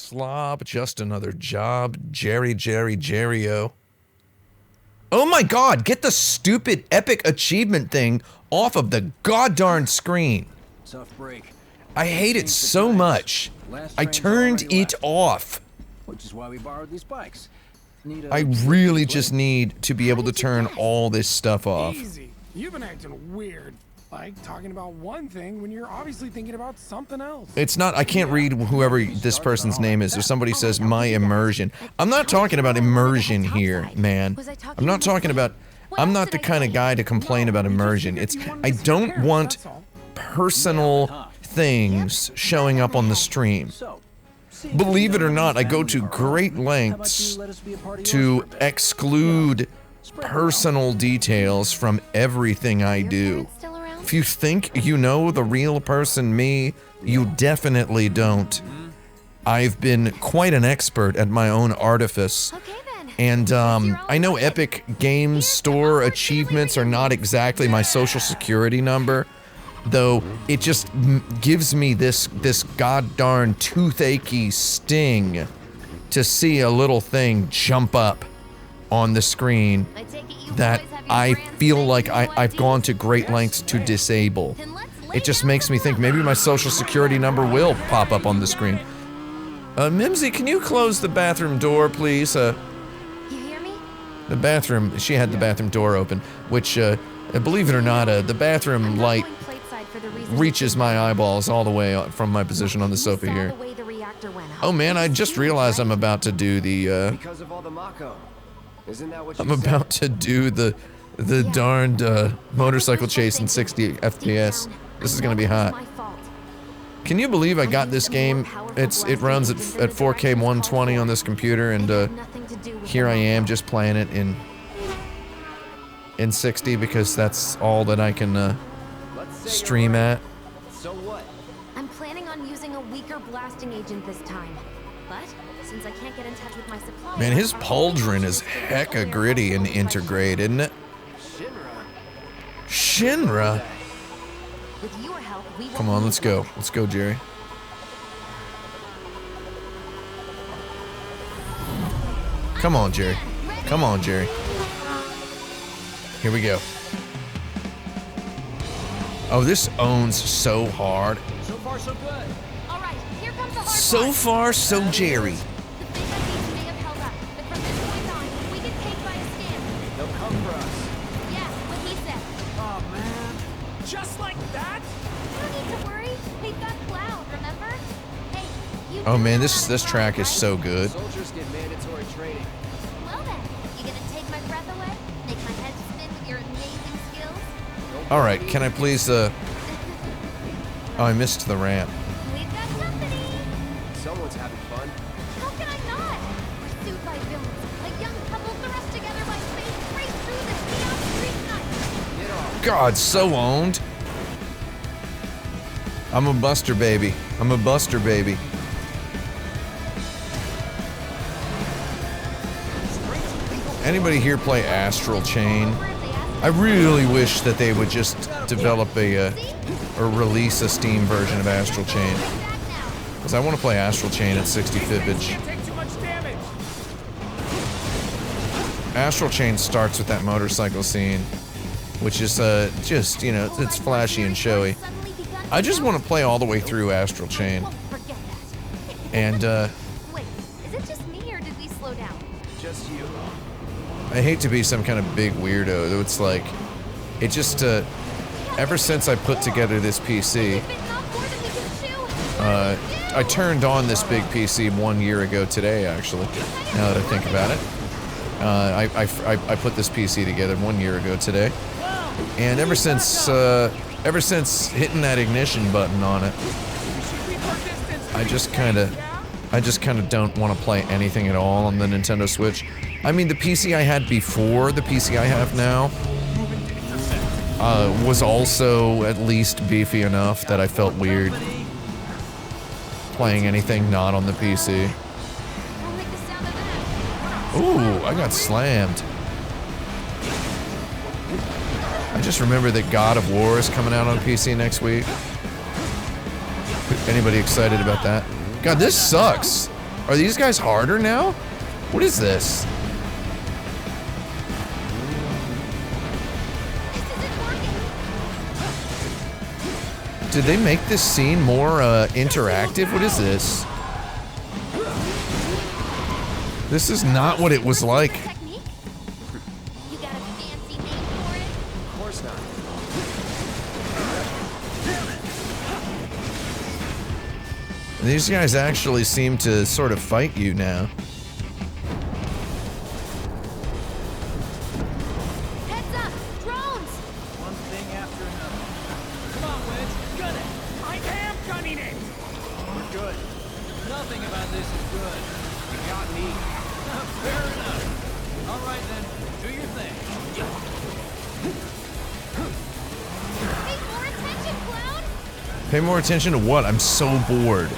slob, just another job, Jerry-O. Oh my god, get the stupid epic achievement thing off of the goddarn screen. Tough break. I hate it so much. I turned it off. Which is why we borrowed these bikes. I really just need to be able to turn all this stuff off. Easy. You've been acting weird. Like talking about one thing when you're obviously thinking about something else. It's not, I can't read whoever this person's name is. Or somebody says my immersion. I'm not talking about immersion here, man. I'm not talking about, I'm not the kind of guy to complain about immersion. It's, I don't want personal things showing up on the stream. Believe it or not, I go to great lengths to exclude personal details from everything I do. If you think you know the real person me, you definitely don't. I've been quite an expert at my own artifice. And I know Epic Games Store achievements are not exactly my social security number, though it just gives me this goddarn toothache sting to see a little thing jump up on the screen that I feel like I've gone to great lengths to disable. It just makes me think maybe my social security number will pop up on the screen. Mimsy, can you close the bathroom door, please? You hear me? The bathroom, she had the bathroom door open, which, believe it or not, the bathroom light reaches my eyeballs all the way from my position on the sofa here. Oh man, I just realized I'm about to do the, Because of all the Mako. Isn't that what you I'm about to do the darned motorcycle chase in 60 FPS. This is gonna be hot. Can you believe I got this game? It runs at 4K 120 on this computer, and here I am just playing it in 60 because that's all that I can stream at. So what? I'm planning on using a weaker blasting agent this time, but since I can't get in touch with my supplier, Man, his pauldron is hecka gritty in Intergrade, isn't it? Shinra? with your help, we will Come on, let's go. Let's go, Jerry. Come on, Jerry. Come on, Jerry. Here we go. Oh, this owns so hard. So far, so good. All right, here comes the hard So part. far, so Jerry. The big beats may have held up, but from this point on, we get paid by a scan. They'll come for us. Yeah, what he said. Oh man, just like that? No need to worry. They've got Cloud, remember? Hey, you. Oh do man, know this how to track fly, is right? so good. Soldiers get mandatory training. Well then, you gonna take my breath away? Make my head spin with your amazing skills? All right, can I please? Oh, I missed the ramp. We've got company. Someone's having fun. How can I not? Pursued by villains, a young couple thrust together by fate, right through the neon street night. Get off. God, so owned. I'm a buster baby. I'm a buster baby. Anybody here play Astral Chain? I really wish that they would just develop or release a Steam version of Astral Chain. Because I want to play Astral Chain at 60 footage. Take too much damage. Astral Chain starts with that motorcycle scene, which is just, you know, it's flashy and showy. I just want to play all the way through Astral Chain. And Wait, is it just me or did we slow down? Just you. I hate to be some kind of big weirdo, though it's like, it just, ever since I put together this PC, I turned on this big PC 1 year ago today, actually, now that I think about it. I put this PC together 1 year ago today, and ever since hitting that ignition button on it, I just kind of don't want to play anything at all on the Nintendo Switch. I mean, the PC I had before the PC I have now was also at least beefy enough that I felt weird playing anything not on the PC. Ooh, I got slammed. I just remember that God of War is coming out on PC next week. Anybody excited about that? God, this sucks. Are these guys harder now? What is this? This isn't working. Did they make this scene more interactive? What is this? This is not what it was like. Technique? You got a fancy name for it? Of course not. These guys actually seem to sort of fight you now. Heads up! Drones! One thing after another. Come on, Wedge, gun it! I am gunning it. We're good. Nothing about this is good. You got me. Fair enough. All right then, do your thing. Pay more attention, clown! Pay more attention to what? I'm so bored.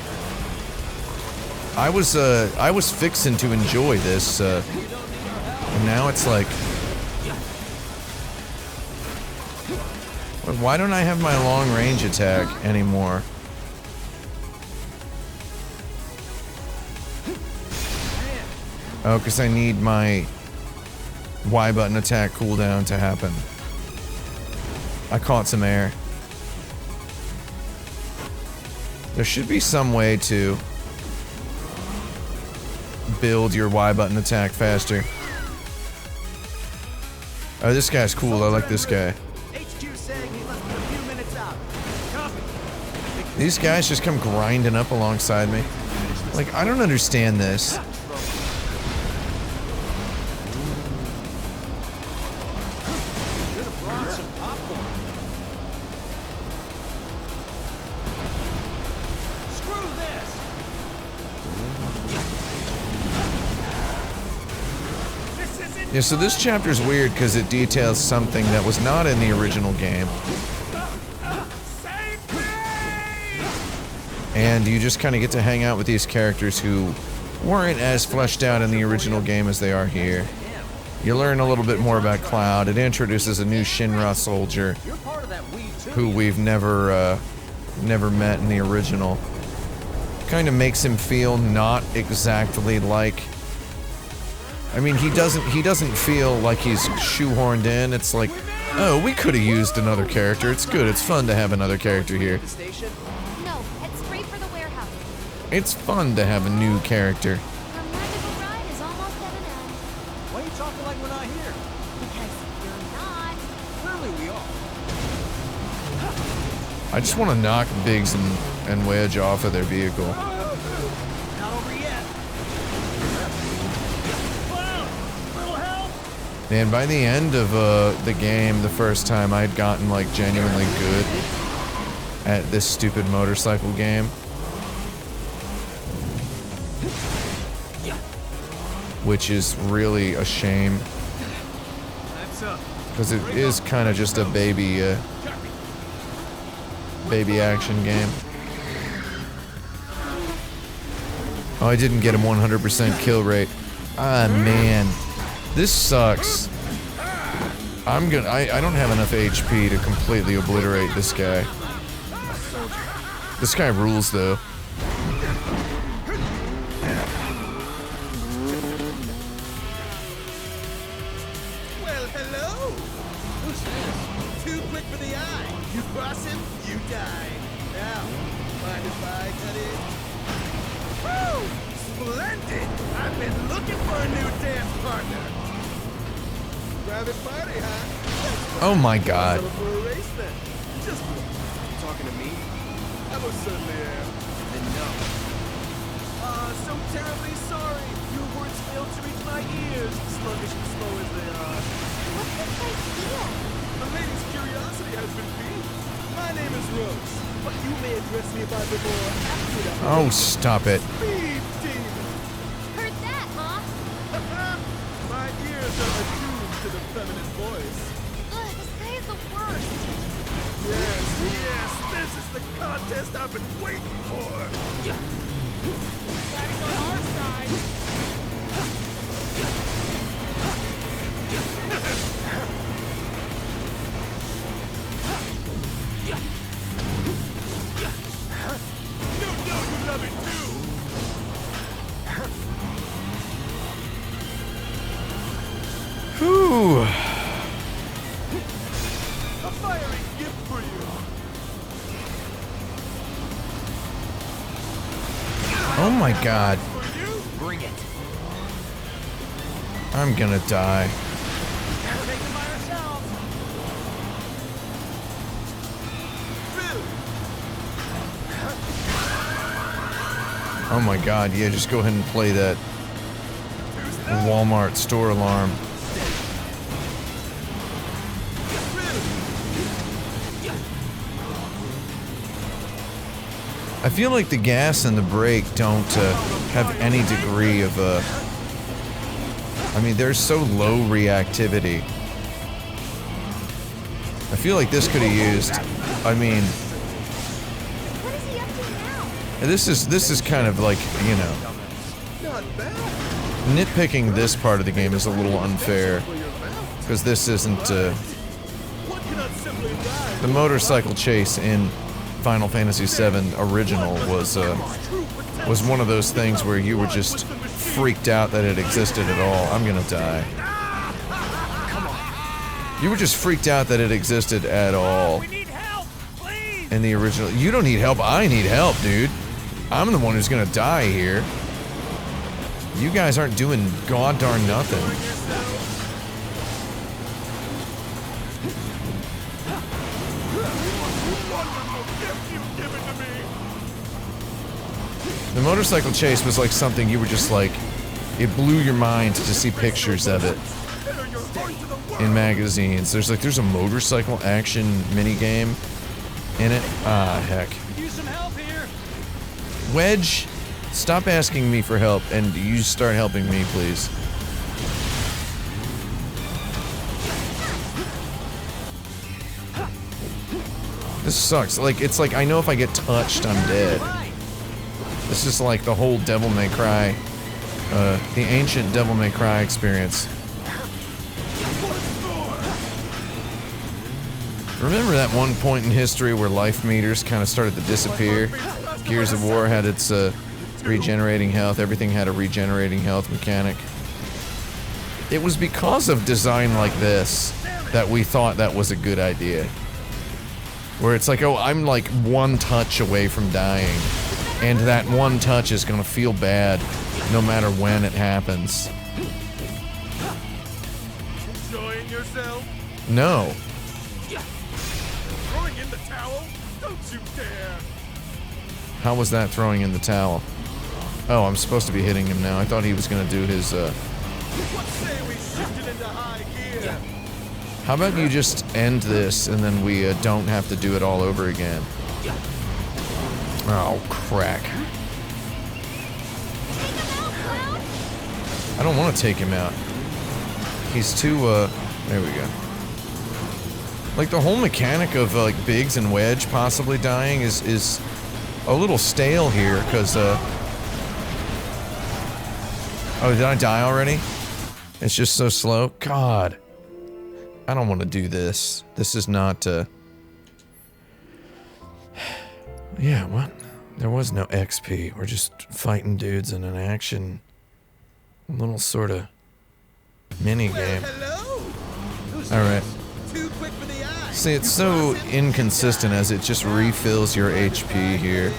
I was fixing to enjoy this, and now it's like, why don't I have my long range attack anymore? Oh, because I need my Y button attack cooldown to happen. I caught some air. There should be some way to build your Y button attack faster. Oh, this guy's cool. I like this guy. HQ saying he left a few minutes out. Copy. These guys just come grinding up alongside me. Like, I don't understand this. Should have brought some popcorn. Screw this! Yeah, so this chapter's weird because it details something that was not in the original game. And you just kind of get to hang out with these characters who weren't as fleshed out in the original game as they are here. You learn a little bit more about Cloud. It introduces a new Shinra soldier You're part of that weed too. who we've never met in the original. Kind of makes him feel not exactly like. I mean, he doesn't feel like he's shoehorned in. It's like, oh, we could have used another character. It's good. It's fun to have another character here. The station? No, head straight for the warehouse. It's fun to have a new character. Your magical ride is almost at an end. Why are you talking like we're not here? Because you're not. Clearly we are. I just want to knock Biggs and Wedge off of their vehicle. Not over yet. Clown! Little help! And by the end of the game, the first time, I'd gotten like genuinely good at this stupid motorcycle game. Which is really a shame, That's up. because it is kind of just a baby action game. Oh, I didn't get him 100% kill rate. Ah, man. This sucks. I don't have enough HP to completely obliterate this guy. This guy rules, though. Well, hello! Who's this? Too quick for the eye. You cross him, you die. Now, mind if I cut in? Woo! Splendid! I've been looking for a new dance partner. Private party, huh? Oh my god. Settle for a race then. Just You talking to me? I most certainly am. Then no. So terribly sorry. Your words failed to reach my ears, sluggish and slow as they are. What's this idea? A lady's curiosity has been piqued. My name is Rose, but you may address me by the more accurate Oh, stop it. Speed Demon. Heard that, huh? My ears are attuned to the feminine voice. Ugh, this guy is the worst. Yes, yes, this is the contest I've been waiting for. Daddy's on our side. You know you love it too. Whew. A fiery gift for you. Oh my god. For you. Bring it. I'm gonna die. Can't take them by ourselves. Really? Oh my god, yeah, just go ahead and play that Walmart store alarm. I feel like the gas and the brake don't have any degree of I mean, they're so low reactivity. I feel like this could have used. I mean, What is he up to now? this is kind of like, you know, Not bad. nitpicking this part of the game is a little unfair For your mouth. because this isn't What cannot simply ride? the motorcycle chase in Final Fantasy VII Original was one of those things where you were just freaked out that it existed at all. I'm gonna die. You were just freaked out that it existed at all We need help, please. in the original. You don't need help. I need help, dude. I'm the one who's gonna die here. You guys aren't doing god darn nothing. The motorcycle chase was like something you were just like, it blew your mind to see pictures of it in magazines. There's a motorcycle action minigame in it. Ah, heck. Use some help here. Wedge, stop asking me for help and you start helping me, please. This sucks. Like, it's like I know if I get touched, I'm dead. This is like the whole Devil May Cry, the ancient Devil May Cry experience. Remember that one point in history where life meters kind of started to disappear? Gears of War had its regenerating health. Everything had a regenerating health mechanic. It was because of design like this that we thought that was a good idea. Where it's like, oh, I'm like one touch away from dying. And that one touch is gonna feel bad no matter when it happens. Enjoying yourself? No. Throwing in the towel? Don't you dare. How was that throwing in the towel? Oh, I'm supposed to be hitting him now. I thought he was gonna do his, What say we shift it into high gear? How about you just end this and then we don't have to do it all over again? Oh, crack. I don't want to take him out. He's too, there we go. Like, the whole mechanic of, like, Biggs and Wedge possibly dying is a little stale here, because, oh, did I die already? It's just so slow? God. I don't want to do this. This is not, yeah, what? There was no XP. We're just fighting dudes in an action, little sort of mini game. Hello? Who's All right. too quick for the eye? See, it's so inconsistent as it just refills your HP here.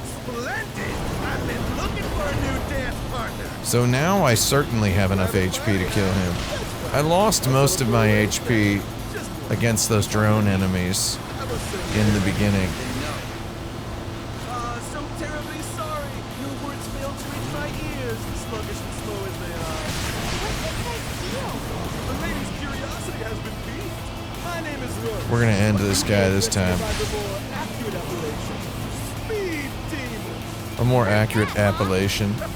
Splendid! I've been looking for a new dance partner. So now I certainly have enough HP to kill him. I lost most of my HP against those drone enemies in the beginning. So terribly sorry. Your words failed to reach my ears, sluggish and slow as they are. What's this guy's deal? The lady's curiosity has been piqued. My name is Rook. We're gonna end this guy this time. By the more accurate appellation, Speed Demon. A more accurate appellation. My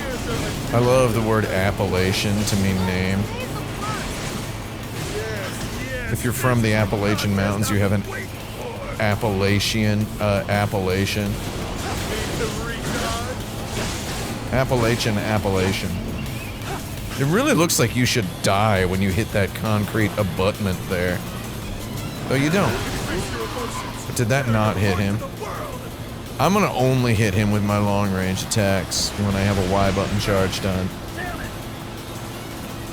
ears are I love the word appellation to mean name. yes. If you're from the Appalachian Mountains, you have an Appalachian, appellation. Appellation. It really looks like you should die when you hit that concrete abutment there. Though you don't. But did that not hit him? I'm gonna only hit him with my long range attacks when I have a Y button charge done.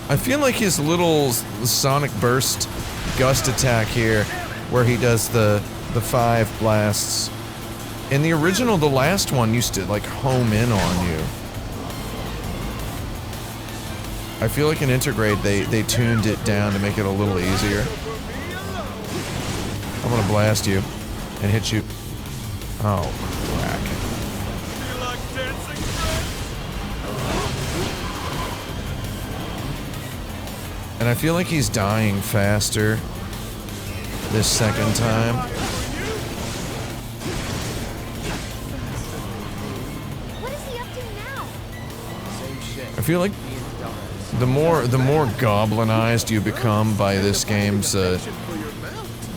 I feel like his little sonic burst gust attack here, where he does the 5 blasts. In the original, the last one used to like home in on you. I feel like in Intergrade they tuned it down to make it a little easier. I'm gonna blast you and hit you. Oh, crack. And I feel like he's dying faster this second time. What is he up to now? Same shit. I feel like the more goblinized you become by this game's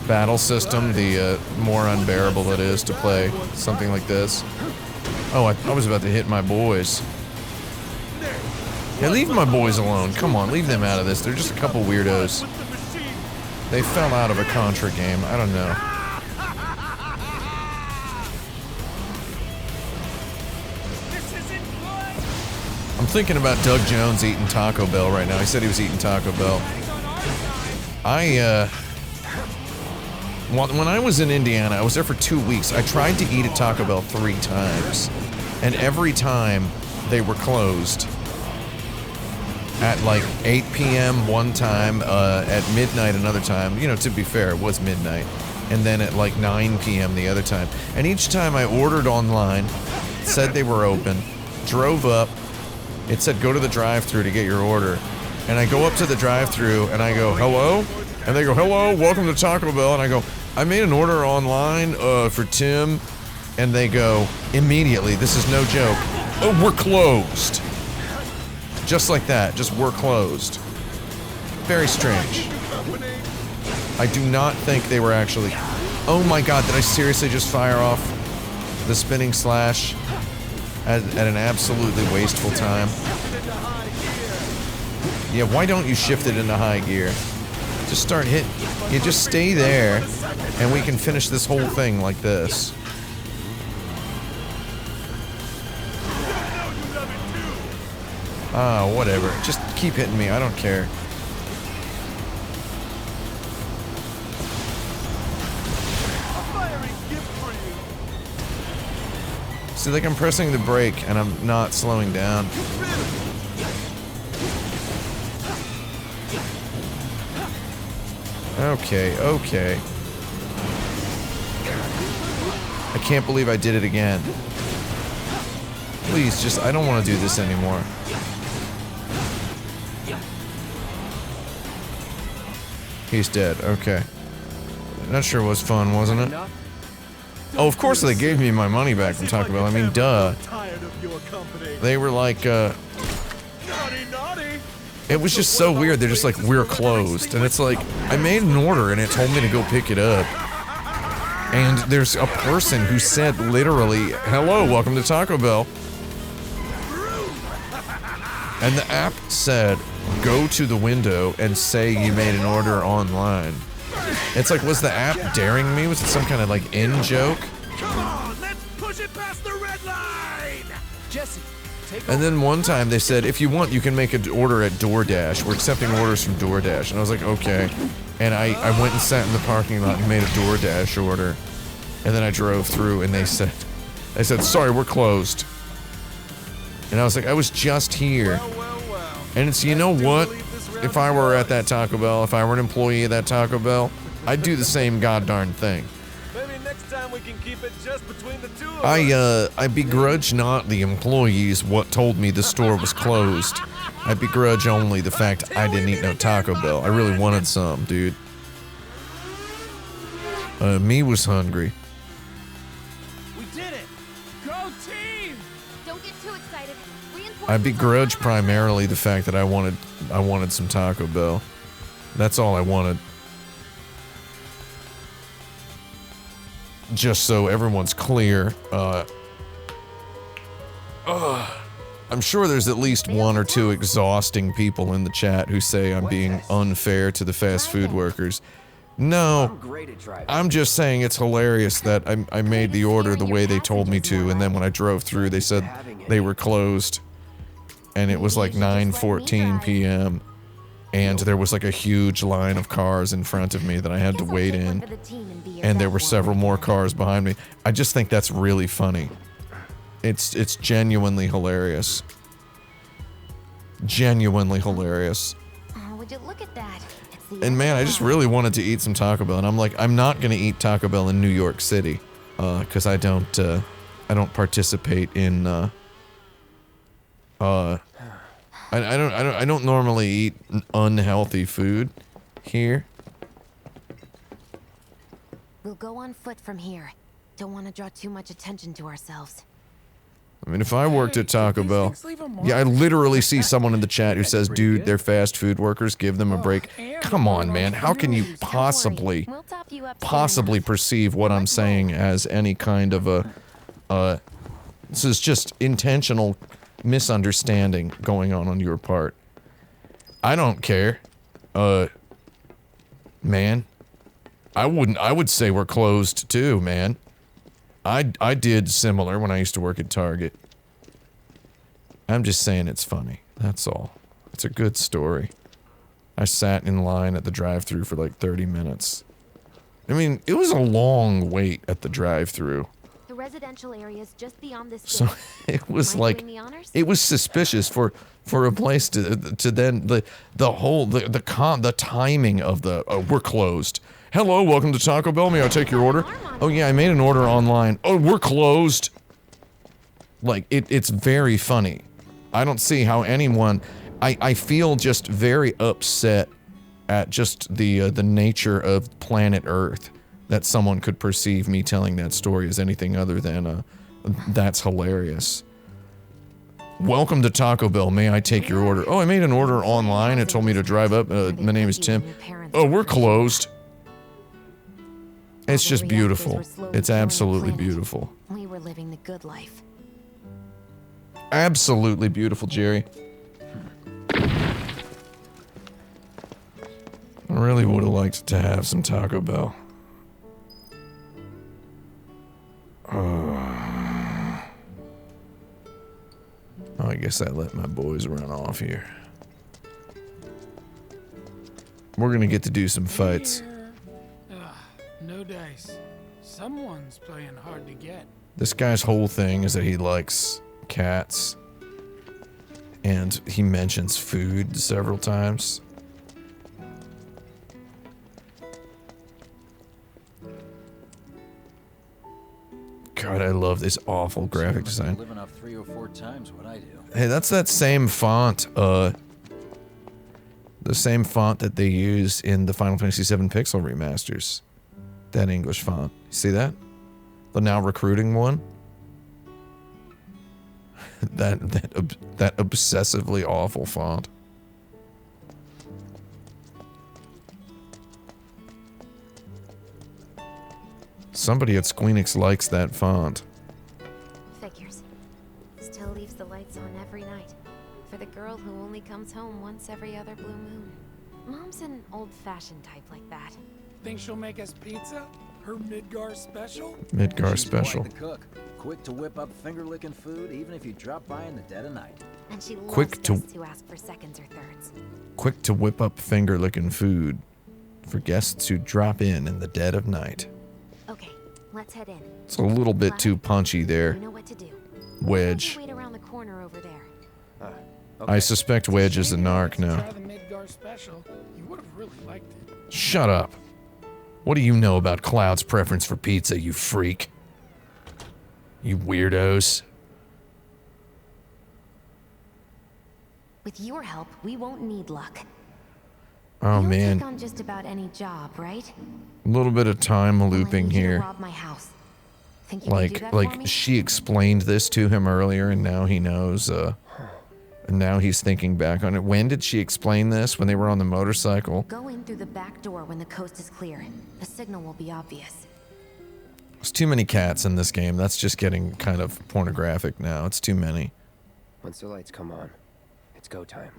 battle system, the more unbearable it is to play something like this. Oh, I was about to hit my boys. Yeah, leave my boys alone. Come on, leave them out of this. They're just a couple weirdos. They fell out of a Contra game. I don't know. I'm thinking about Doug Jones eating Taco Bell right now. He said he was eating Taco Bell. When I was in Indiana, I was there for 2 weeks. I tried to eat at Taco Bell 3 times. And every time, they were closed. At like 8 p.m. one time, at midnight another time. You know, to be fair, it was midnight. And then at like 9 p.m. the other time. And each time I ordered online, said they were open, drove up, it said go to the drive-thru to get your order. And I go up to the drive-thru and I go, hello? And they go, hello, welcome to Taco Bell. And I go, I made an order online for Tim. And they go, immediately, this is no joke, oh, we're closed. Just like that, just we're closed. Very strange. I do not think they were actually... Oh my god, did I seriously just fire off the spinning slash at an absolutely wasteful time? Yeah, why don't you shift it into high gear? Just start hitting. You just stay there, and we can finish this whole thing like this. Ah, whatever. Just keep hitting me. I don't care. See, like I'm pressing the brake and I'm not slowing down. Okay, okay. I can't believe I did it again. Please, just, I don't want to do this anymore. He's dead, okay. That sure was fun, wasn't it? Oh, of course they gave me my money back from Taco Bell. I mean, duh. They were like, it was just so weird. They're just like, we're closed. And it's like, I made an order and it told me to go pick it up. And there's a person who said literally, hello, welcome to Taco Bell. And the app said, go to the window and say you made an order online. It's like, was the app daring me? Was it some kind of like in joke? Come on, let's push it past the red line. Jesse, take And then one time they said, if you want, you can make an order at DoorDash. We're accepting orders from DoorDash. And I was like, okay. And I went and sat in the parking lot and made a DoorDash order. And then I drove through and they said, sorry, we're closed. And I was like, I was just here. And it's, you know what? If I were at that Taco Bell, if I were an employee of that Taco Bell, I'd do the same goddarn thing. Maybe next time we can keep it just between the two of us. I begrudge not the employees what told me the store was closed. I begrudge only the fact I didn't eat no Taco Bell. I really wanted some, dude. Me was hungry. We did it! Go team! Don't get too excited. I begrudge primarily the fact that I wanted some Taco Bell. That's all I wanted. Just so everyone's clear, I'm sure there's at least 1 or 2 exhausting people in the chat who say I'm being unfair to the fast food workers. No, I'm great at driving. I'm just saying it's hilarious that I made the order the way they told me to, and then when I drove through, they said they were closed, and it was like 9:14 p.m. and there was like a huge line of cars in front of me that I had to wait in, and there were several more cars behind me. I just think that's really funny. It's genuinely hilarious. Genuinely hilarious. Oh, would you look at that? And man, I just really wanted to eat some Taco Bell, and I'm like, I'm not gonna eat Taco Bell in New York City, because I don't participate in, I don't normally eat unhealthy food here. We'll go on foot from here. Don't want to draw too much attention to ourselves. I mean, if I worked at Taco Bell, yeah, I literally see someone in the chat who says, dude, they're fast food workers, give them a break. Come on, man, how can you possibly perceive what I'm saying as any kind of a, this is just intentional misunderstanding going on your part. I don't care. Man, I would say we're closed too, man. I did similar when I used to work at Target. I'm just saying it's funny. That's all. It's a good story. I sat in line at the drive-thru for like 30 minutes. I mean, it was a long wait at the drive-thru. The residential areas just beyond this. So it was like, it was suspicious for a place to then the timing of the we're closed. Hello, welcome to Taco Bell. May I take your order? Oh yeah, I made an order online. Oh, we're closed. Like it's very funny. I don't see how anyone. I feel just very upset at just the nature of planet Earth that someone could perceive me telling that story as anything other than that's hilarious. Welcome to Taco Bell. May I take your order? Oh, I made an order online. It told me to drive up. My name is Tim. Oh, we're closed. It's just beautiful. It's absolutely beautiful. We were living the good life. Absolutely beautiful, Jerry. I really would have liked to have some Taco Bell. Oh, I guess I let my boys run off here. We're gonna get to do some fights. No dice. Someone's playing hard to get. This guy's whole thing is that he likes cats. And he mentions food several times. God, I love this awful graphic design. Living off 3 or 4 times what I do. Hey, that's that same font, the same font that they use in the Final Fantasy VII Pixel remasters. That English font. You see that? The now recruiting one? that obsessively awful font. Somebody at Squeenix likes that font. Figures. Still leaves the lights on every night. For the girl who only comes home once every other blue moon. Mom's an old-fashioned type like that. Think she'll make us pizza? Her Midgar special? Midgar She's special. quite the cook. Quick to whip up finger-licking food, even if you drop by in the dead of night. And she loves Quick to- guests who ask for seconds or thirds. Quick to whip up finger-licking food for guests who drop in the dead of night. Okay, let's head in. It's a little bit too punchy there, You know what to do. Wedge. Wait around the corner over there. I suspect Wedge is a narc now. Try the Midgar special. You would have really liked it. Shut up. What do you know about Cloud's preference for pizza, you freak? You weirdos. With your help, we won't need luck. Oh You'll man, take on just about any job, right? a little bit of time Well, I looping need you to here. rob my house. Think you can do that for Like me? she explained this to him earlier and now he knows, and now he's thinking back on it. When did she explain this? When they were on the motorcycle? Go in through the back door when the coast is clear. The signal will be obvious. There's too many cats in this game. That's just getting kind of pornographic now. It's too many. Once the lights come on, it's go time.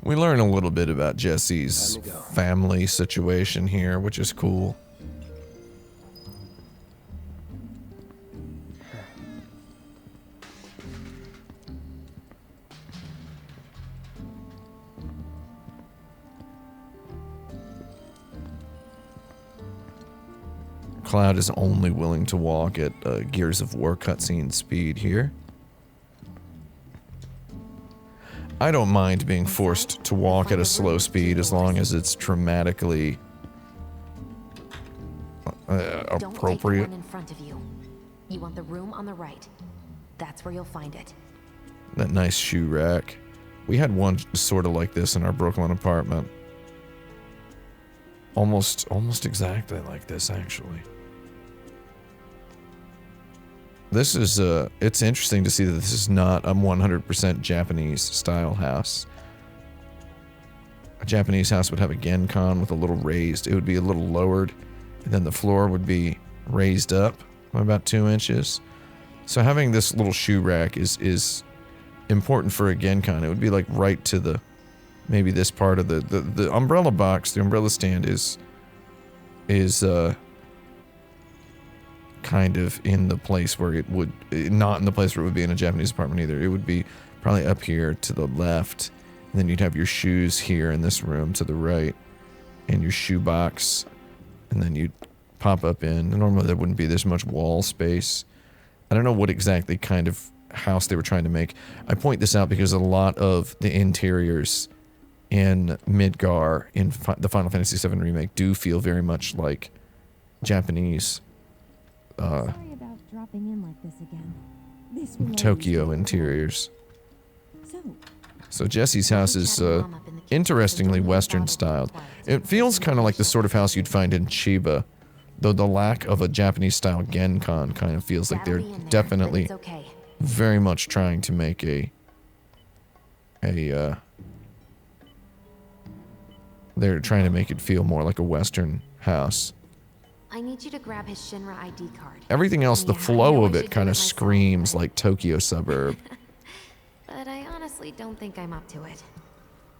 We learn a little bit about Jesse's Time to go. family situation here, which is cool. Cloud is only willing to walk at Gears of War cutscene speed here. I don't mind being forced to walk at a slow speed as long as it's dramatically Don't take the appropriate. one in front of you. You want the room on the right. That's where you'll find it. That nice shoe rack. We had one sort of like this in our Brooklyn apartment. Almost exactly like this, actually. This is, it's interesting to see that this is not a 100% Japanese style house. A Japanese house would have a genkan with a little raised, it would be a little lowered, and then the floor would be raised up by about 2 inches. So having this little shoe rack is important for a genkan. It would be like right to the, maybe this part of the umbrella box, the umbrella stand is kind of in the place where it would, not in the place where it would be in a Japanese apartment either. It would be probably up here to the left, and then you'd have your shoes here in this room to the right, and your shoe box, and then you'd pop up in. And normally there wouldn't be this much wall space. I don't know what exactly kind of house they were trying to make. I point this out because a lot of the interiors in Midgar, in the Final Fantasy VII Remake, do feel very much like Japanese Sorry about dropping in like this again. This will Tokyo always be interiors. So, So Jesse's house is interestingly Western styled. It feels kind of like the sort of house you'd find in Chiba, though the lack of a Japanese style genkan kind of feels like they're definitely very much trying to make they're trying to make it feel more like a Western house. I need you to grab his Shinra ID card. Everything else, the Yeah, I flow know I of should it do kind it of myself, screams but- like Tokyo suburb. But I honestly don't think I'm up to it.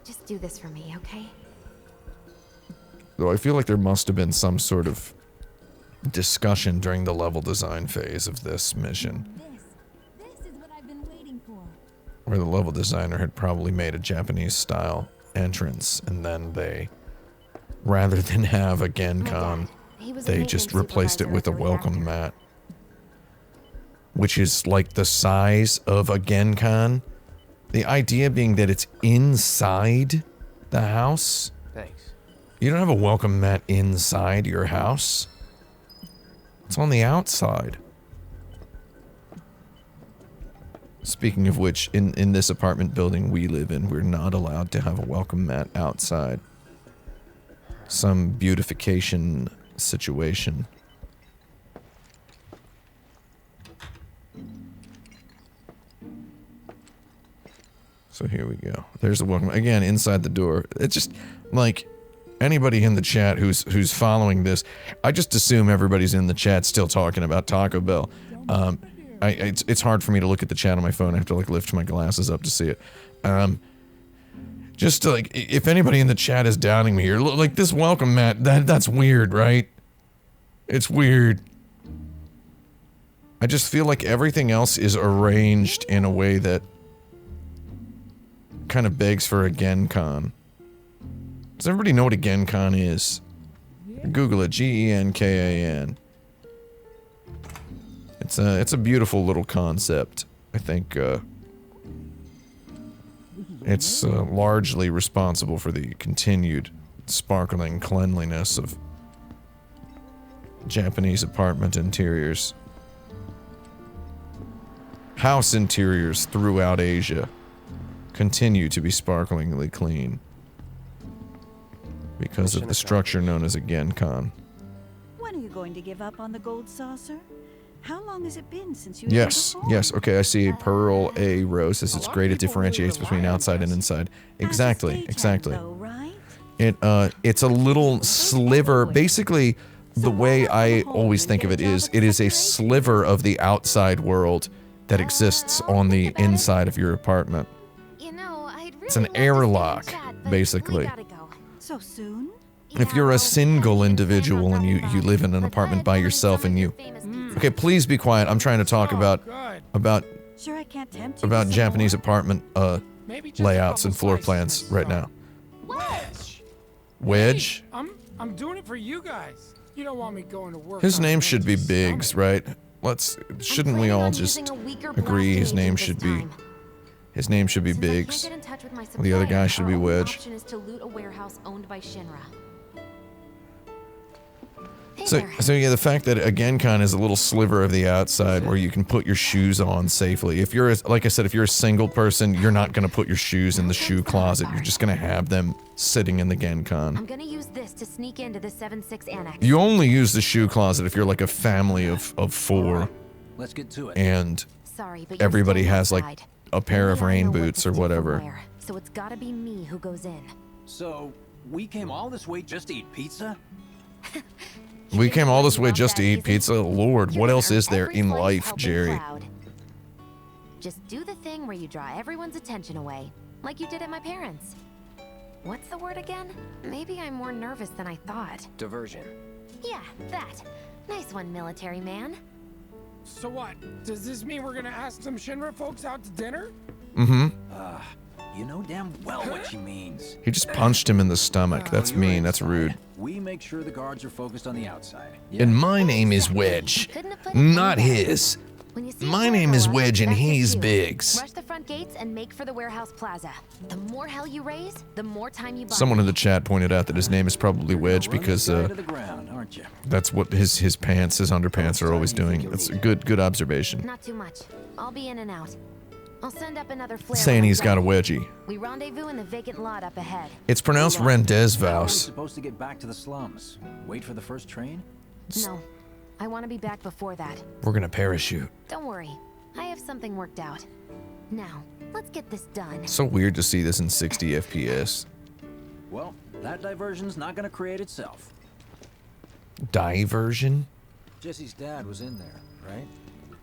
Just do this for me, okay? Though I feel like there must have been some sort of discussion during the level design phase of this mission, this is what I've been waiting for. where the level designer had probably made a Japanese style entrance, and then they, rather than have a genkan, they just replaced it with a welcome mat. Which is like the size of a genkan. The idea being that it's inside the house. Thanks. You don't have a welcome mat inside your house. It's on the outside. Speaking of which, in this apartment building we live in, we're not allowed to have a welcome mat outside. Some beautification situation. So here we go. There's the welcome. Again, inside the door. It's just like anybody in the chat who's following this. I just assume everybody's in the chat still talking about Taco Bell. It's hard for me to look at the chat on my phone. I have to like lift my glasses up to see it. Just like if anybody in the chat is doubting me here, like this welcome mat, that's weird, right? It's weird. I just feel like everything else is arranged in a way that kind of begs for a genkan. Does everybody know what a genkan is? Google it. Genkan. It's a beautiful little concept. I think it's largely responsible for the continued sparkling cleanliness of Japanese apartment interiors. House interiors throughout Asia continue to be sparklingly clean because of the structure known as a genkan. When are you going to give up on the gold saucer? How long has it been since you Yes, yes, okay, I see a pearl, a rose. This is great, it differentiates between outside and inside. Exactly, exactly. It's a little sliver, basically the way I always think of it is a sliver of the outside world that exists on the inside of your apartment. You know, I'd really It's an love to stay in airlock. chat, basically. We gotta go. So soon? If you're a single individual and you live in an apartment by yourself and you... Okay, please be quiet. I'm trying to talk about Sure, I can't tempt you about with some Japanese more? apartment Maybe just a layouts couple and floor slices plans of right this now. Wedge. Wedge? I'm doing it for you guys. You don't want me going to work. His on name an should be empty Biggs, stomach. right? Shouldn't we all just agree his name should be... His name should be Biggs. The other guy should be Wedge. Option is to loot a warehouse owned by Shinra. Hey So there. yeah, the fact that a Genkan is a little sliver of the outside where you can put your shoes on safely. If you're, like I said, if you're a single person, you're not going to put your shoes in the shoe closet. You're just going to have them sitting in the Genkan. I'm gonna use this to sneak into the 7-6 annex. You only use the shoe closet if you're like a family of 4 Let's get to it. and Sorry, but you're everybody staying has like outside. a pair Only of I rain know what boots to or steal from whatever. where, so it's gotta be me who goes in. So, we came all this way just to eat pizza? We came all this way Not just to that eat easy. pizza. Lord, You're what gonna else is earn there every in slice life, helping Jerry? Cloud. Just do the thing where you draw everyone's attention away, like you did at my parents'. What's the word again? Maybe I'm more nervous than I thought. Diversion. Yeah, that. Nice one, military man. So what? Does this mean we're gonna ask some Shinra folks out to dinner? Mm-hmm. You know damn well what she means. He just punched him in the stomach. That's You're mean. That's inside. rude. We make sure the guards are focused on the outside. And my name is Wedge, Couldn't have put it any not better. his. When you see My a name is gorilla, Wedge and that's your he's cue. Biggs. Rush the front gates and make for the warehouse plaza. The more hell you raise, the more time you buy. Someone in the chat pointed out that his name is probably Wedge because to the ground, aren't you? that's what his underpants are always doing. That's a good observation. Not too much. I'll be in and out. I'll send up another flare. Saying when he's I'm got a done. wedgie. We rendezvous in the vacant lot up ahead. It's pronounced How are we Rendezvous. supposed to get back to the slums? Wait for the first train? No, I want to be back before that. We're gonna parachute. Don't worry, I have something worked out. Now, let's get this done. So weird to see this in 60 FPS. Well, that diversion's not gonna create itself. Diversion? Jesse's dad was in there, right?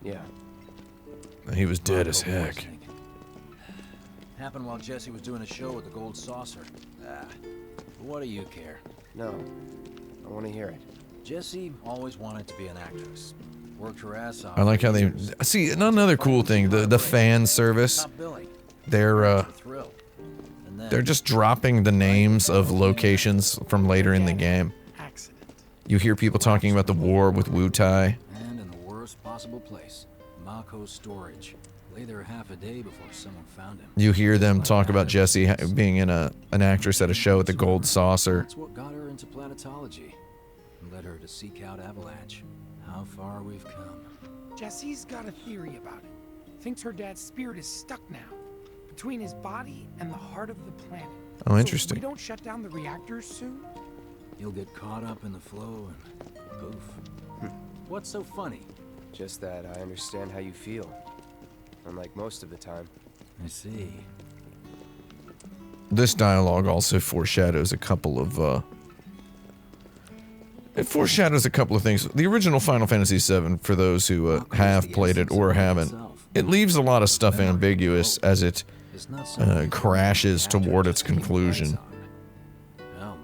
Yeah. He was dead as What was heck. thinking. Happened while Jesse was doing a show with the Gold Saucer. What do you care? No. I want to hear it. Jesse always wanted to be an actress. Worked her ass off. I like how they see another cool thing, the fan service. Top billing. They're Thrill. And then they're just dropping the names of locations from later in the game. Accident. You hear people talking about the war with Wu Tai. and in the worst possible place, Mako's storage. Lay there half a day before someone found him. You hear them talk about Jessie being in an actress at a show at the Gold Saucer. That's what got her into planetology. And led her to seek out Avalanche. How far we've come. Jesse's got a theory about it. Thinks her dad's spirit is stuck now, between his body and the heart of the planet. Oh, So if interesting. we don't shut down the reactors soon, You'll get caught up in the flow and poof. What's so funny? Just that I understand how you feel. Unlike most of the time. I see. This dialogue also foreshadows a couple of it foreshadows a couple of things. The original Final Fantasy VII, for those who have played it or haven't, it leaves a lot of stuff ambiguous as it It's not something crashes toward its conclusion. Hell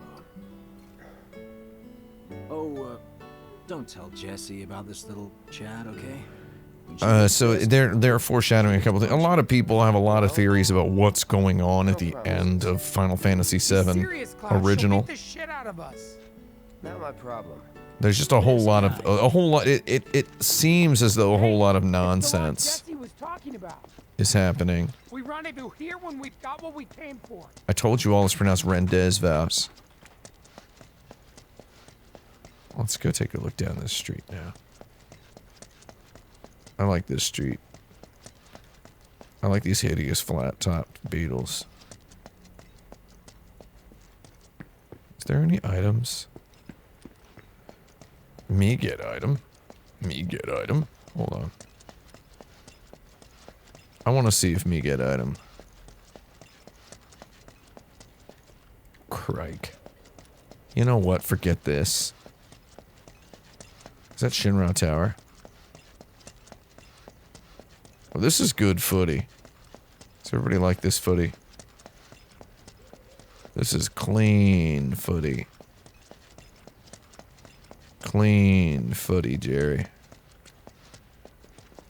no. Oh, don't tell Jesse about this little chat, okay? So they're foreshadowing a couple things. A lot of people have a lot of theories about what's going on at the end of Final Fantasy VII serious, Cloud, she'll original. beat the shit out of us. Not my problem. There's just a whole lot of it seems as though a whole lot of nonsense Jesse was talking about. is happening. We rendezvous here when we've got what we came for. I told you all it's pronounced Rendezvous. Let's go take a look down this street now. I like this street. I like these hideous flat-topped beetles. Is there any items? Me get item. Me get item. Hold on. I want to see if me get item. Crike. You know what? Forget this. Is that Shinra Tower? Well, this is good footy. Does everybody like this footy? This is clean footy. Clean footy, Jerry.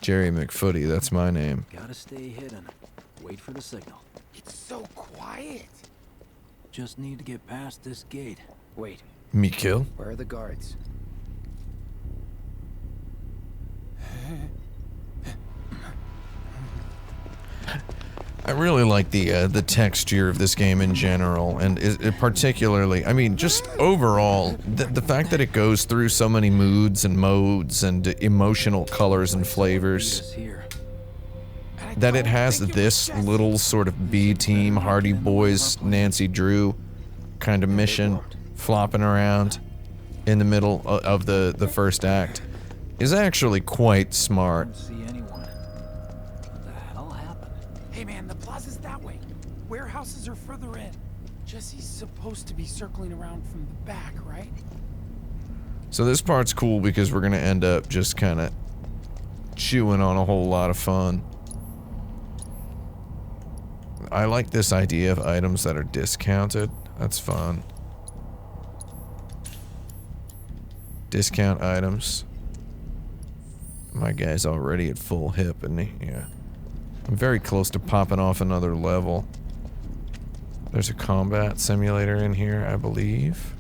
Jerry McFooty, that's my name. Gotta stay hidden. Wait for the signal. It's so quiet. Just need to get past this gate. Wait, Me kill? where are the guards? I really like the texture of this game in general, and particularly, I mean, just overall, the fact that it goes through so many moods and modes and emotional colors and flavors. This here. That it has this little sort of B-team, Hardy Boys, Nancy Drew kind of mission flopping around in the middle of the first act is actually quite smart. Don't see anyone. What the hell happened? Hey man, the plaza's that way. Warehouses are further in. Jesse's supposed to be circling around from the back, right? So this part's cool because we're gonna end up just kind of chewing on a whole lot of fun. I like this idea of items that are discounted. That's fun. Discount items. My guy's already at full hip, and yeah. I'm very close to popping off another level. There's a combat simulator in here, I believe.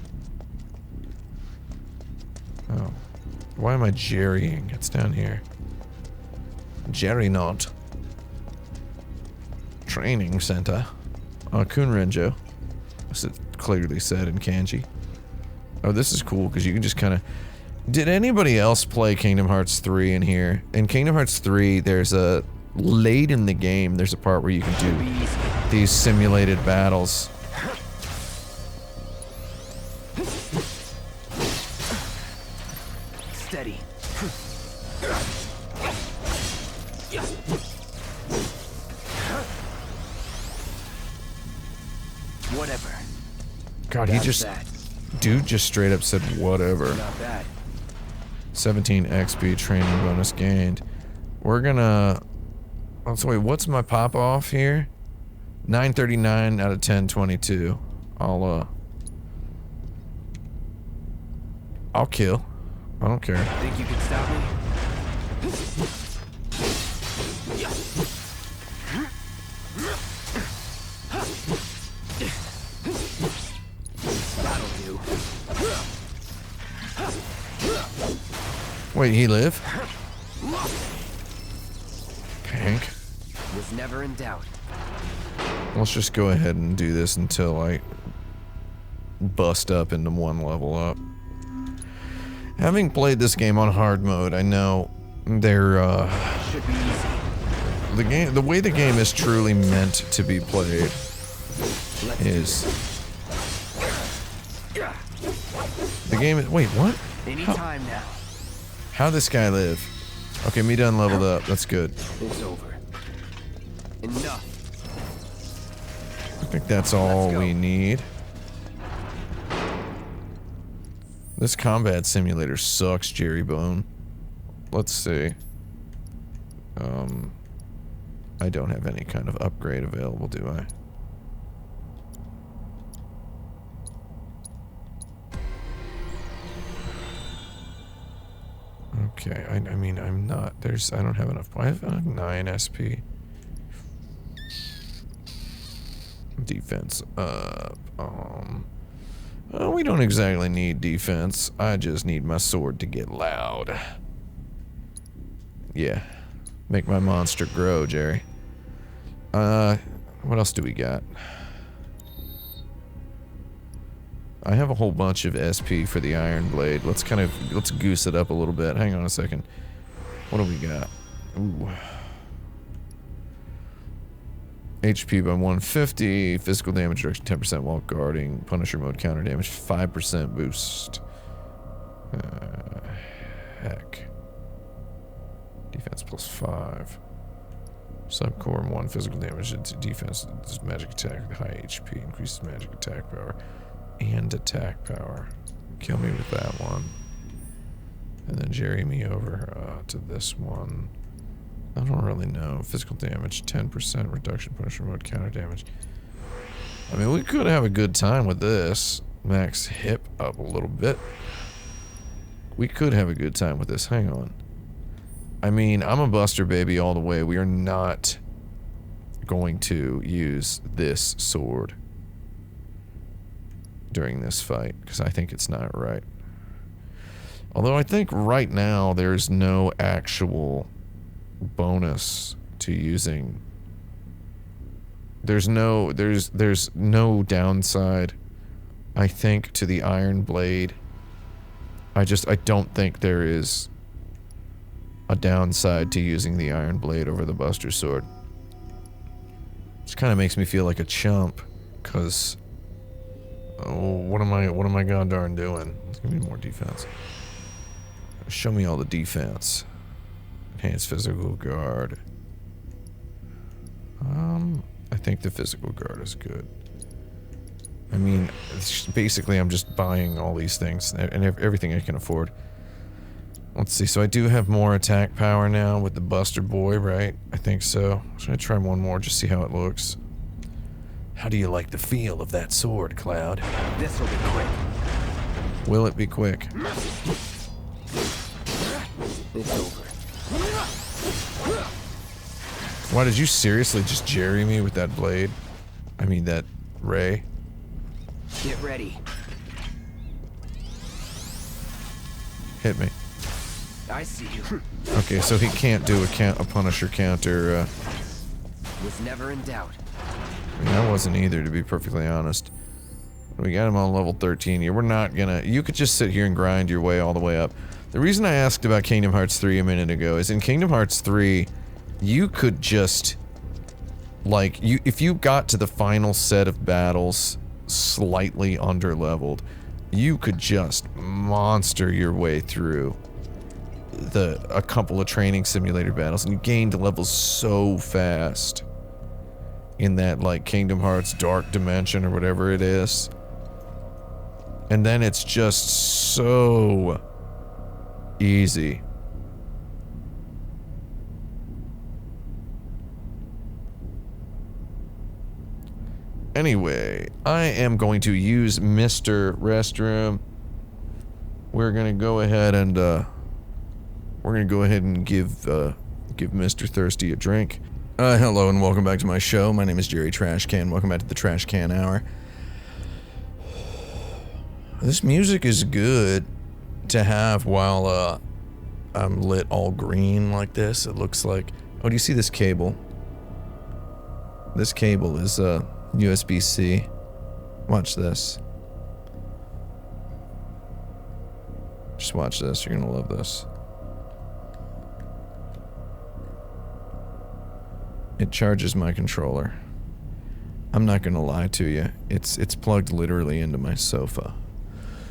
Oh. Why am I jerrying? It's down here. Jerry not. Training center. Kunrenjo. As it clearly said in kanji. Oh, this is cool because you can just kind of... Did anybody else play Kingdom Hearts 3 in here? In Kingdom Hearts 3, there's a... Late in the game, there's a part where you can do these simulated battles. Steady. Whatever. God, he just... Dude just straight up said whatever. Not bad. 17 XP training bonus gained. We're gonna... Let's wait, what's my pop off here? 939 out of 1022. I'll kill. I don't care. Think you can stop me? That'll do. Wait, he live? Hank. Was never in doubt. Let's just go ahead and do this until I bust up into one level up. Having played this game on hard mode, I know they're Should be easy. the way the game is truly meant to be played is the game is, wait, what? Anytime now. How this guy live? Okay, me done leveled up. That's good. It's over. Enough. I think that's all we need. This combat simulator sucks, Jerry Bone. Let's see. I don't have any kind of upgrade available, do I? Okay, I mean, I'm not, I don't have enough, I have 9 SP. Defense up, well, we don't exactly need defense, I just need my sword to get loud. Yeah, make my monster grow, Jerry. What else do we got? I have a whole bunch of SP for the Iron Blade. Let's goose it up a little bit. Hang on a second. What do we got? Ooh. HP by 150, physical damage reduction 10% while guarding, Punisher mode counter damage 5% boost. Heck. Defense plus 5. Subcore and 1 physical damage into defense. This magic attack with high HP increases magic attack power and attack power. Kill me with that one. And then jerry me over to this one. I don't really know. Physical damage, 10% reduction, Punisher mode, counter damage. I mean, we could have a good time with this. Max hip up a little bit. We could have a good time with this. Hang on. I mean, I'm a Buster baby all the way. We are not going to use this sword during this fight, because I think it's not right. Although I think right now there's no actual bonus to using. There's no downside, I think, to the Iron Blade. I don't think there is a downside to using the Iron Blade over the Buster Sword. Which kind of makes me feel like a chump, cause what am I god darn doing? Let's give me more defense. Show me all the defense. Enhanced physical guard. I think the physical guard is good. I mean, basically I'm just buying all these things and everything I can afford. Let's see, so I do have more attack power now with the Buster Boy, right? I think so. I'm just gonna try one more, just see how it looks. How do you like the feel of that sword, Cloud? This'll be quick. Will it be quick? It's over. Why did you seriously just jerry me with that blade? I mean, that ray? Get ready. Hit me. I see you. Okay, so he can't do a Punisher counter, Was never in doubt. I mean, I wasn't either, to be perfectly honest. We got him on level 13 here. We're not gonna... You could just sit here and grind your way all the way up. The reason I asked about Kingdom Hearts 3 a minute ago is in Kingdom Hearts 3, you could just... Like, if you got to the final set of battles slightly under-leveled, you could just monster your way through a couple of training simulator battles, and you gained levels so fast in that, like, Kingdom Hearts Dark Dimension or whatever it is. And then it's just so easy. Anyway, I am going to use Mr. Restroom. We're gonna go ahead and give Mr. Thirsty a drink. Hello and welcome back to my show. My name is Jerry Trashcan. Welcome back to the Trash Can Hour. This music is good to have while I'm lit all green like this. It looks like... Oh, do you see this cable? This cable is USB-C. Watch this. Just watch this. You're gonna love this. It charges my controller. I'm not gonna lie to you. It's plugged literally into my sofa,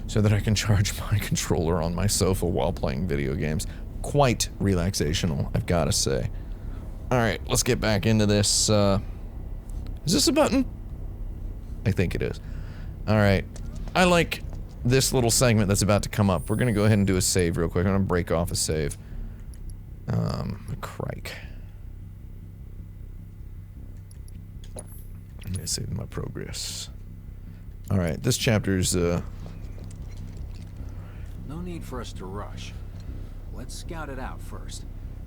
so that I can charge my controller on my sofa while playing video games. Quite relaxational, I've gotta say. Alright, let's get back into this. Is this a button? I think it is. Alright. I like this little segment that's about to come up. We're gonna go ahead and do a save real quick. I'm gonna break off a save. Crike. I'm gonna save my progress. Alright, this chapter's, No need for us to rush. Let's scout it out first.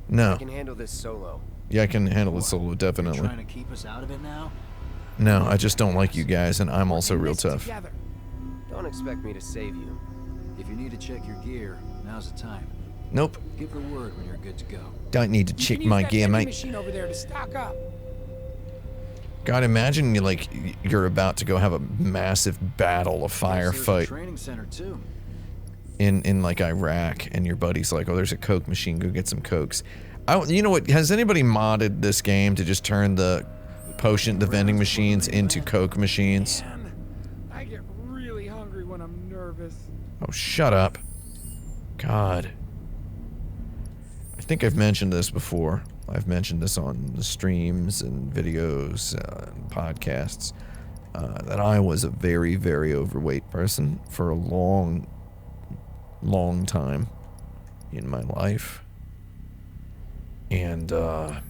No. I can handle this solo. Yeah, I can handle it solo, You're definitely. trying to keep us out of it now? No, I just don't like you guys, and I'm also In real this tough. together. Don't expect me to save you. If you need to check your gear, now's the time. Nope. Give the word when you're good to go. Don't need to You check can use my that gear, vending mate. machine over there to stock up. God, imagine you like you're about to go have a massive battle, a There's a firefight training center too. in like Iraq, and your buddy's like, "Oh, there's a Coke machine. Go get some Cokes." You know what? Has anybody modded this game to just turn the vending machines into Coke machines? Man, I get really hungry when I'm nervous. Oh, shut up. God. I think I've mentioned this before. I've mentioned this on the streams and videos and podcasts, that I was a very, very overweight person for a long, long time in my life. And I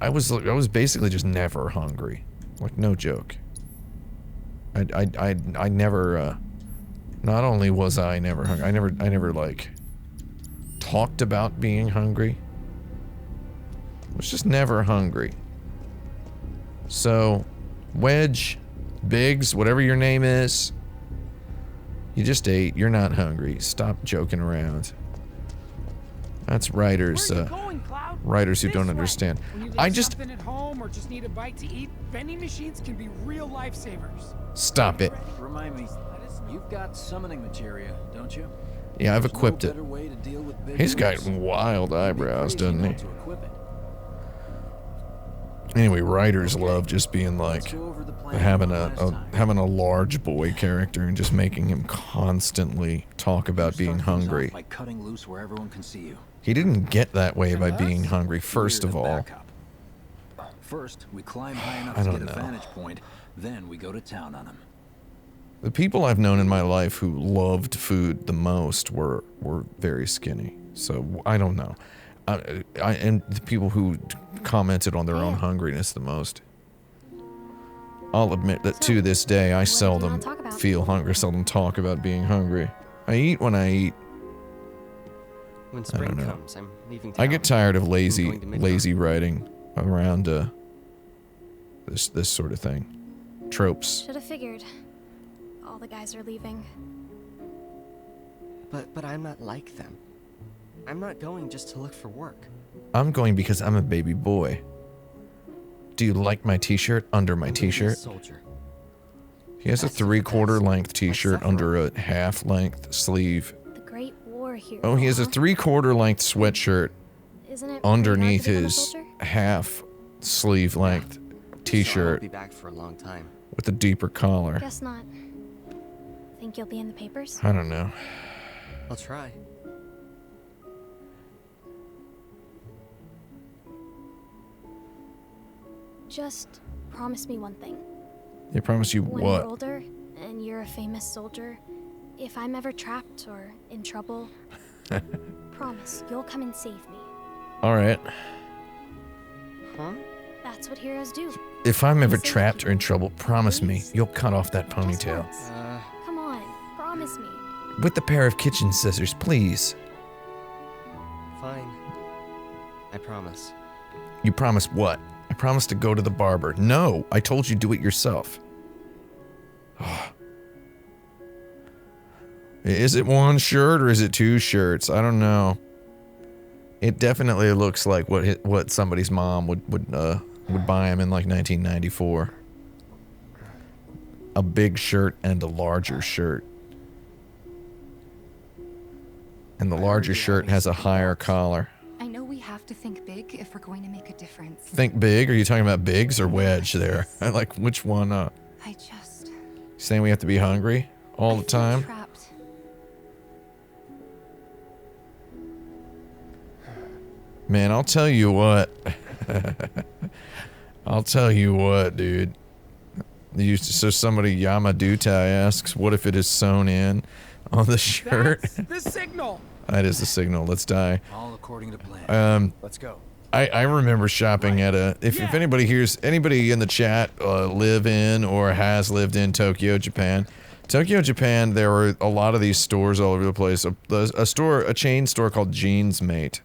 was basically just never hungry. Like, no joke. I never, not only was I never hungry, I never, like, talked about being hungry. I was just never hungry. So, Wedge, Biggs, whatever your name is, you just ate, you're not hungry. Stop joking around. That's writers, writers who don't understand. I just... something at home or just need a bite to eat, vending machines can be real lifesavers. Stop it. Remind me, you've got summoning materia, don't you? Yeah, I've equipped it. He's got wild eyebrows, doesn't he? Anyway, writers love just being like having a large boy character and just making him constantly talk about being hungry. By cutting loose where everyone can see you. He didn't get that way by being hungry, first of all. First, we climb high enough to get a vantage point, then we go to town on him. The people I've known in my life who loved food the most were very skinny. So I don't know. And the people who commented on their own hungriness the most. I'll admit that to this day, I seldom feel hungry, seldom talk about being hungry. I eat when I eat. When spring comes, I'm leaving town. I get tired of lazy writing around this sort of thing. Tropes. Should have figured. All the guys are leaving. But I'm not like them. I'm not going just to look for work. I'm going because I'm a baby boy. Do you like my t-shirt under my t-shirt? He has a 3/4 length t-shirt under a half length sleeve. The Great War here. Oh, he has a 3/4 length sweatshirt underneath his half sleeve length t-shirt. I'll be back for a long time. With a deeper collar. Guess not. Think you'll be in the papers? I don't know. I'll try. Just promise me one thing. They promise you When what? you're older and you're a famous soldier, if I'm ever trapped or in trouble, promise you'll come and save me. All right. Huh? That's what heroes do. If I'm ever trapped or in trouble, promise me you'll cut off that ponytail. Come on, promise me. With a pair of kitchen scissors, please. Fine. I promise. You promise what? I promise to go to the barber. No, I told you do it yourself. Is it one shirt or is it two shirts? I don't know. It definitely looks like what somebody's mom would buy him in like 1994. A big shirt and a larger shirt. And the larger shirt has a higher collar. I know we have to think big if we're going to make a difference. Think big? Are you talking about Biggs or Wedge there? I like which one up? I just... Saying we have to be hungry all the time? Trapped. Man, I'll tell you what. I'll tell you what, dude. So somebody, Yamadutai, asks, what if it is sewn in on the shirt? That's the signal. That is the signal. Let's die. All according to plan. Let's go. I remember shopping at a... If anybody here's... Anybody in the chat live in or has lived in Tokyo, Japan. Tokyo, Japan, there were a lot of these stores all over the place. A chain store called Jeans Mate.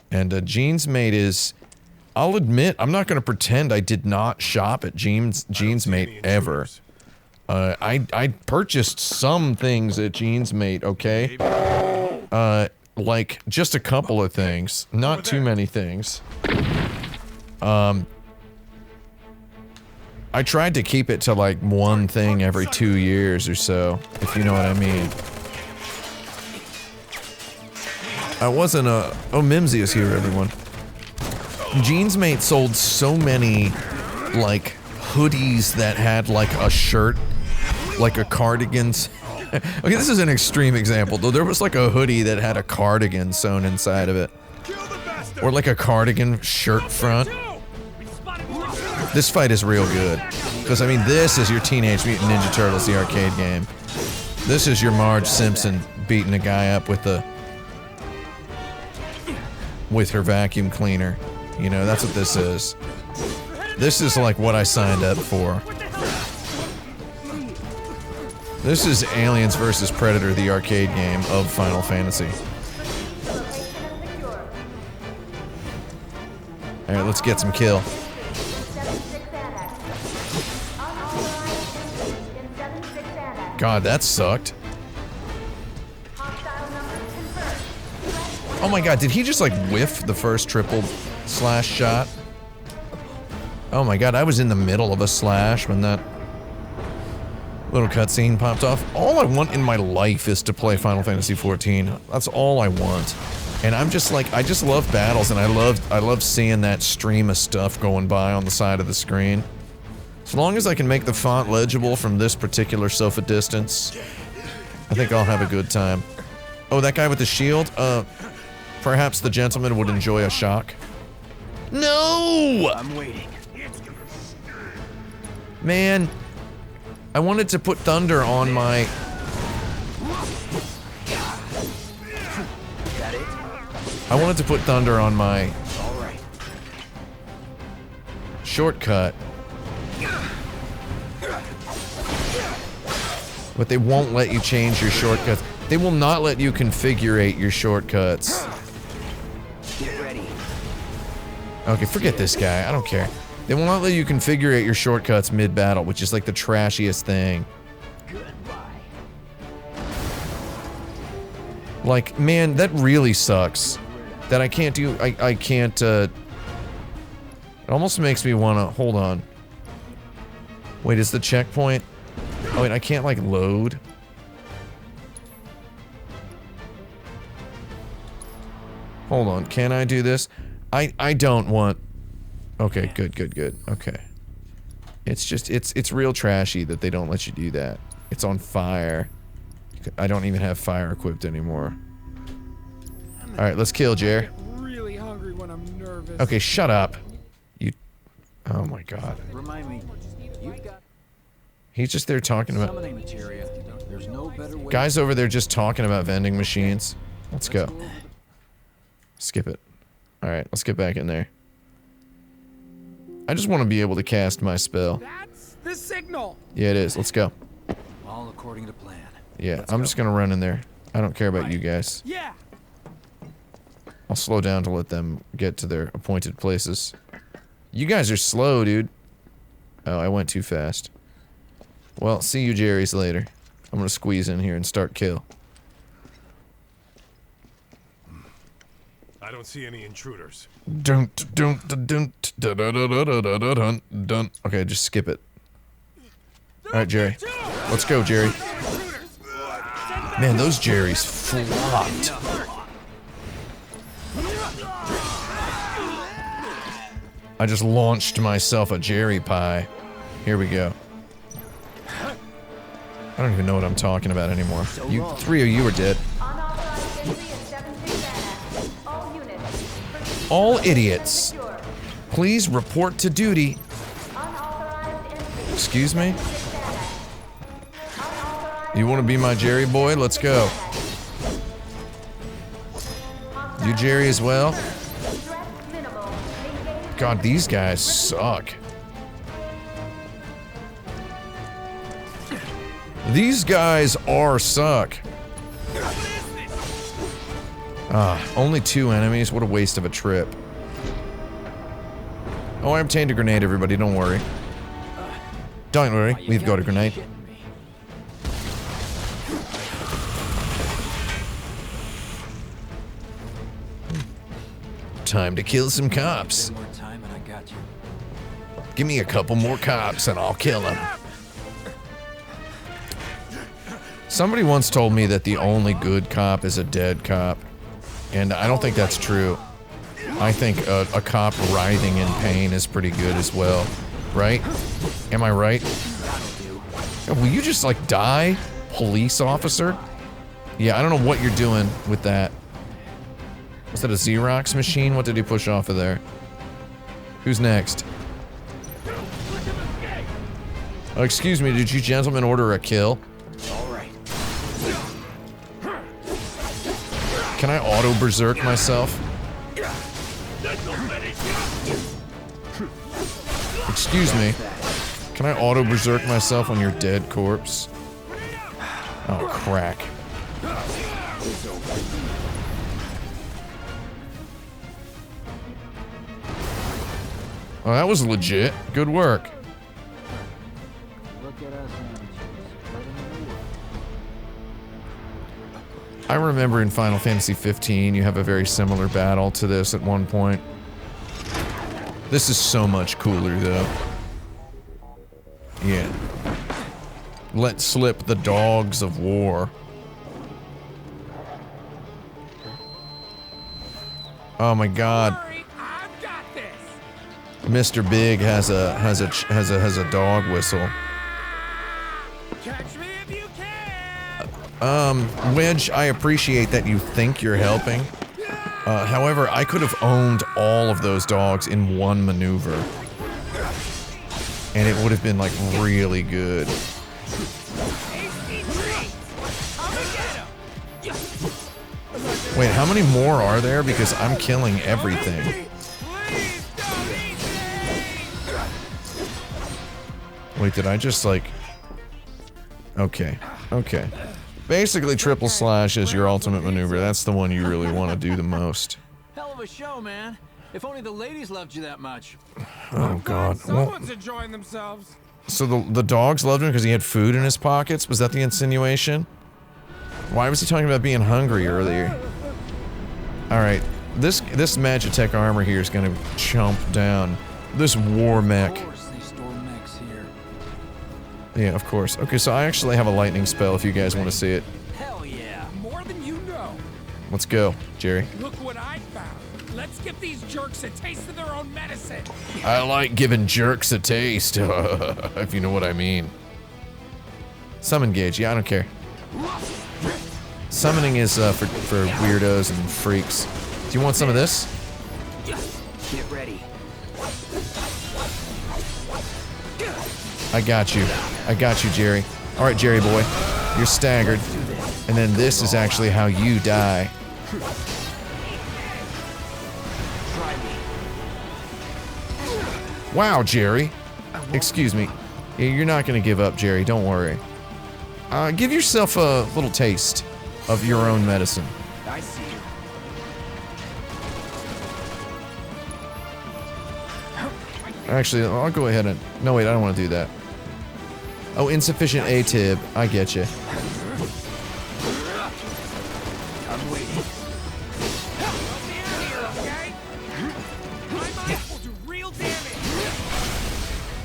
And Jeans Mate is... I'll admit, I'm not going to pretend I did not shop at Jeans Mate ever. I purchased some things at Jeans Mate, okay? Like, just a couple of things. Not too many things. I tried to keep it to, like, one thing every 2 years or so, if you know what I mean. I wasn't a... Oh, Mimsy is here, everyone. Jeans Mate sold so many, like, hoodies that had, like, a shirt, like a cardigans. Okay, this is an extreme example, though. There was, like, a hoodie that had a cardigan sewn inside of it. Or, like, a cardigan shirt front. This fight is real good. Because, I mean, this is your Teenage Mutant Ninja Turtles, the arcade game. This is your Marge Simpson beating a guy up with the... with her vacuum cleaner. You know, that's what this is. This is like what I signed up for. This is Aliens vs. Predator, the arcade game of Final Fantasy. Alright, let's get some kill. God, that sucked. Oh my god, did he just like whiff the first triple slash shot? Oh my god, I was in the middle of a slash when that little cutscene popped off. All I want in my life is to play Final Fantasy XIV. That's all I want. And I'm just like, I just love battles, and I love seeing that stream of stuff going by on the side of the screen. As long as I can make the font legible from this particular sofa distance, I think I'll have a good time. Oh, that guy with the shield? Perhaps the gentleman would enjoy a shock. No! I'm waiting. Man, I wanted to put thunder on my... Got it? I wanted to put thunder on my... All right. shortcut. But they won't let you change your shortcuts. They will not let you configure your shortcuts. Get ready. Okay, forget this guy. I don't care. They will not let you configure your shortcuts mid-battle, which is like the trashiest thing. Goodbye. Like, man, that really sucks. That I can't do... I can't, It almost makes me wanna... Hold on. Wait, is the checkpoint... Oh, wait, I can't, like, load? Hold on, can I do this? I don't want... Okay, good. Okay. It's just, it's real trashy that they don't let you do that. It's on fire. I don't even have fire equipped anymore. Alright, let's kill Jer. Really hungry when I'm nervous. Okay, shut up. You... Oh my god. Remind me, you've got He's just there talking about... summoning materia. There's no better way. Guys over there just talking about vending machines. Let's go. Skip it. Alright, let's get back in there. I just want to be able to cast my spell. That's the signal. Yeah, it is. Let's go. All according to plan. Yeah, I'm just gonna run in there. I don't care about you guys. Yeah. I'll slow down to let them get to their appointed places. You guys are slow, dude. Oh, I went too fast. Well, see you Jerry's later. I'm gonna squeeze in here and start kill. I don't see any intruders. Dun. Okay, just skip it. Alright, Jerry. Let's go, Jerry. Man, those Jerrys flopped. I just launched myself a Jerry pie. Here we go. I don't even know what I'm talking about anymore. You, three of you are dead. All idiots, please report to duty. Excuse me? You want to be my Jerry boy? Let's go. You Jerry as well? God, these guys suck. These guys are suck. Ah, only 2 enemies? What a waste of a trip. Oh, I obtained a grenade, everybody, don't worry. Don't worry, we've got a grenade. Time to kill some cops. More time and I got you. Give me a couple more cops and I'll kill them. Somebody once told me that the only good cop is a dead cop. And I don't think that's true. I think a cop writhing in pain is pretty good as well. Right? Am I right? Will you just like die, police officer? Yeah, I don't know what you're doing with that. Was that a Xerox machine? What did he push off of there? Who's next? Oh, excuse me, did you gentlemen order a kill? Can I auto-berserk myself? Excuse me. Can I auto berserk myself on your dead corpse? Oh, crack. Oh, that was legit. Good work. I remember in Final Fantasy XV, you have a very similar battle to this at one point. This is so much cooler, though. Yeah. Let slip the dogs of war. Oh my God. Mr. Big has a dog whistle. Catch me if you can. Wedge, I appreciate that you think you're helping. However, I could have owned all of those dogs in one maneuver. And it would have been, like, really good. Wait, how many more are there? Because I'm killing everything. Wait, did I just, like... Okay. Okay. Basically, triple slash is your ultimate maneuver. That's the one you really want to do the most. Hell of a show, man. If only the ladies loved you that much. Oh God. Someone's enjoying themselves. So the dogs loved him because he had food in his pockets? Was that the insinuation? Why was he talking about being hungry earlier? Alright. This Magitech armor here is gonna chomp down this war mech. Yeah, of course. Okay, so I actually have a lightning spell if you guys want to see it. Hell yeah. More than you know. Let's go, Jerry. Look what I found. Let's give these jerks a taste of their own medicine. I like giving jerks a taste, if you know what I mean. Summon gauge, yeah, I don't care. Summoning is for weirdos and freaks. Do you want some of this? Get ready. I got you. I got you, Jerry. Alright, Jerry boy. You're staggered. And then this is actually how you die. Wow, Jerry. Excuse me. You're not gonna give up, Jerry. Don't worry. Give yourself a little taste of your own medicine. I see. Actually, I'll go ahead and... No, wait, I don't want to do that. Oh, insufficient ATIB. I get you. I'm waiting.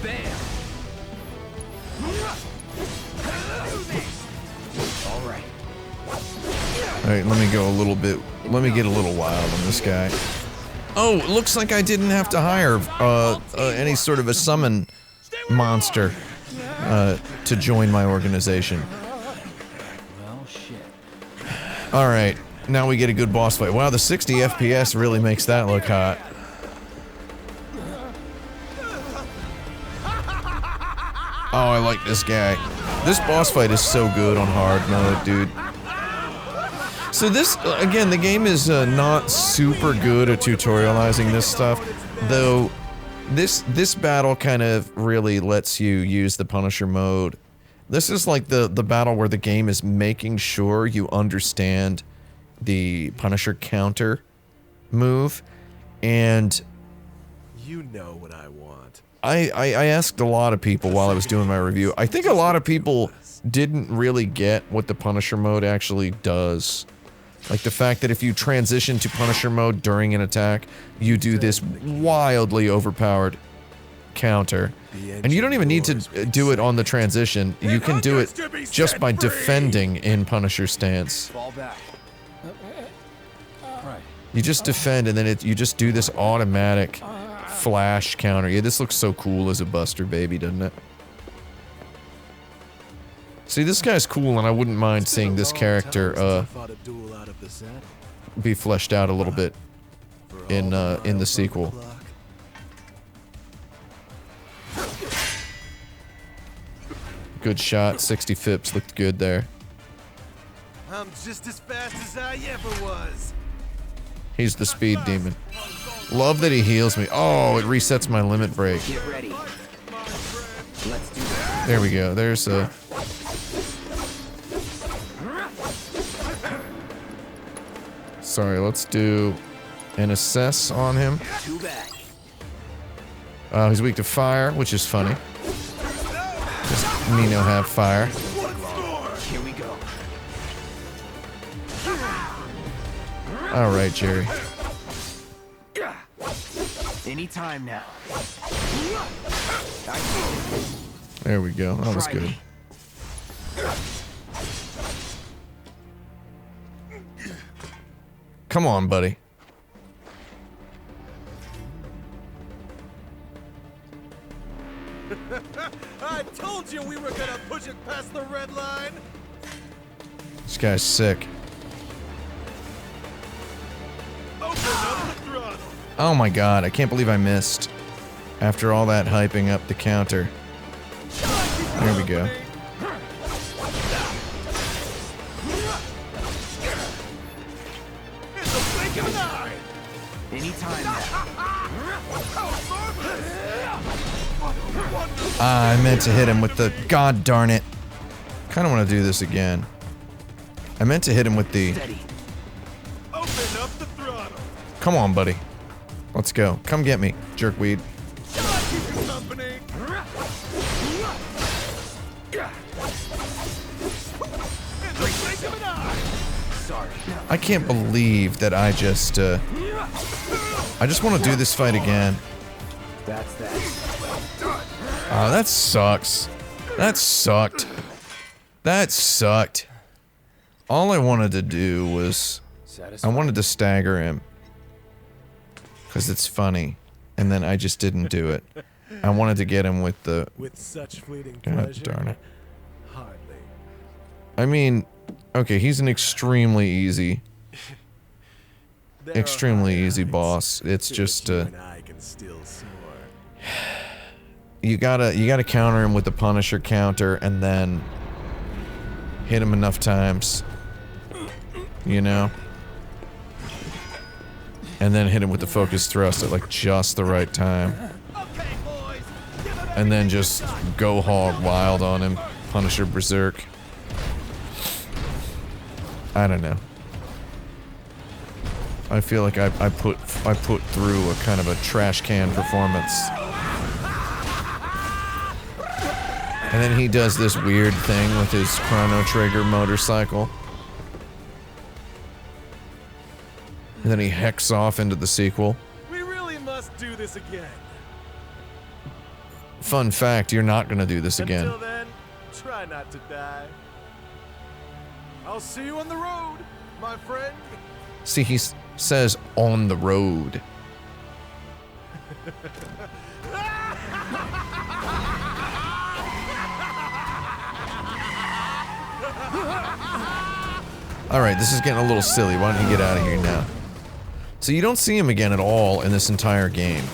Bam. All right. Alright, let me go a little bit... Let me get a little wild on this guy. Oh, it looks like I didn't have to hire any sort of a summon monster to join my organization. Well, shit. Alright, now we get a good boss fight. Wow, the 60 FPS really makes that look hot. Oh, I like this guy. This boss fight is so good on hard mode, dude. So this, again, the game is not super good at tutorializing this stuff, though this battle kind of really lets you use the Punisher mode. This is like the battle where the game is making sure you understand the Punisher counter move, and You know what I want. I asked a lot of people while I was doing my review. I think a lot of people didn't really get what the Punisher mode actually does. Like the fact that if you transition to Punisher mode during an attack, you do this wildly overpowered counter. And you don't even need to do it on the transition. You can do it just by defending in Punisher stance. Fall back. Right. You just defend and then you just do this automatic flash counter. Yeah, this looks so cool as a Buster baby, doesn't it? See, this guy's cool, and I wouldn't mind seeing this character, be fleshed out a little bit in the sequel. Good shot, 60 fips, looked good there. I'm just as fast as I ever was. He's the speed demon. Love that he heals me. Oh, it resets my limit break. Get ready. There we go. There's a... Sorry, let's do an assess on him. Too bad. He's weak to fire, which is funny. Does Nino have fire? Here we go. Alright, Jerry. Anytime now. There we go. That was good. Come on, buddy. I told you we were gonna push it past the red line. This guy's sick. Open up the throttle. Oh my god, I can't believe I missed. After all that hyping up the counter. There we go. It's a blink of an eye. Anytime. Ah, I meant to hit him with the... God darn it. Kinda wanna do this again. I meant to hit him with the... Steady. Open up the throttle. Come on, buddy. Let's go. Come get me, jerkweed. Shall I keep you company? It's a blink of an eye. Sorry. I can't believe that I just want to do this fight again. That's that. Oh, that sucks. That sucked. That sucked. All I wanted to do was... I wanted to stagger him. Because it's funny. And then I just didn't do it. I wanted to get him with the... With such fleeting God pleasure. darn it. Hardly. I mean... Okay, he's an extremely easy... Extremely easy boss. It's just, and I can still soar. You gotta counter him with the Punisher counter and then hit him enough times, you know, and then hit him with the focus thrust at like just the right time, and then just go hog wild on him, Punisher Berserk. I don't know. I feel like I put through a kind of a trash can performance. And then he does this weird thing with his Chrono Trigger motorcycle. And then he hecks off into the sequel. We really must do this again. Fun fact, you're not gonna do this again. Until then, try not to die. I'll see you on the road, my friend. See, he says on the road. Alright, this is getting a little silly. Why don't you get out of here now? So you don't see him again at all in this entire game.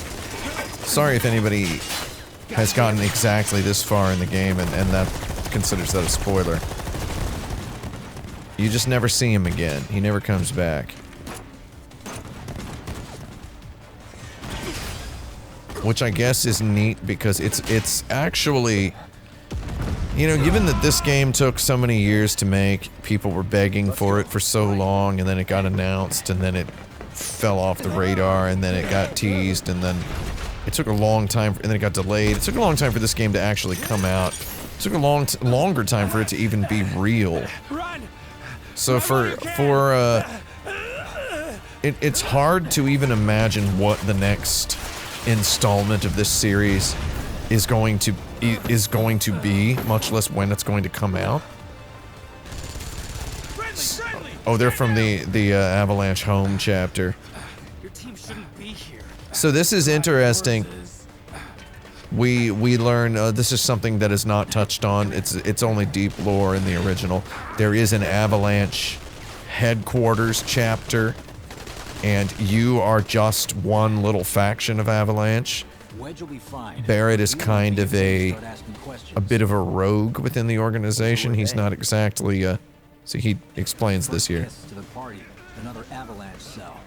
Sorry if anybody has gotten exactly this far in the game and that considers that a spoiler. You just never see him again. He never comes back. Which I guess is neat because it's actually... You know, given that this game took so many years to make, people were begging for it for so long, and then it got announced, and then it fell off the radar, and then it got teased, and then it took a long time, and then it got delayed. It took a long time for this game to actually come out. It took a longer time for it to even be real. So it's hard to even imagine what the next installment of this series is going to be, much less when it's going to come out. Oh, they're from the Avalanche Home chapter. Your team shouldn't be here. So this is interesting. We learn this is something that is not touched on. It's only deep lore in the original. There is an Avalanche headquarters chapter, and you are just one little faction of Avalanche. Wedge will be fine. Barrett is kind of a bit of a rogue within the organization. He's not exactly so he explains this here. To the party, another Avalanche cell.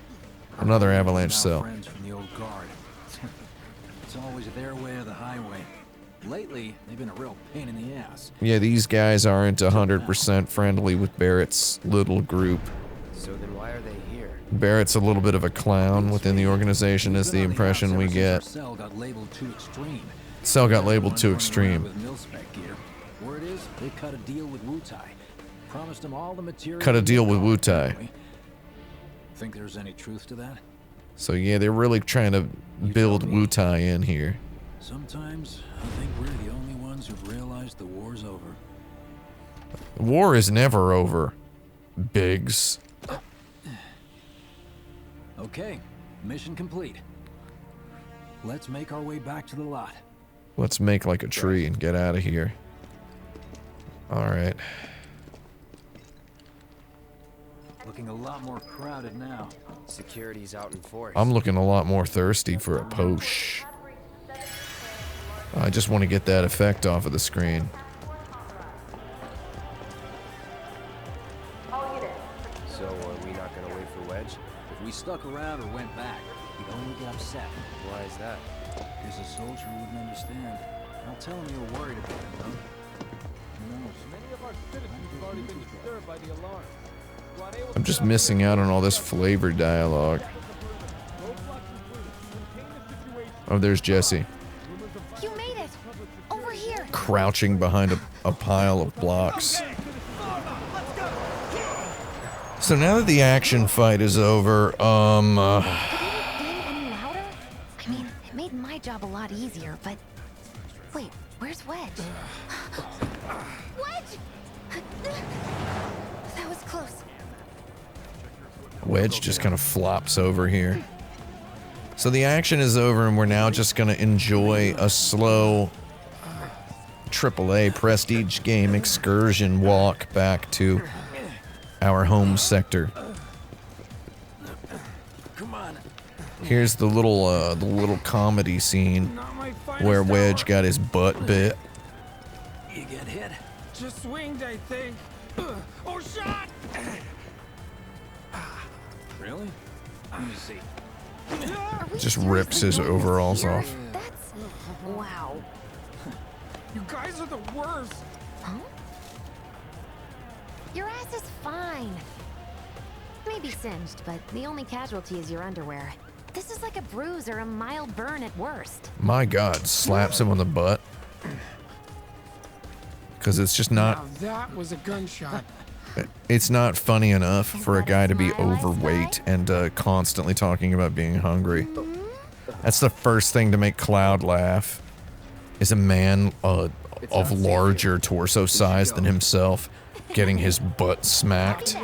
Another Avalanche cell. Friends from the old guard. It's always their way or the highway. Lately, they've been a real pain in the ass. Yeah, these guys aren't 100% friendly with Barrett's little group. So then why are they here? Barrett's a little bit of a clown within the organization is the impression we get. Cell got labeled too extreme. Cell got labeled too extreme. With mil-spec gear. Word is, they cut a deal with Wu-Tai. Promised them all the material. Cut a deal with Wu-Tai. Think there's any truth to that? So yeah, they're really trying to build Wu-Tai in here. Sometimes I think we're the only ones who've realized the war's over. The war is never over, Biggs. Okay, mission complete. Let's make our way back to the lot. Let's make like a tree and get out of here. Alright. Looking a lot more crowded now. Security's out in force. I'm looking a lot more thirsty for a posh. I just want to get that effect off of the screen. So are we not gonna wait for Wedge? If we stuck around or went back, he'd only get upset. Why is that? Because a soldier wouldn't understand. I'll tell him you're worried about him, though. Who knows? Many of our citizens have already been disturbed by the alarm. I'm just missing out on all this flavor dialogue. Oh, there's Jesse. You made it! Over here! Crouching behind a pile of blocks. So now that the action fight is over, Could you have been any louder? I mean, it made my job a lot easier, but... Wait, where's Wedge? Wedge! That was close. Wedge just kind of flops over here. So the action is over and we're now just gonna enjoy a slow AAA prestige game excursion walk back to our home sector. Come on. Here's the little comedy scene where Wedge got his butt bit. You get hit? Just swinged, I think. Oh, shot! Really? Let me see. Just rips his overalls off. That's... wow. You guys are the worst. Huh? Your ass is fine. Maybe singed, but the only casualty is your underwear. This is like a bruise or a mild burn at worst. My God, slaps him on the butt. Because it's just not... Now that was a gunshot. It's not funny enough for a guy to be overweight and constantly talking about being hungry. That's the first thing to make Cloud laugh. Is a man of larger torso size than himself getting his butt smacked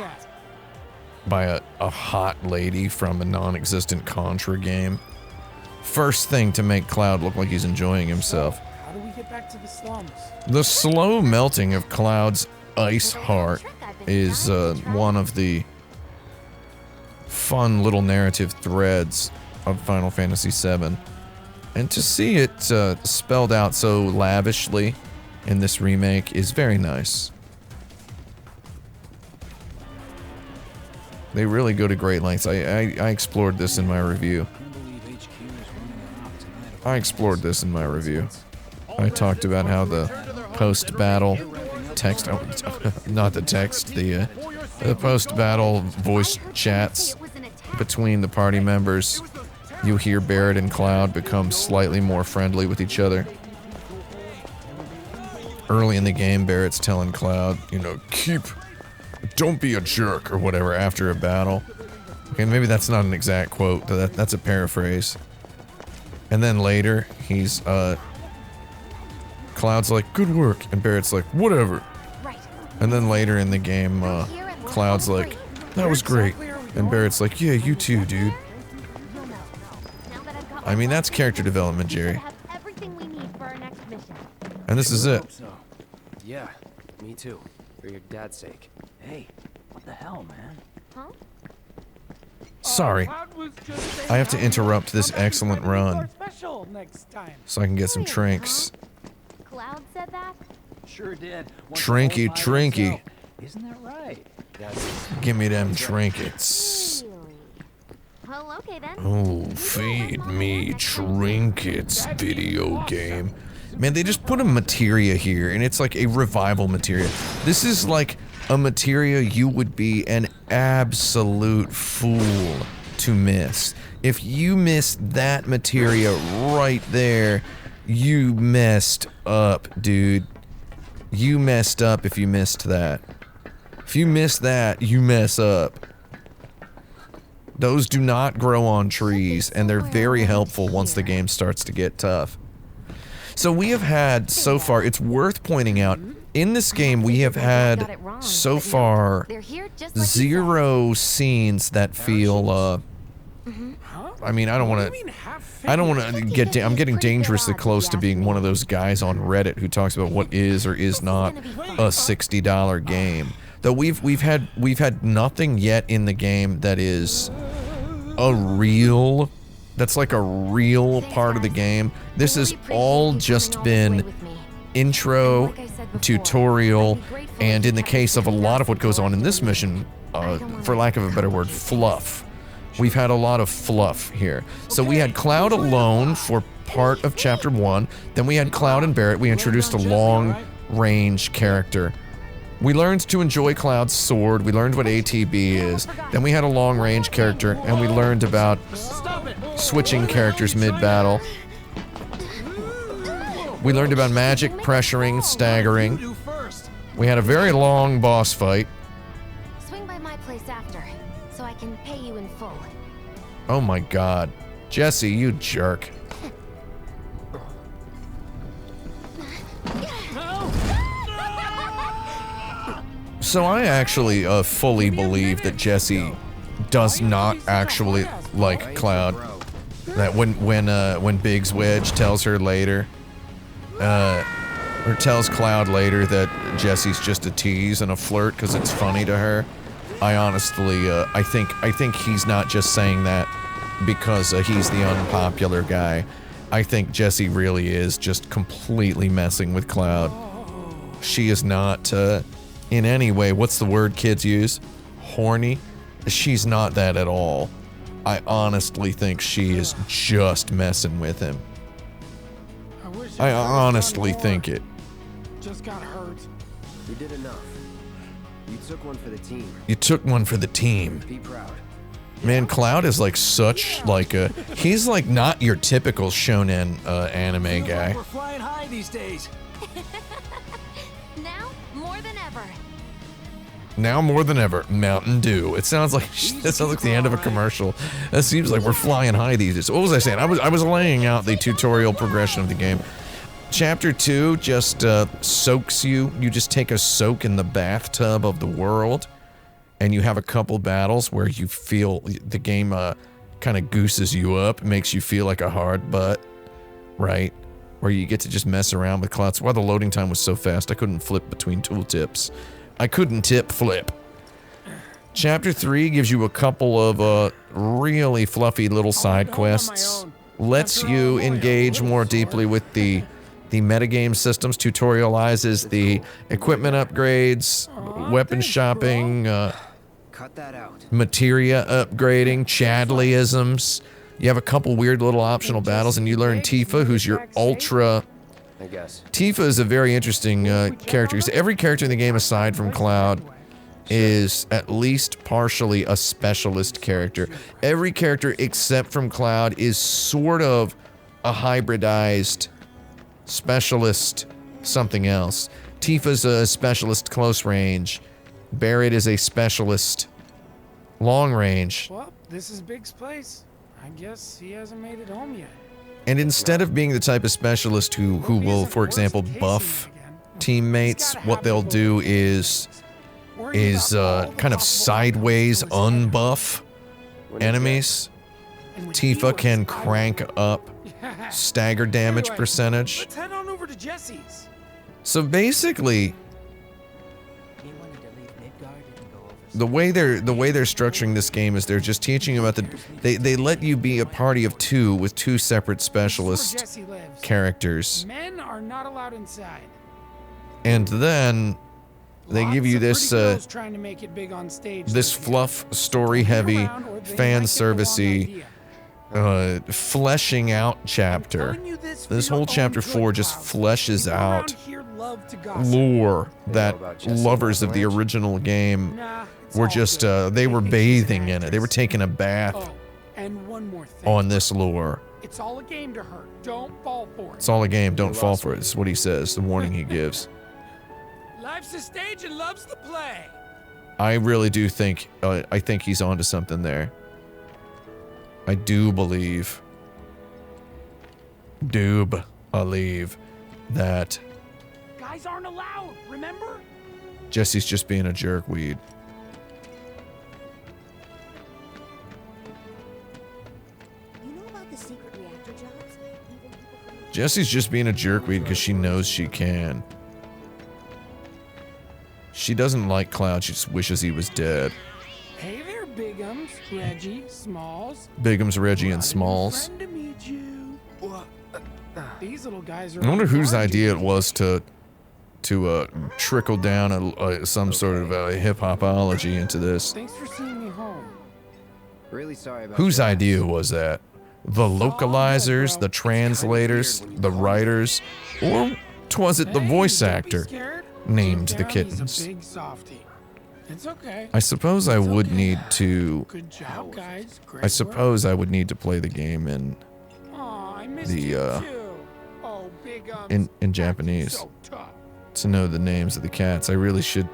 by a hot lady from a non-existent Contra game. First thing to make Cloud look like he's enjoying himself. How do we get back to the slums? The slow melting of Cloud's ice heart is one of the fun little narrative threads of Final Fantasy VII. And to see it spelled out so lavishly in this remake is very nice. They really go to great lengths. I explored this in my review. I talked about how the post-battle text, not the text, the post-battle voice chats between the party members. You hear Barrett and Cloud become slightly more friendly with each other. Early in the game, Barrett's telling Cloud, you know, don't be a jerk or whatever after a battle. Okay, maybe that's not an exact quote, that's a paraphrase. And then later, he's, Cloud's like, good work, and Barrett's like, whatever. And then later in the game, Cloud's like, that was great. And Barrett's like, yeah, you too, dude. I mean, that's character development, Jerry. And this is it. Yeah, me too. For your dad's sake. Hey, what the hell, man? Huh? Sorry. I have to interrupt this excellent run so I can get some trinks. Cloud said that? Sure did. Trinky. Isn't that right? Give me them trinkets. Well, okay then. Oh, feed me trinkets, video game. Man, they just put a materia here, and it's like a revival materia. This is like a materia you would be an absolute fool to miss. If you missed that materia right there, you messed up, dude. You messed up if you missed that. If you miss that, you mess up. Those do not grow on trees, and they're very helpful once the game starts to get tough. So we have had, so far, it's worth pointing out, in this game we have had, so far, 0 scenes that feel, I mean, I don't want to get, I'm getting dangerously close to being one of those guys on Reddit who talks about what is or is not a $60 game. Though we've had nothing yet in the game that is that's like a real part of the game. This has all just been intro, tutorial, and in the case of a lot of what goes on in this mission, for lack of a better word, fluff. We've had a lot of fluff here. So we had Cloud alone for part of Chapter 1, then we had Cloud and Barrett. We introduced a long-range character. We learned to enjoy Cloud's sword, we learned what ATB is, then we had a long-range character, and we learned about switching characters mid-battle. We learned about magic, pressuring, staggering. We had a very long boss fight. Swing by my place after, so I can pay you in full. Oh my god. Jesse, you jerk. So I actually fully believe that Jesse does not actually like Cloud. That when Biggs Wedge tells her later, or tells Cloud later that Jesse's just a tease and a flirt because it's funny to her, I honestly, I think he's not just saying that because he's the unpopular guy. I think Jesse really is just completely messing with Cloud. She is not, in any way, what's the word kids use? Horny? She's not that at all. I honestly think she is just messing with him. I honestly think it. Just got hurt. You did enough. You took one for the team. You took one for the team. Be proud. Man, Cloud is like such like a, he's like not your typical shonen anime guy. We're flying high these days. Now, more than ever. Now more than ever, Mountain Dew. It sounds like the end of a commercial. That seems like we're flying high these days. What was I saying? I was laying out the tutorial progression of the game. Chapter 2 just soaks you. You just take a soak in the bathtub of the world, and you have a couple battles where you feel the game kind of gooses you up, makes you feel like a hard butt, right? Where you get to just mess around with Cloud. That's why the loading time was so fast. I couldn't flip between tooltips. I couldn't tip flip. Chapter 3 gives you a couple of really fluffy little side quests. Lets you engage more deeply with the metagame systems, tutorializes the equipment upgrades, weapon shopping, Cut that out. materia upgrading, Chadleyisms. You have a couple weird little optional battles, and you learn Tifa, who's your ultra... I guess. Tifa is a very interesting character, because every character in the game aside from Cloud is at least partially a specialist character. Every character except from Cloud is sort of a hybridized specialist something else. Tifa's a specialist close range. Barrett is a specialist long range. Well, this is Big's place. I guess he hasn't made it home yet. And instead of being the type of specialist who will, for example, buff teammates, what they'll do is kind of sideways unbuff enemies. Tifa can crank up stagger damage percentage. Let's head on over to Jesse's. So basically, the way they're structuring this game is they're just teaching you about they let you be a party of two with two separate specialist characters. Men are not allowed inside. And then they give you this trying to make it big on stage this fluff, story heavy, fan servicey fleshing out chapter. This whole chapter 4 just fleshes out lore that lovers of the original game were just, they were bathing in it. They were taking a bath And one more thing. on this lore. It's all a game to her. Don't fall for it. It's all a game, don't fall for it. This is what he says, the warning he gives. Life's a stage and loves to play. I really do think, I think he's onto something there. I do believe that Guys aren't allowed, remember? Jesse's just being a jerkweed. You know about the secret reactor jobs? Even people from Jesse's just being a jerkweed because she knows she can. She doesn't like Cloud, she just wishes he was dead. Hey there, Bigums, Reggie, Smalls. Bigums, Reggie, and Smalls. Friend to meet you. These little guys are. I wonder whose idea it was to trickle down some sort of hip-hopology into this. Thanks for seeing me home. Really sorry about Whose that. idea was that? The localizers, the translators, the writers, or was it the voice actor named the kittens? He's a big softy. It's okay. I suppose I would need to. Good job, guys. Great I suppose I would need to play the game in Aw, I missed the, you too. Oh, in Japanese So tough. to know the names of the cats. I really should.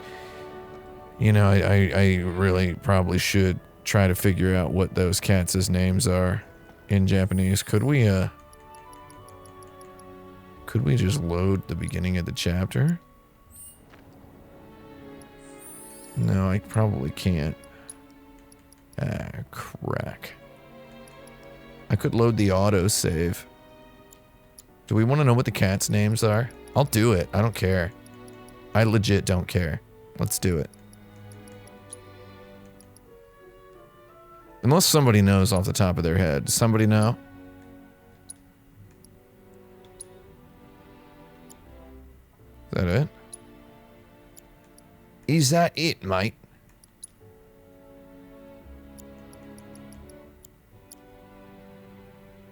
You know, I really probably should try to figure out what those cats' names are in Japanese. Could we just load the beginning of the chapter? No, I probably can't. Ah, crack. I could load the autosave. Do we want to know what the cats' names are? I'll do it. I don't care. I legit don't care. Let's do it. Unless somebody knows off the top of their head. Does somebody know? Is that it? Is that it, mate?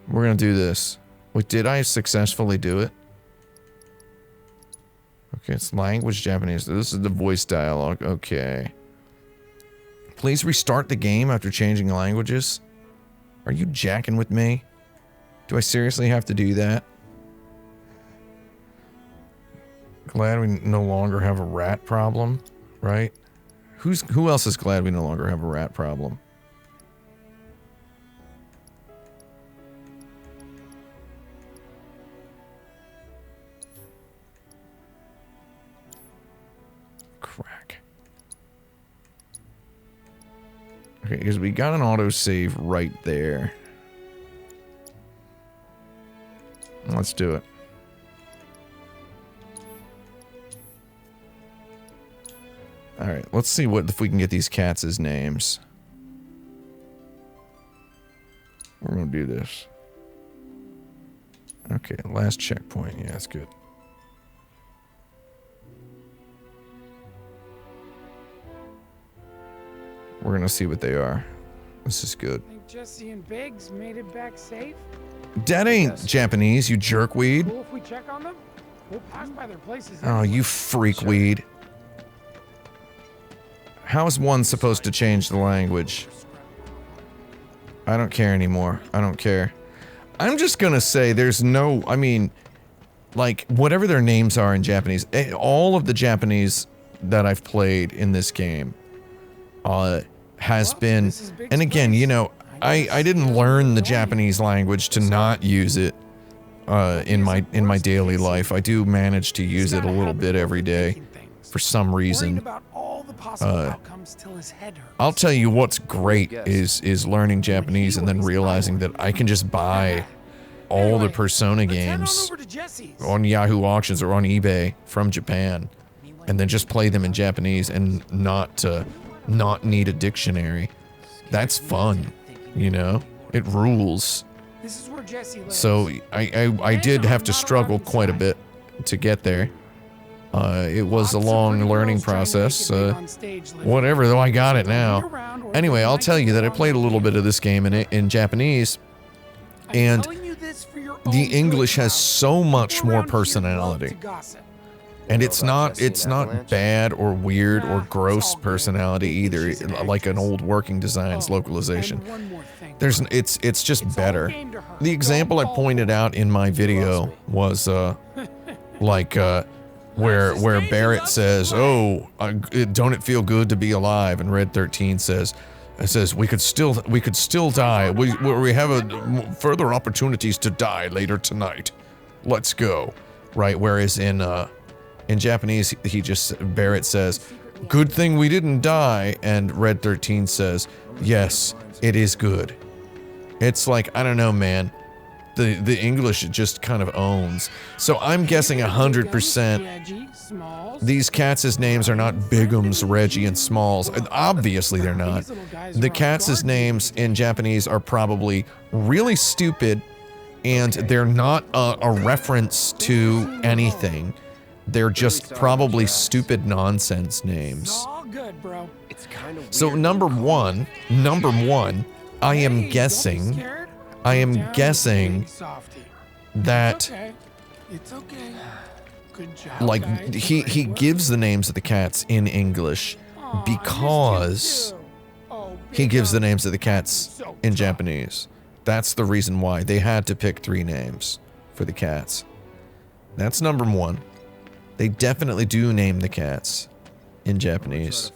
We're gonna do this. Wait, did I successfully do it? Okay, it's language Japanese. This is the voice dialogue. Okay. Please restart the game after changing languages. Are you jacking with me? Do I seriously have to do that? Glad we no longer have a rat problem, right? Who else is glad we no longer have a rat problem? Crack. Okay, because we got an autosave right there. Let's do it. Alright, let's see if we can get these cats' names. We're gonna do this. Okay, last checkpoint. Yeah, that's good. We're gonna see what they are. This is good. Think Jesse and Biggs made it back safe? That ain't Japanese, you jerkweed. Cool if we check on them? We'll pass by their places. Oh, you freakweed. How is one supposed to change the language? I don't care anymore. I don't care. I'm just gonna say there's no, I mean, like, whatever their names are in Japanese, all of the Japanese that I've played in this game, has been, and again, you know, I didn't learn the Japanese language to not use it, in my daily life. I do manage to use it a little bit every day, for some reason. I'll tell you what's great is learning Japanese and then realizing that I can just buy all the Persona games on Yahoo Auctions or on eBay from Japan, and then just play them in Japanese and not need a dictionary. That's fun, you know? It rules. So I did have to struggle quite a bit to get there. It was a long learning process. Whatever, though, I got it now. Anyway, I'll tell you that I played a little bit of this game in Japanese, And telling you this for your the own English good, has pal. so much People more around here love personality. to gossip. And know it's about not Jesse it's and not Avalanche? bad or weird or Nah, it's gross all good. personality They think either, she's an like an actress. old Working Designs Oh, localization. and one more thing. There's it's just It's all better. game to her. The example I Don't fall pointed for it. out in my video was where Barrett says, "Oh, don't it feel good to be alive?" And Red 13 says we could still die. We have further opportunities to die later tonight. Let's go. Right, whereas in Japanese Barrett says, "Good thing we didn't die," and Red 13 says, "Yes, it is good." It's like, I don't know, man. The English just kind of owns. So I'm guessing 100% Reggie, Smalls. these cats' names are not Bigums, Reggie, and Smalls. Obviously they're not. These little guys The are cats' guardians. names in Japanese are probably really stupid, and they're not a reference to anything. They're just probably stupid nonsense names. It's all good, bro. It's kind of So number one, I Hey, am don't be guessing scared. I am Down, guessing big softy. that Okay. It's okay. Good job, like guys. he gives the names of the cats in English Aw, because I missed you too. Oh, he big gives the up. names of the cats So in tough. Japanese. That's the reason why they had to pick 3 names for the cats. That's number 1. They definitely do name the cats in Japanese.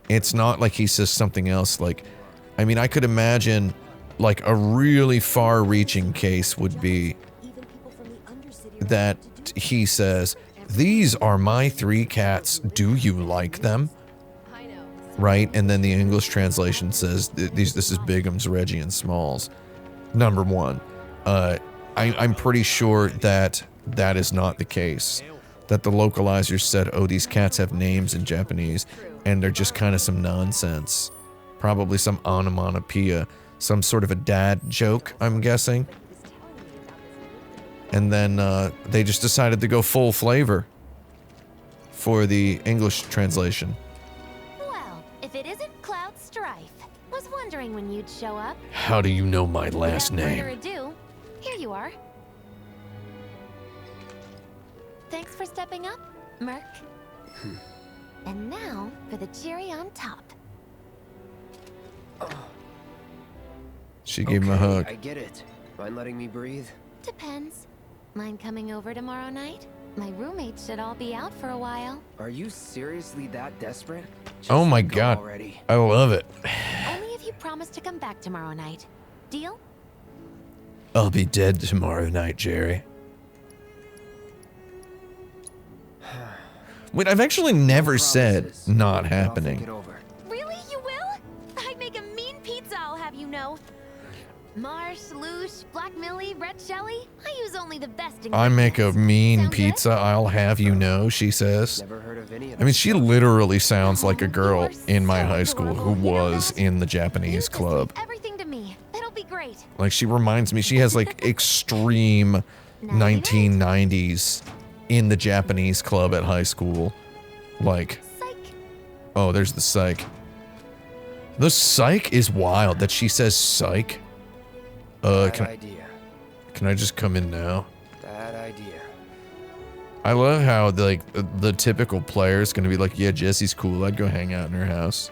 It's not like he says something else like, I mean, I could imagine like a really far-reaching case would be that he says, "These are my 3 cats. Do you like them?" Right? And then the English translation says, "This is Bigums, Reggie, and Smalls." Number 1. I'm pretty sure that that is not the case. That the localizers said, "Oh, these cats have names in Japanese, and they're just kind of some nonsense." Probably some onomatopoeia, some sort of a dad joke, I'm guessing. And then they just decided to go full flavor for the English translation. Well, if it isn't Cloud Strife. Was wondering when you'd show up. How do you know my last Without name? further ado, here you are. Thanks for stepping up, Merc. And now for the cherry on top. She gave him a hug. I get it. Mind letting me breathe? Depends. Mind coming over tomorrow night? My roommates should all be out for a while. Are you seriously that desperate? Just Oh my go god. already. I love it. Only if you promise to come back tomorrow night. Deal? I'll be dead tomorrow night, Jerry. Wait, I've actually never said not I'll think happening. it over. Really? You will? I'd make a mean pizza, I'll have you know. Marsh, Loosh, Black Millie, Red Shelly. I use only the best ingredients. I make a mean Sound good? pizza, I'll have you know, she says. Never heard of any of I mean, this she stuff. literally sounds like a girl You are in my so high school who adorable. You know was that? in the You Japanese just club. leave everything to me. That'll be great. Like, she reminds me, she has like extreme 1990s in the Japanese club at high school. Like, Psych. oh, there's the psych. The psych is wild that she says psych. Bad Can idea. I just come in now? Bad idea. I love how the typical player is gonna be like, yeah, Jesse's cool. I'd go hang out in her house.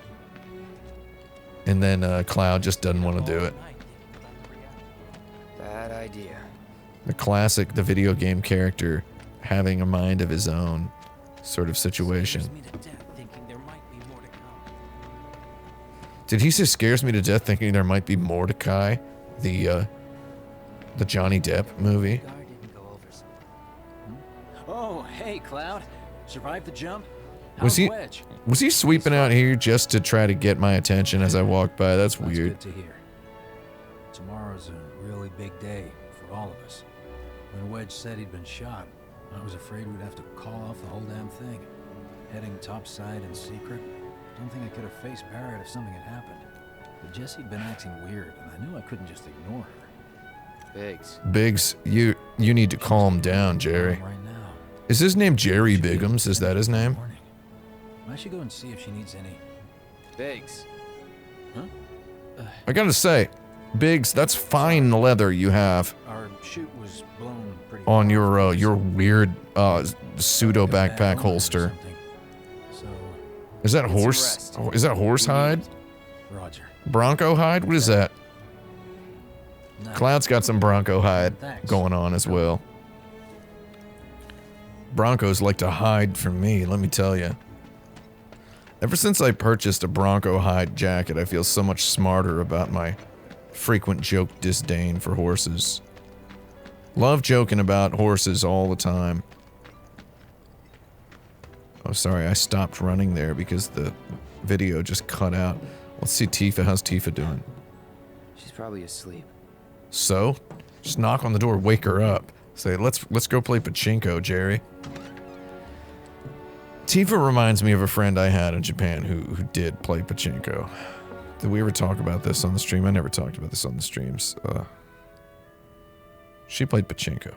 And then Cloud just doesn't want to do it. Bad idea. The classic, the video game character having a mind of his own sort of situation. Did he say scares me to death thinking there might be more to Kai? The Johnny Depp movie? Oh, hey, Cloud. Survived the jump? Was How's he Wedge? was he sweeping out here just to try to get my attention as I walked by? That's That's weird. good to hear. Tomorrow's a really big day for all of us. When Wedge said he'd been shot, I was afraid we'd have to call off the whole damn thing. Heading topside in secret. Don't think I could have faced Barrett if something had happened. But Jessie'd been acting weird, and I knew I couldn't just ignore her. Biggs. Biggs, you need to calm down, Jerry. Right now. Is his name Jerry Biggums? Is that his name? Morning. I should go and see if she needs any. Biggs. I gotta say, Biggs, that's fine leather you have Our chute was blown pretty on your weird pseudo backpack holster. So, Is that horse? Is that horse hide? Roger. Bronco hide? What is that? Cloud's got some Bronco hide going on as well. Broncos like to hide from me, let me tell you. Ever since I purchased a Bronco hide jacket, I feel so much smarter about my frequent joke disdain for horses. Love joking about horses all the time. Oh, sorry, I stopped running there because the video just cut out. Let's see Tifa. How's Tifa doing? She's probably asleep. So? Just knock on the door, wake her up. Say, let's go play pachinko, Jerry. Tifa reminds me of a friend I had in Japan who did play pachinko. Did we ever talk about this on the stream? I never talked about this on the streams. She played pachinko.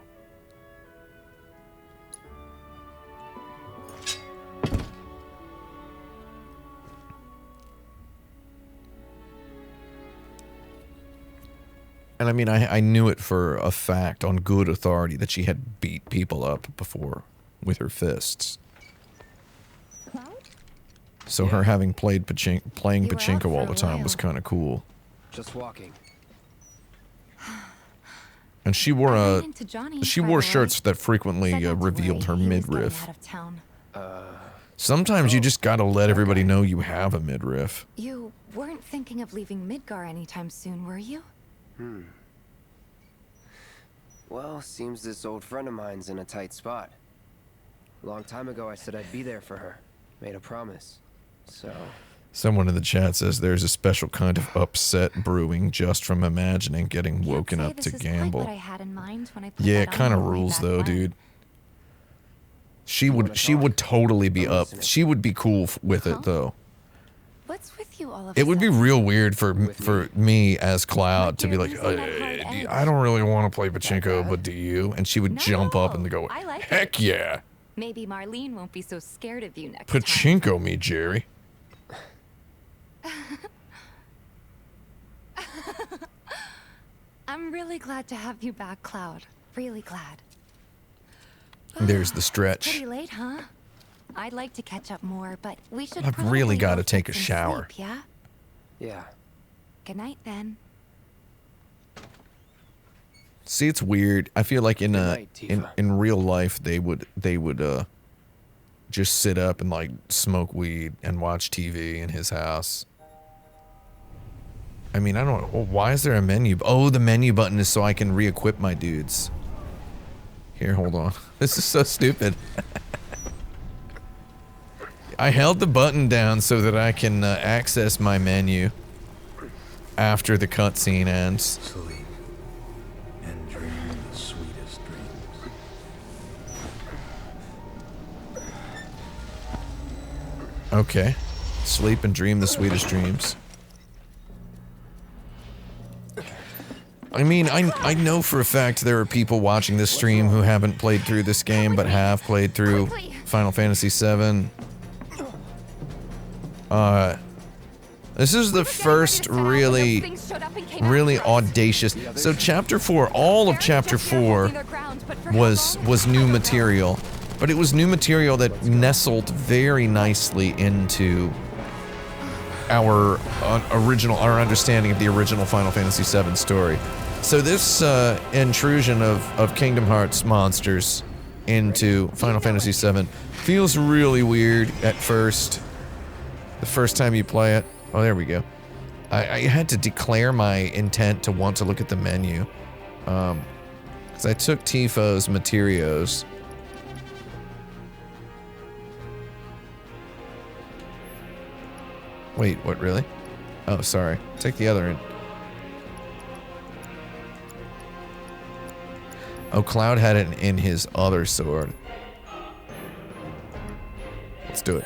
And I mean, I knew it for a fact, on good authority, that she had beat people up before with her fists. So her having playing pachinko all the time was kind of cool. Just walking. And she wore shirts that frequently revealed her midriff. Sometimes you just gotta let everybody know you have a midriff. You weren't thinking of leaving Midgar anytime soon, were you? Well, seems this old friend of mine's in a tight spot. A long time ago I said I'd be there for her. Made a promise. So... Someone in the chat says there's a special kind of upset brewing just from imagining getting woken up to gamble. Yeah, it kind of rules though, dude. She would totally be up. She would be cool with it though. What's with you all of It would be real weird for me as Cloud to be like, I don't really want to play pachinko, but do you? And she would jump up and go, heck yeah. Maybe Marlene won't be so scared of you next Pachinko me, Jerry. I'm really glad to have you back, Cloud. Really glad. There's the stretch. Pretty late, huh? I'd like to catch up more, but we should I've really got to take a shower. Sleep, yeah? Yeah. Good night, then. See, it's weird. I feel like in real life they would just sit up and like smoke weed and watch TV in his house. I mean, I don't know. Why is there a menu? Oh, the menu button is so I can re-equip my dudes. Here, hold on. This is so stupid. I held the button down so that I can access my menu after the cutscene ends. Sleep and dream the sweetest dreams. Okay. Sleep and dream the sweetest dreams. I mean, I know for a fact there are people watching this stream who haven't played through this game but have played through Final Fantasy VII. This is the first really audacious. So Chapter 4, all of Chapter 4 was new material, but it was new material that nestled very nicely into our understanding of the original Final Fantasy VII story. So this intrusion of Kingdom Hearts monsters into Final Fantasy VII feels really weird at first. The first time you play it. Oh, there we go. I had to declare my intent to want to look at the menu. Because I took Tifo's materials. Wait, what, really? Oh, sorry. Take the other end. Oh, Cloud had it in his other sword. Let's do it.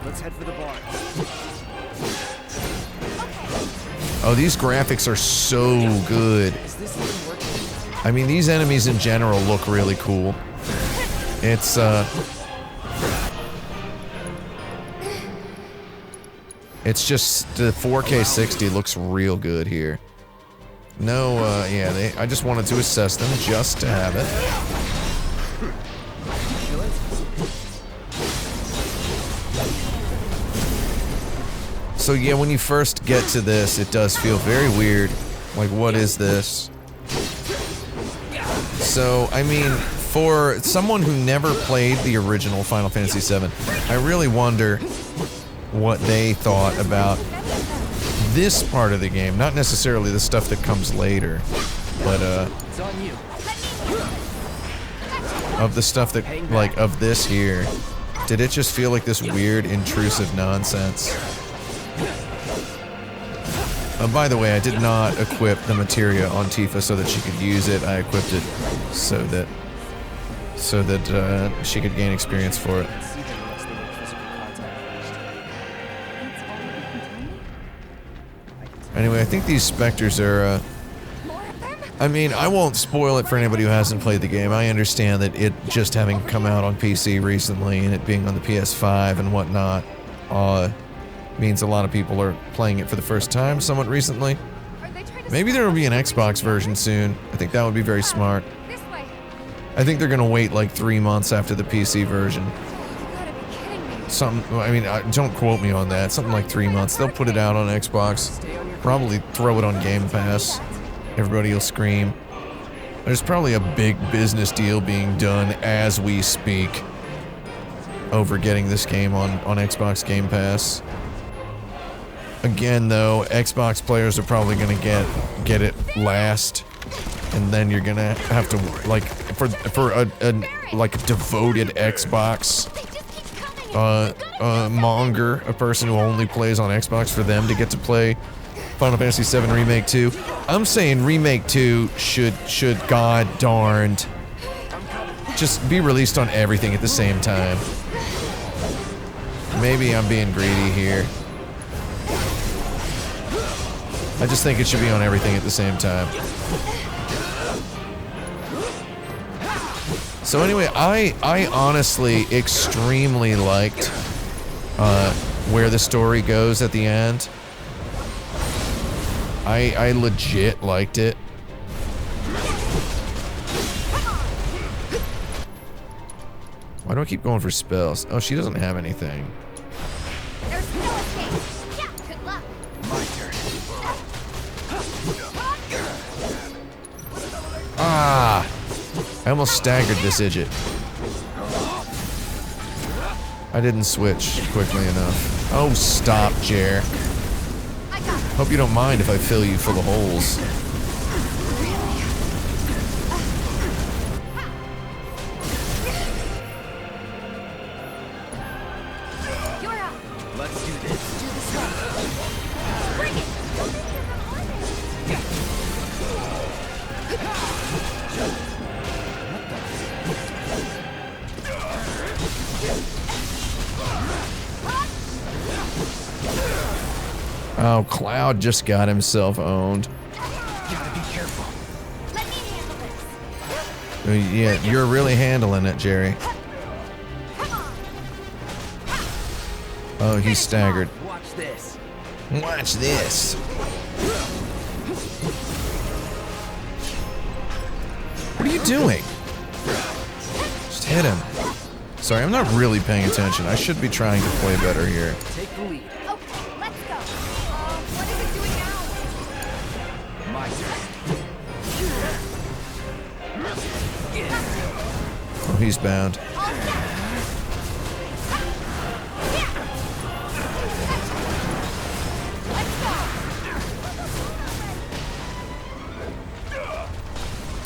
Let's head for the bar. Oh, these graphics are so good. I mean, these enemies in general look really cool. It's, It's just the 4K 60 looks real good here. No, yeah, I just wanted to assess them just to have it. So yeah, when you first get to this, it does feel very weird. Like, what is this? So, I mean, for someone who never played the original Final Fantasy VII, I really wonder what they thought about this part of the game. Not necessarily the stuff that comes later, but, of the stuff that, like, of this here. Did it just feel like this weird, intrusive nonsense? By the way, I did not equip the materia on Tifa so that she could use it. I equipped it so that she could gain experience for it. Anyway, I think these specters are, I mean, I won't spoil it for anybody who hasn't played the game. I understand that it just having come out on PC recently and it being on the PS5 and whatnot, means a lot of people are playing it for the first time somewhat recently. Maybe there will be an Xbox version soon. I think that would be very smart. I think they're gonna wait like 3 months after the PC version. I mean, don't quote me on that. Something like 3 months. They'll put it out on Xbox. Probably throw it on Game Pass. Everybody will scream. There's probably a big business deal being done as we speak over getting this game on Xbox Game Pass. Again, though, Xbox players are probably gonna get it last, and then you're gonna have to, like, for a like devoted Xbox monger, a person who only plays on Xbox, for them to get to play Final Fantasy VII Remake 2. I'm saying Remake 2 should god darned just be released on everything at the same time. Maybe I'm being greedy here. I just think it should be on everything at the same time. So anyway, I honestly extremely liked where the story goes at the end. I legit liked it. Why do I keep going for spells? Oh, she doesn't have anything. There's no escape. Yeah, good luck. My turn. Ah! I almost staggered this idiot. I didn't switch quickly enough. Oh, stop, Jer. Hope you don't mind if I fill you full of holes. Let's do this. Bring it. Oh, Cloud just got himself owned. Gotta be careful. Let me handle this. Yeah, you're really handling it, Jerry. Oh, he's staggered. Watch this. Watch this. What are you doing? Just hit him. Sorry, I'm not really paying attention. I should be trying to play better here. Take the lead. Okay, let's go. What is it doing now? My turn. Oh, he's bound.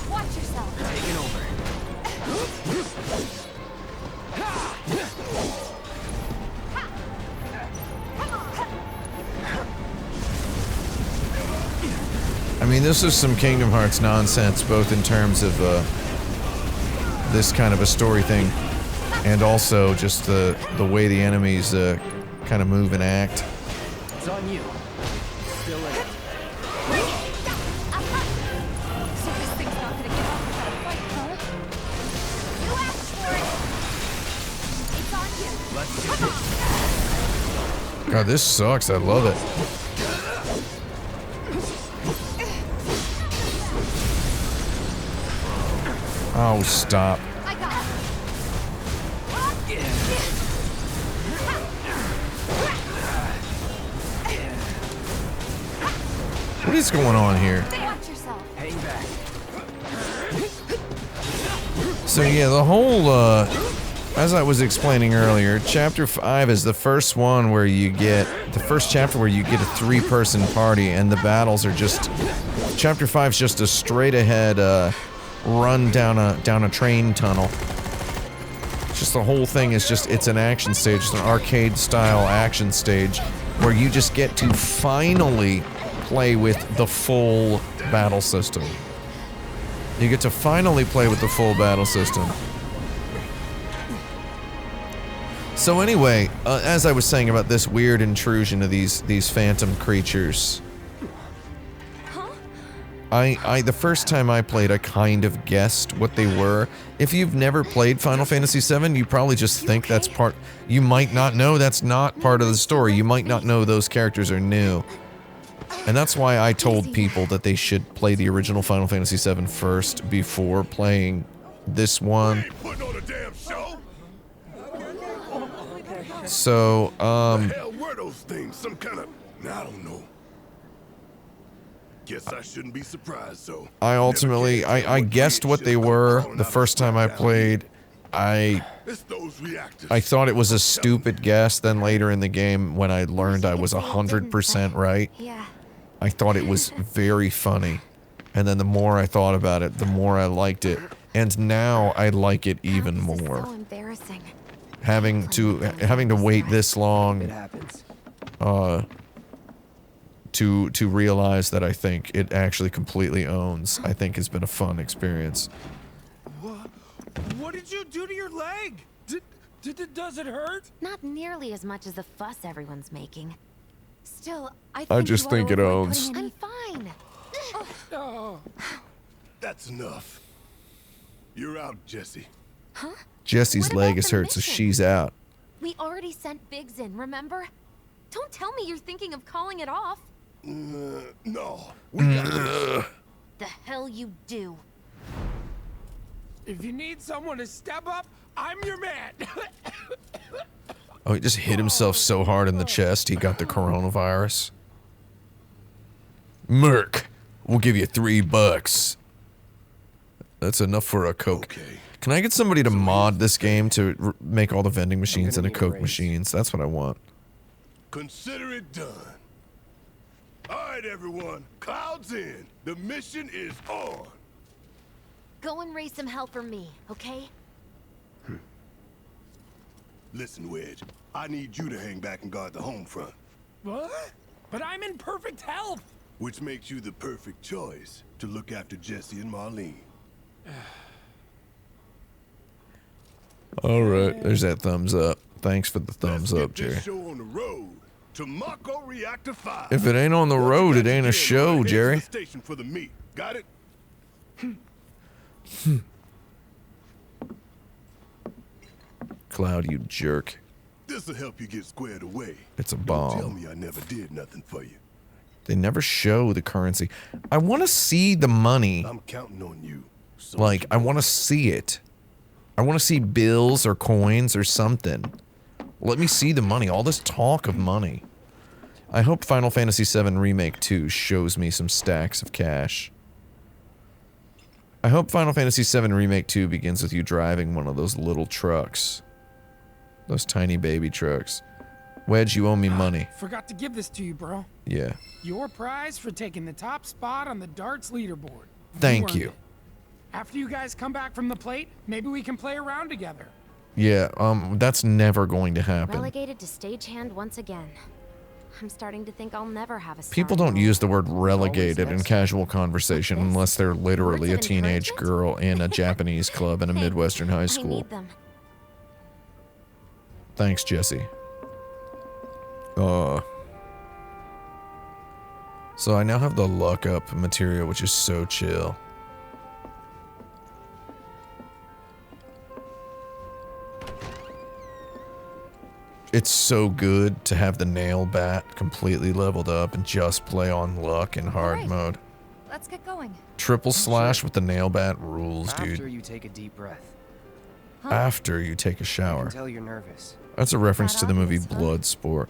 Watch yourself. Taking over. I mean, this is some Kingdom Hearts nonsense, both in terms of this kind of a story thing, and also just the way the enemies kind of move and act. It's on you. Still in it. So this thing's not gonna give up without a fight, huh? You asked for it. It's on you. Let's do God, this sucks. I love it. Oh, stop. What is going on here? So yeah, the whole, as I was explaining earlier, Chapter 5 is the first one where you get, the first chapter where you get a 3-person party, and the battles are just, Chapter 5 is just a straight-ahead, run down a train tunnel. Just the whole thing is just, it's an action stage, it's an arcade-style action stage, where you just get to finally play with the full battle system. You get to finally play with the full battle system. So anyway, as I was saying about this weird intrusion of these phantom creatures, the first time I played, I kind of guessed what they were. If you've never played Final Fantasy VII, you probably just think that's part. You might not know that's not part of the story. You might not know those characters are new. And that's why I told people that they should play the original Final Fantasy VII first before playing this one. So, the hell were those things? Some kind of, I don't know. Guess I shouldn't be surprised, so. I ultimately, I guessed what they were the first time I played. I thought it was a stupid guess, then later in the game, when I learned I was 100% right, I thought it was very funny. And then the more I thought about it, the more I liked it. And now I like it even more. Having to wait this long to realize that I think it actually completely owns, I think has been a fun experience. What did you do to your leg? Does it hurt? Not nearly as much as the fuss everyone's making. Still, I just think it owns. I'm fine. Oh. That's enough. You're out, Jesse. Huh? Jesse's leg is hurt, so she's out. We already sent Biggs in, remember? Don't tell me you're thinking of calling it off. No. We got this. The hell you do. If you need someone to step up, I'm your man. Oh, he just hit himself so hard in the chest, he got the coronavirus. Merc, we'll give you $3. That's enough for a Coke. Okay. Can I get somebody to mod this game to make all the vending machines into Coke machines? That's what I want. Consider it done. All right, everyone. Cloud's in. The mission is on. Go and raise some hell for me, okay? Listen, Wedge. I need you to hang back and guard the home front. What? But I'm in perfect health. Which makes you the perfect choice to look after Jesse and Marlene. Alright, there's that thumbs up. Thanks for the thumbs up, Jerry. Show on the road to Mako Reactor 5. If it ain't on the road, it ain't a show, Jerry. Station for the meet. Got it? Cloud, you jerk. This'll help you get squared away. It's a Don't bomb. tell me I never did nothing for you. They never show the currency. I want to see the money. I'm counting on you. Like, I want to see it. I want to see bills or coins or something. Let me see the money. All this talk of money. I hope Final Fantasy VII Remake 2 shows me some stacks of cash. I hope Final Fantasy VII Remake 2 begins with you driving one of those little trucks. Those tiny baby trucks. Wedge, you owe me money. Forgot to give this to you, bro. Yeah. Your prize for taking the top spot on the darts leaderboard. Thank you. earned it. After you guys come back from the plate, maybe we can play around together. Yeah, that's never going to happen. Relegated to stagehand once again. I'm starting to think I'll never have a People don't use the word relegated in casual conversation unless they're literally a teenage girl in a Japanese club in a Midwestern high I school. need them. Thanks, Jesse. So I now have the luck up material, which is so chill. it's so good to have the nail bat completely leveled up and just play on luck in hard mode. Let's get going. Triple slash with the nail bat rules, dude. After you take a deep breath. After you take a I shower. can tell you're nervous. That's a reference to the movie Bloodsport.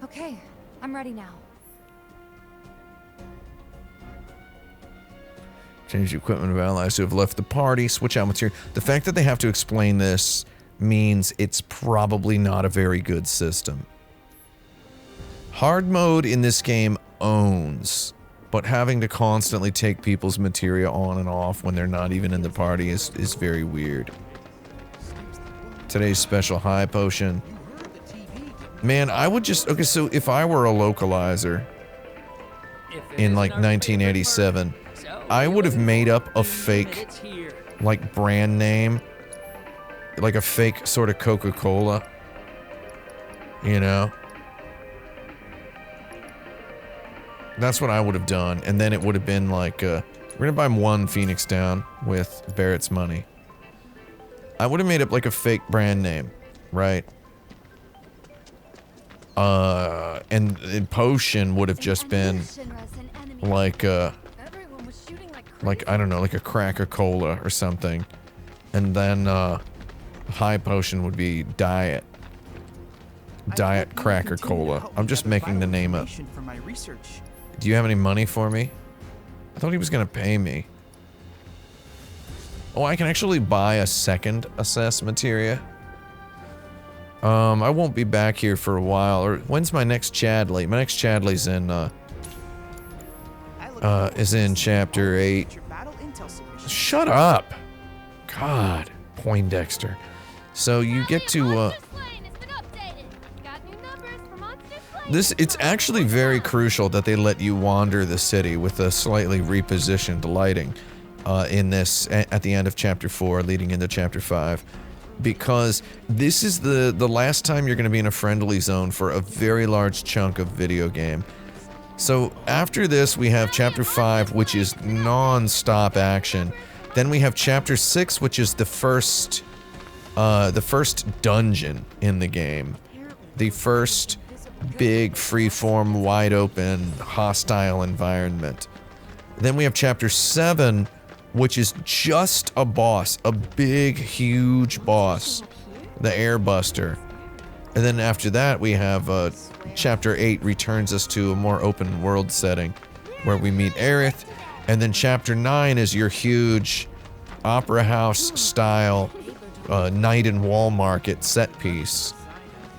Okay, I'm ready now. Change the equipment of allies who have left the party. Switch out material. The fact that they have to explain this means it's probably not a very good system. Hard mode in this game owns, but having to constantly take people's materia on and off when they're not even in the party is very weird. Today's special high potion. Man, I would just... Okay, so if I were a localizer in like 1987, I would have made up a fake, like, brand name. Like a fake sort of Coca-Cola. You know? That's what I would have done. And then it would have been like, we're gonna buy one Phoenix down with Barrett's money. I would have made up like a fake brand name, right? And potion would have just been like, I don't know, like a Cracker-Cola or something. And then, high potion would be Diet Cracker-Cola. I'm just making the name up. Do you have any money for me? I thought he was gonna pay me. Oh, I can actually buy a second assess materia. I won't be back here for a while. Or when's my next Chadley? My next Chadley's in chapter 8. Shut up! God, Poindexter. So you get to it's actually very crucial that they let you wander the city with a slightly repositioned lighting in this at the end of chapter 4 leading into chapter 5, because this is the last time you're going to be in a friendly zone for a very large chunk of video game. So after this we have chapter 5, which is non-stop action. Then we have chapter 6, which is the first dungeon in the game. The first big, freeform, wide-open, hostile environment. Then we have chapter 7, which is just a boss. A big, huge boss. The Airbuster. And then after that, we have chapter 8 returns us to a more open world setting, where we meet Aerith. And then chapter 9 is your huge opera house style night and wall market set piece,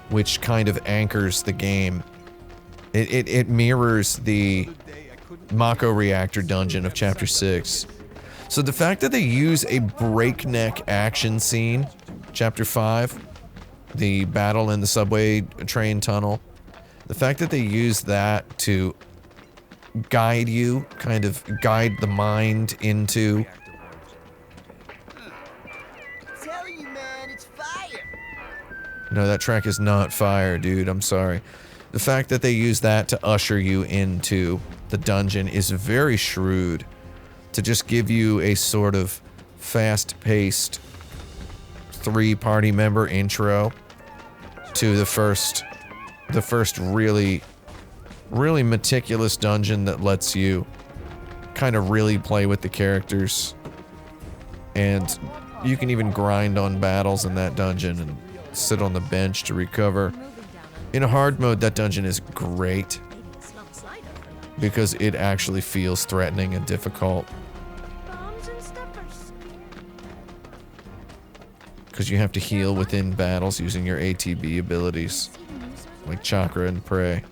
which kind of anchors the game. It mirrors the Mako Reactor dungeon of chapter 6. So the fact that they use a breakneck action scene, chapter 5, the battle in the subway train tunnel, the fact that they use that to guide you, kind of guide the mind into... No, that track is not fire, dude. I'm sorry. The fact that they use that to usher you into the dungeon is very shrewd. To just give you a sort of fast-paced 3-party member intro to the first really meticulous dungeon that lets you kind of really play with the characters. And you can even grind on battles in that dungeon and sit on the bench to recover. In a hard mode, that dungeon is great because it actually feels threatening and difficult. Because you have to heal within battles using your ATB abilities, like Chakra and Prey.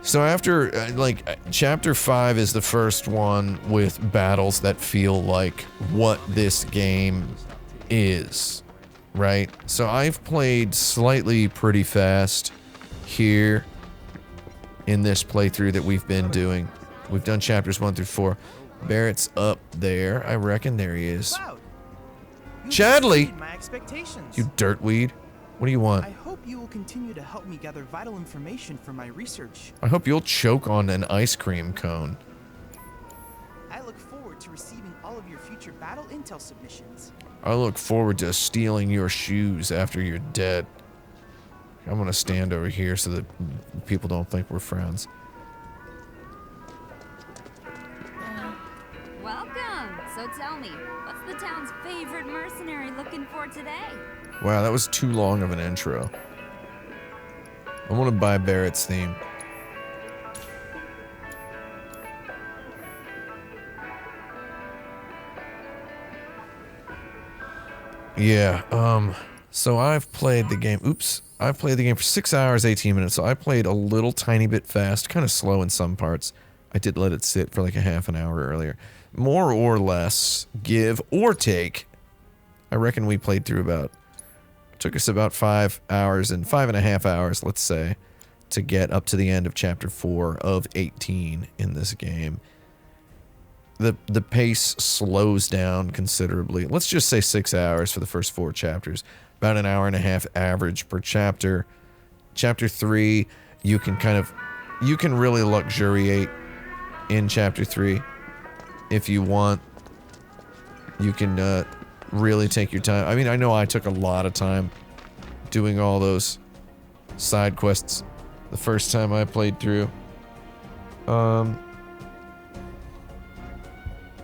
So after, chapter 5 is the first one with battles that feel like what this game is, right? So I've played slightly pretty fast here in this playthrough that we've been doing. We've done chapters 1 through 4. Barrett's up there. I reckon there he is. Chadley! You dirtweed. What do you want? I hope you will continue to help me gather vital information for my research. I hope you'll choke on an ice cream cone. I look forward forward to receiving all of your future battle intel submissions. I look forward to stealing your shoes after you're dead. I'm gonna stand over here so that people don't think we're friends. Welcome! So tell me, what's the town's favorite mercenary looking for today? Wow, that was too long of an intro. I want to buy Barrett's theme. Yeah, so I've played the game, I've played the game for 6 hours, 18 minutes, so I played a little tiny bit fast, kind of slow in some parts. I did let it sit for like a half an hour earlier. More or less, give or take, I reckon we played through about, took us about 5 hours and 5.5 hours, let's say, to get up to the end of chapter 4 of 18 in this game. The pace slows down considerably. Let's just say 6 hours for the first 4 chapters. About an hour and a half average per chapter. Chapter 3, you can really luxuriate in chapter 3 if you want. You can really take your time. I mean, I know I took a lot of time doing all those side quests the first time I played through.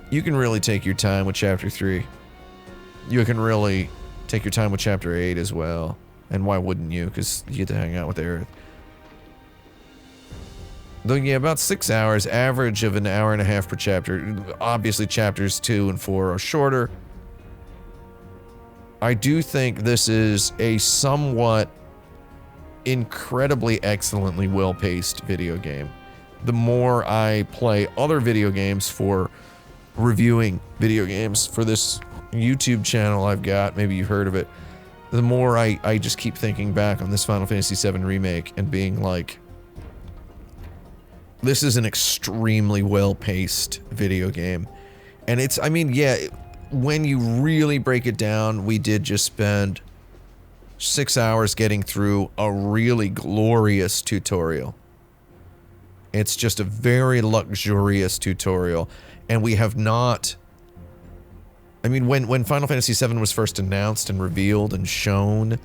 You can really take your time with chapter 3. You can really take your time with chapter 8 as well. And why wouldn't you? Because you get to hang out with Aerith. Though, yeah, about 6 hours, average of an hour and a half per chapter. Obviously, chapters 2 and 4 are shorter. I do think this is a somewhat incredibly excellently well-paced video game. The more I play other video games for reviewing video games for this YouTube channel I've got, maybe you've heard of it, the more I just keep thinking back on this Final Fantasy VII Remake and being like, this is an extremely well-paced video game. And it's, I mean, yeah, when you really break it down, we did just spend 6 hours getting through a really glorious tutorial. It's just a very luxurious tutorial. And we have not... I mean, when Final Fantasy VII was first announced and revealed and shown,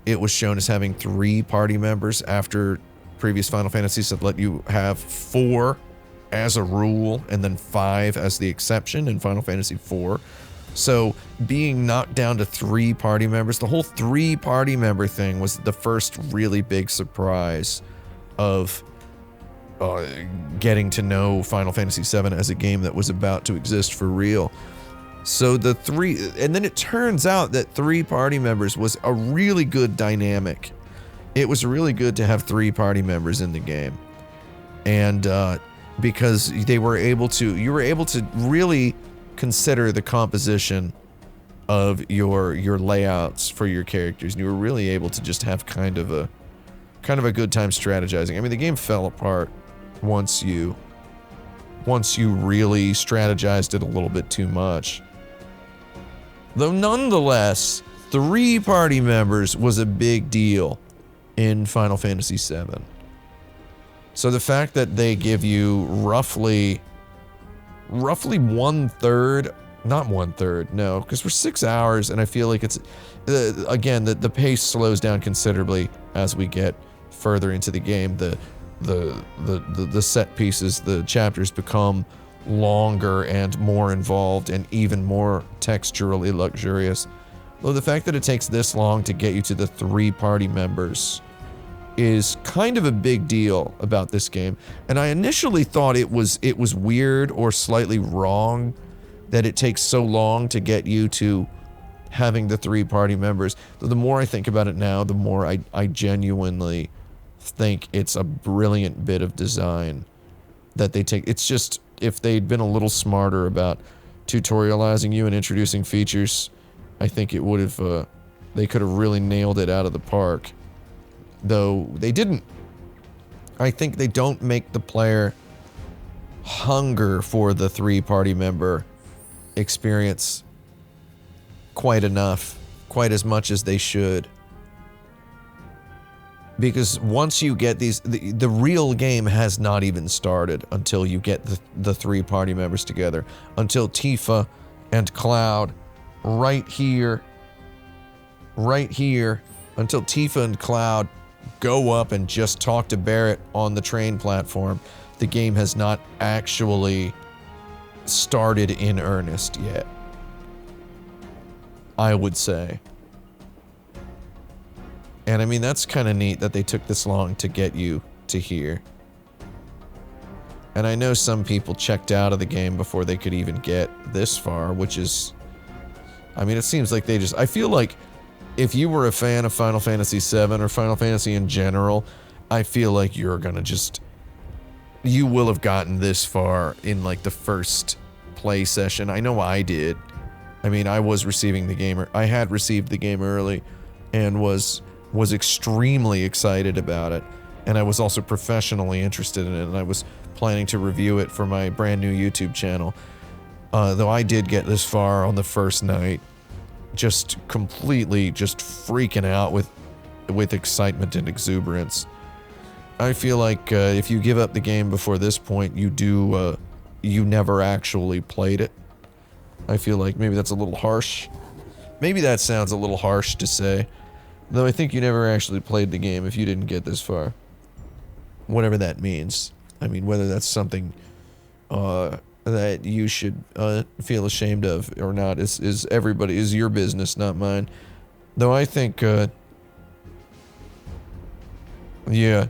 it was shown as having 3 party members after previous Final Fantasies that let you have 4 as a rule and then 5 as the exception in Final Fantasy IV. So being knocked down to 3 party members, the whole 3 party member thing was the first really big surprise of getting to know Final Fantasy VII as a game that was about to exist for real. So the 3, and then it turns out that 3 party members was a really good dynamic. It was really good to have 3 party members in the game. And because they were able to, you were able to really consider the composition of your layouts for your characters, and you were really able to just have kind of a good time strategizing. I mean, the game fell apart once you really strategized it a little bit too much. Though nonetheless, 3 party members was a big deal in Final Fantasy VII. So the fact that they give you roughly 1/3, not 1/3, no, because we're 6 hours, and I feel like it's, again, the pace slows down considerably as we get further into the game. The set pieces, the chapters become longer and more involved and even more texturally luxurious. Though the fact that it takes this long to get you to the 3 party members is kind of a big deal about this game. And I initially thought it was weird or slightly wrong that it takes so long to get you to having the 3 party members. Though the more I think about it now, the more I genuinely think it's a brilliant bit of design that they take. It's just, if they'd been a little smarter about tutorializing you and introducing features, I think it would have, they could have really nailed it out of the park. Though they didn't. I think they don't make the player hunger for the 3 party member experience quite enough, quite as much as they should. Because once you get these, the real game has not even started until you get the 3 party members together. Until Tifa and Cloud, right here, until Tifa and Cloud go up and just talk to Barrett on the train platform, the game has not actually started in earnest yet, I would say. And I mean, that's kind of neat that they took this long to get you to here. And I know some people checked out of the game before they could even get this far, which is... I mean, it seems like they just... I feel like if you were a fan of Final Fantasy VII or Final Fantasy in general, I feel like you're gonna just... You will have gotten this far in, like, the first play session. I know I did. I mean, I was receiving the game... I had received the game early and was extremely excited about it. And I was also professionally interested in it, and I was planning to review it for my brand new YouTube channel. Though I did get this far on the first night, just completely just freaking out with excitement and exuberance. I feel like if you give up the game before this point, you never actually played it. I feel like maybe that's a little harsh. Maybe that sounds a little harsh to say. Though I think you never actually played the game if you didn't get this far. Whatever that means. I mean, whether that's something that you should feel ashamed of or not is your business, not mine. Though I think, yeah.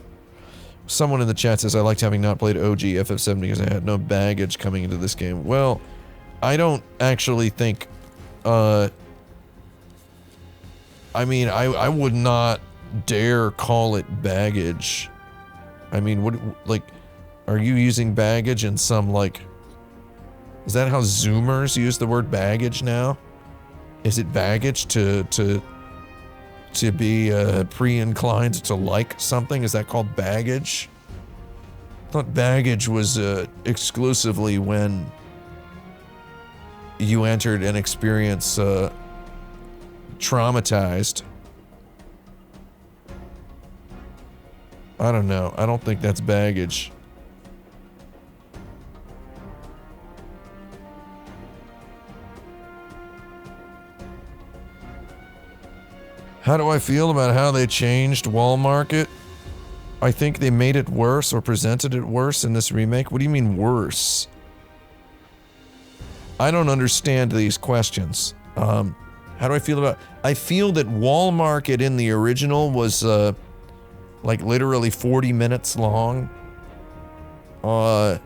Someone in the chat says, I liked having not played OG FF7 because I had no baggage coming into this game. Well, I don't actually think, I mean, I would not dare call it baggage. I mean, what, like, are you using baggage in some, like, is that how Zoomers use the word baggage now? Is it baggage to be pre-inclined to like something? Is that called baggage? I thought baggage was exclusively when you entered an experience traumatized. I don't know. I don't think that's baggage. How do I feel about how they changed Wall Market? I think they made it worse or presented it worse in this remake. What do you mean worse? I don't understand these questions. How do I feel about... I feel that Wall Market in the original was, like, literally 40 minutes long. And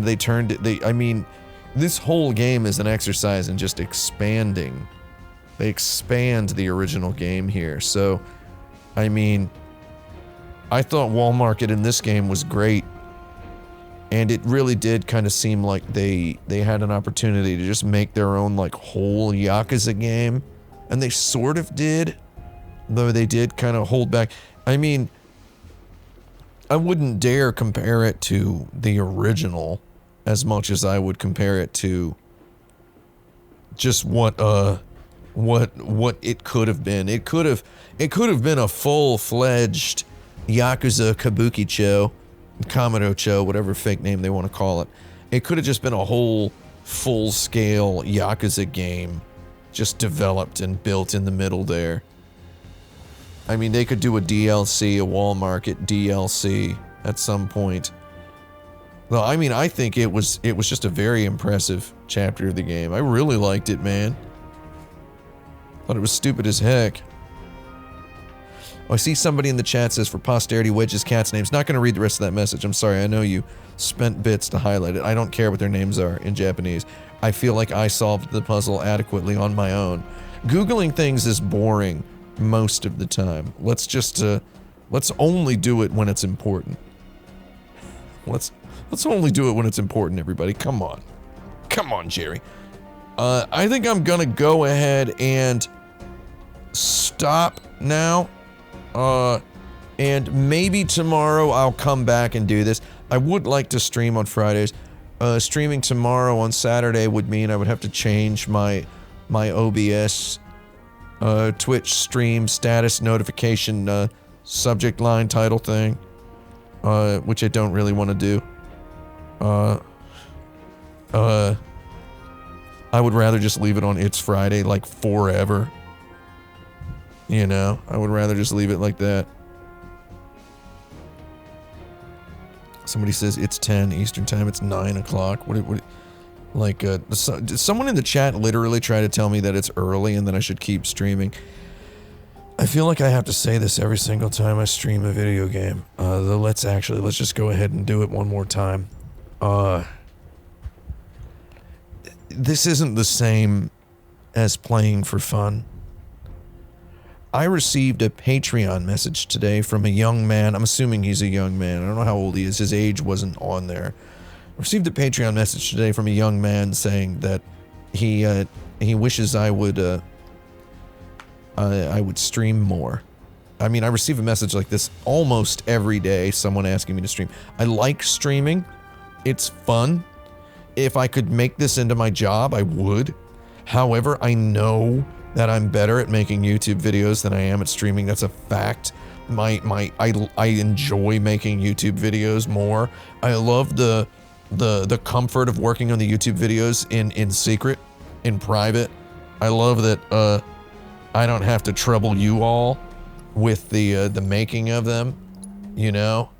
they turned it... I mean, this whole game is an exercise in just expanding. They expand the original game here, so... I mean... I thought Wall Market in this game was great. And it really did kind of seem like they had an opportunity to just make their own, like, whole Yakuza game. And they sort of did. Though they did kind of hold back. I mean, I wouldn't dare compare it to the original as much as I would compare it to just what it could have been. It could have been a full-fledged Yakuza Kabukicho, Kamado-cho, whatever fake name they want to call it. It could have just been a whole full-scale Yakuza game just developed and built in the middle there. I mean, they could do a DLC, a Wall Market DLC at some point. Well, I mean, I think it was just a very impressive chapter of the game. I really liked it, man. Thought it was stupid as heck. Oh, I see somebody in the chat says, for posterity, Wedge's cat's name's not going to read the rest of that message. I'm sorry, I know you spent bits to highlight it. I don't care what their names are in Japanese. I feel like I solved the puzzle adequately on my own. Googling things is boring most of the time. Let's just, let's only do it when it's important. Let's only do it when it's important, everybody. Come on. Come on, Jerry. I think I'm gonna go ahead and stop now. And maybe tomorrow I'll come back and do this. I would like to stream on Fridays. Streaming tomorrow on Saturday would mean I would have to change my OBS Twitch stream status notification subject line title thing, which I don't really want to do. I would rather just leave it on It's Friday, like, forever. You know, I would rather just leave it like that. Somebody says it's 10 Eastern time. It's 9 o'clock. Like, did someone in the chat literally try to tell me that it's early and that I should keep streaming? I feel like I have to say this every single time I stream a video game. Let's just go ahead and do it one more time. This isn't the same as playing for fun. I received a Patreon message today from a young man. I'm assuming he's a young man. I don't know how old he is. His age wasn't on there. I received a Patreon message today from a young man saying that he wishes I would stream more. I mean, I receive a message like this almost every day, someone asking me to stream. I like streaming. It's fun. If I could make this into my job, I would. However, I know that I'm better at making YouTube videos than I am at streaming. That's a fact. I enjoy making YouTube videos more. I love the comfort of working on the YouTube videos in secret, in private. I love that I don't have to trouble you all with the making of them, you know?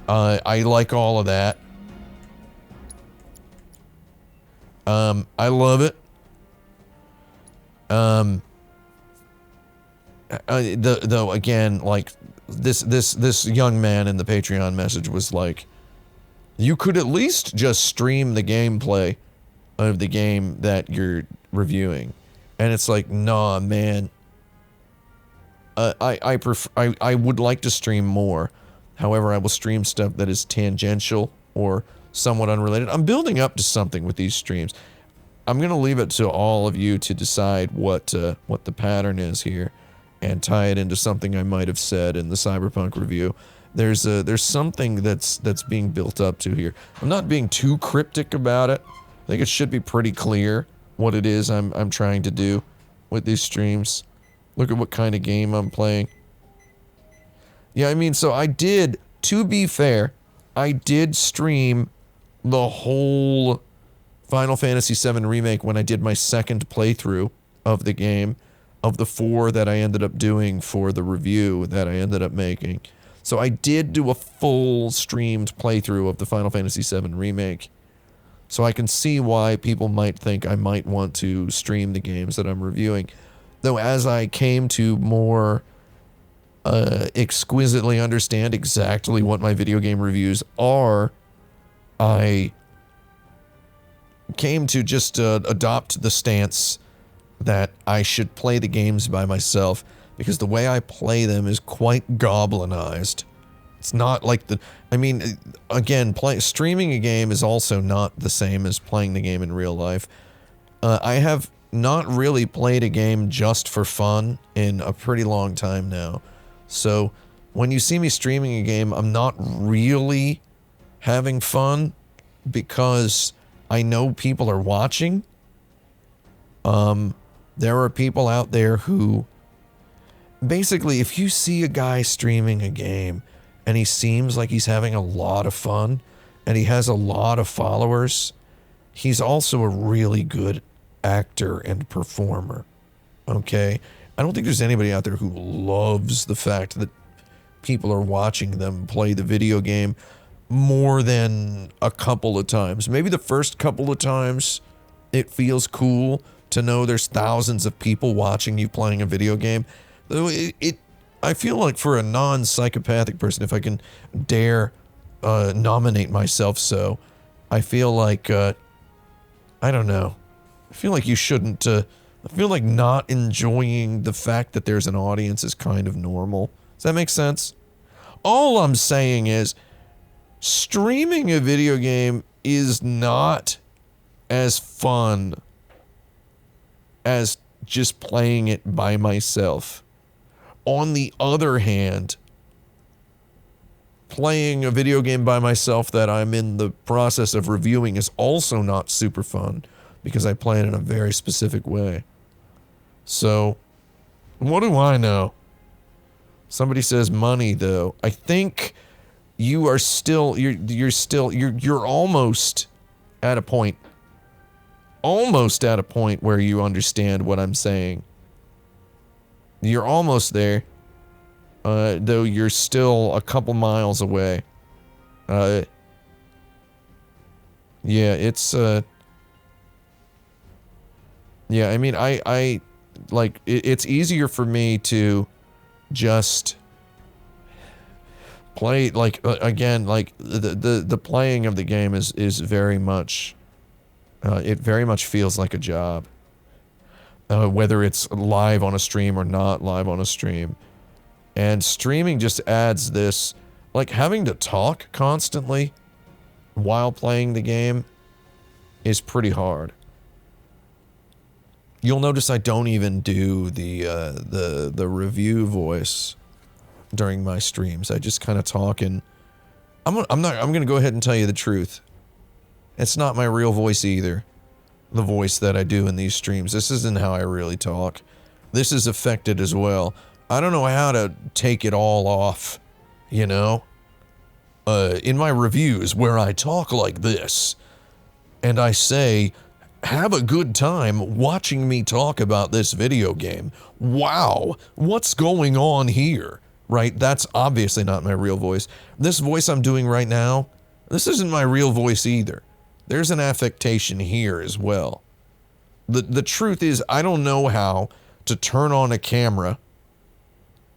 I like all of that. I love it. Though again, like this young man in the Patreon message was like, you could at least just stream the gameplay of the game that you're reviewing. And it's like, nah, man. I would like to stream more. However, I will stream stuff that is tangential or somewhat unrelated. I'm building up to something with these streams. I'm going to leave it to all of you to decide what the pattern is here and tie it into something I might have said in the Cyberpunk review. There's something that's being built up to here. I'm not being too cryptic about it. I think it should be pretty clear what it is I'm trying to do with these streams. Look at what kind of game I'm playing. Yeah, I mean, so I did, to be fair, I did stream the whole Final Fantasy VII Remake when I did my second playthrough of the game, of the 4 that I ended up doing for the review that I ended up making. So I did do a full streamed playthrough of the Final Fantasy VII Remake. So I can see why people might think I might want to stream the games that I'm reviewing. Though as I came to more exquisitely understand exactly what my video game reviews are, I came to just adopt the stance that I should play the games by myself, because the way I play them is quite goblinized. It's not like I mean, again, streaming a game is also not the same as playing the game in real life. I have not really played a game just for fun in a pretty long time now. So when you see me streaming a game, I'm not really having fun because I know people are watching. There are people out there who basically, if you see a guy streaming a game and he seems like he's having a lot of fun and he has a lot of followers, he's also a really good actor and performer. Okay? I don't think there's anybody out there who loves the fact that people are watching them play the video game more than a couple of times. Maybe the first couple of times it feels cool to know there's thousands of people watching you playing a video game. Though I feel like for a non-psychopathic person, if I can dare nominate myself so, I feel like, I don't know. I feel like you shouldn't, I feel like not enjoying the fact that there's an audience is kind of normal. Does that make sense? All I'm saying is, streaming a video game is not as fun as just playing it by myself. On the other hand, playing a video game by myself that I'm in the process of reviewing is also not super fun because I play it in a very specific way. So, what do I know? Somebody says money, though. I think you are still, you're almost at a point, where you understand what I'm saying. You're almost there, though you're still a couple miles away. Yeah, it's, yeah, I mean, it's easier for me to just play, again, the playing of the game is very much, it very much feels like a job. Whether it's live on a stream or not live on a stream. And streaming just adds this, like, having to talk constantly while playing the game is pretty hard. You'll notice I don't even do the review voice during my streams. I just kind of talk, and I'm gonna go ahead and tell you the truth. It's not my real voice either. The voice that I do in these streams. This isn't how I really talk. This is affected as well. I don't know how to take it all off, you know? In my reviews where I talk like this, and I say, have a good time watching me talk about this video game. Wow, what's going on here? Right? That's obviously not my real voice. This voice I'm doing right now, this isn't my real voice either. There's an affectation here as well. The truth is, I don't know how to turn on a camera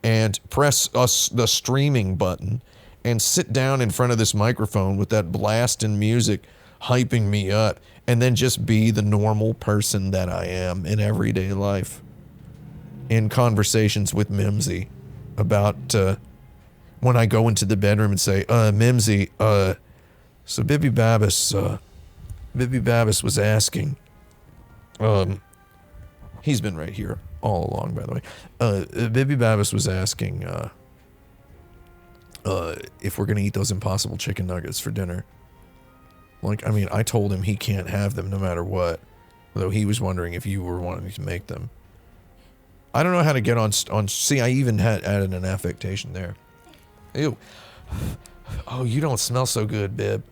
and press the streaming button and sit down in front of this microphone with that blasting music hyping me up, and then just be the normal person that I am in everyday life. In conversations with Mimsy about when I go into the bedroom and say, Mimsy, so Bibby Babbis was asking, he's been right here all along, by the way. Bibby Babbis was asking if we're gonna eat those Impossible chicken nuggets for dinner. Like, I mean, I told him he can't have them no matter what, though he was wondering if you were wanting to make them. I don't know how to get on, see, I even added an affectation there. Ew. Oh, you don't smell so good, Bib.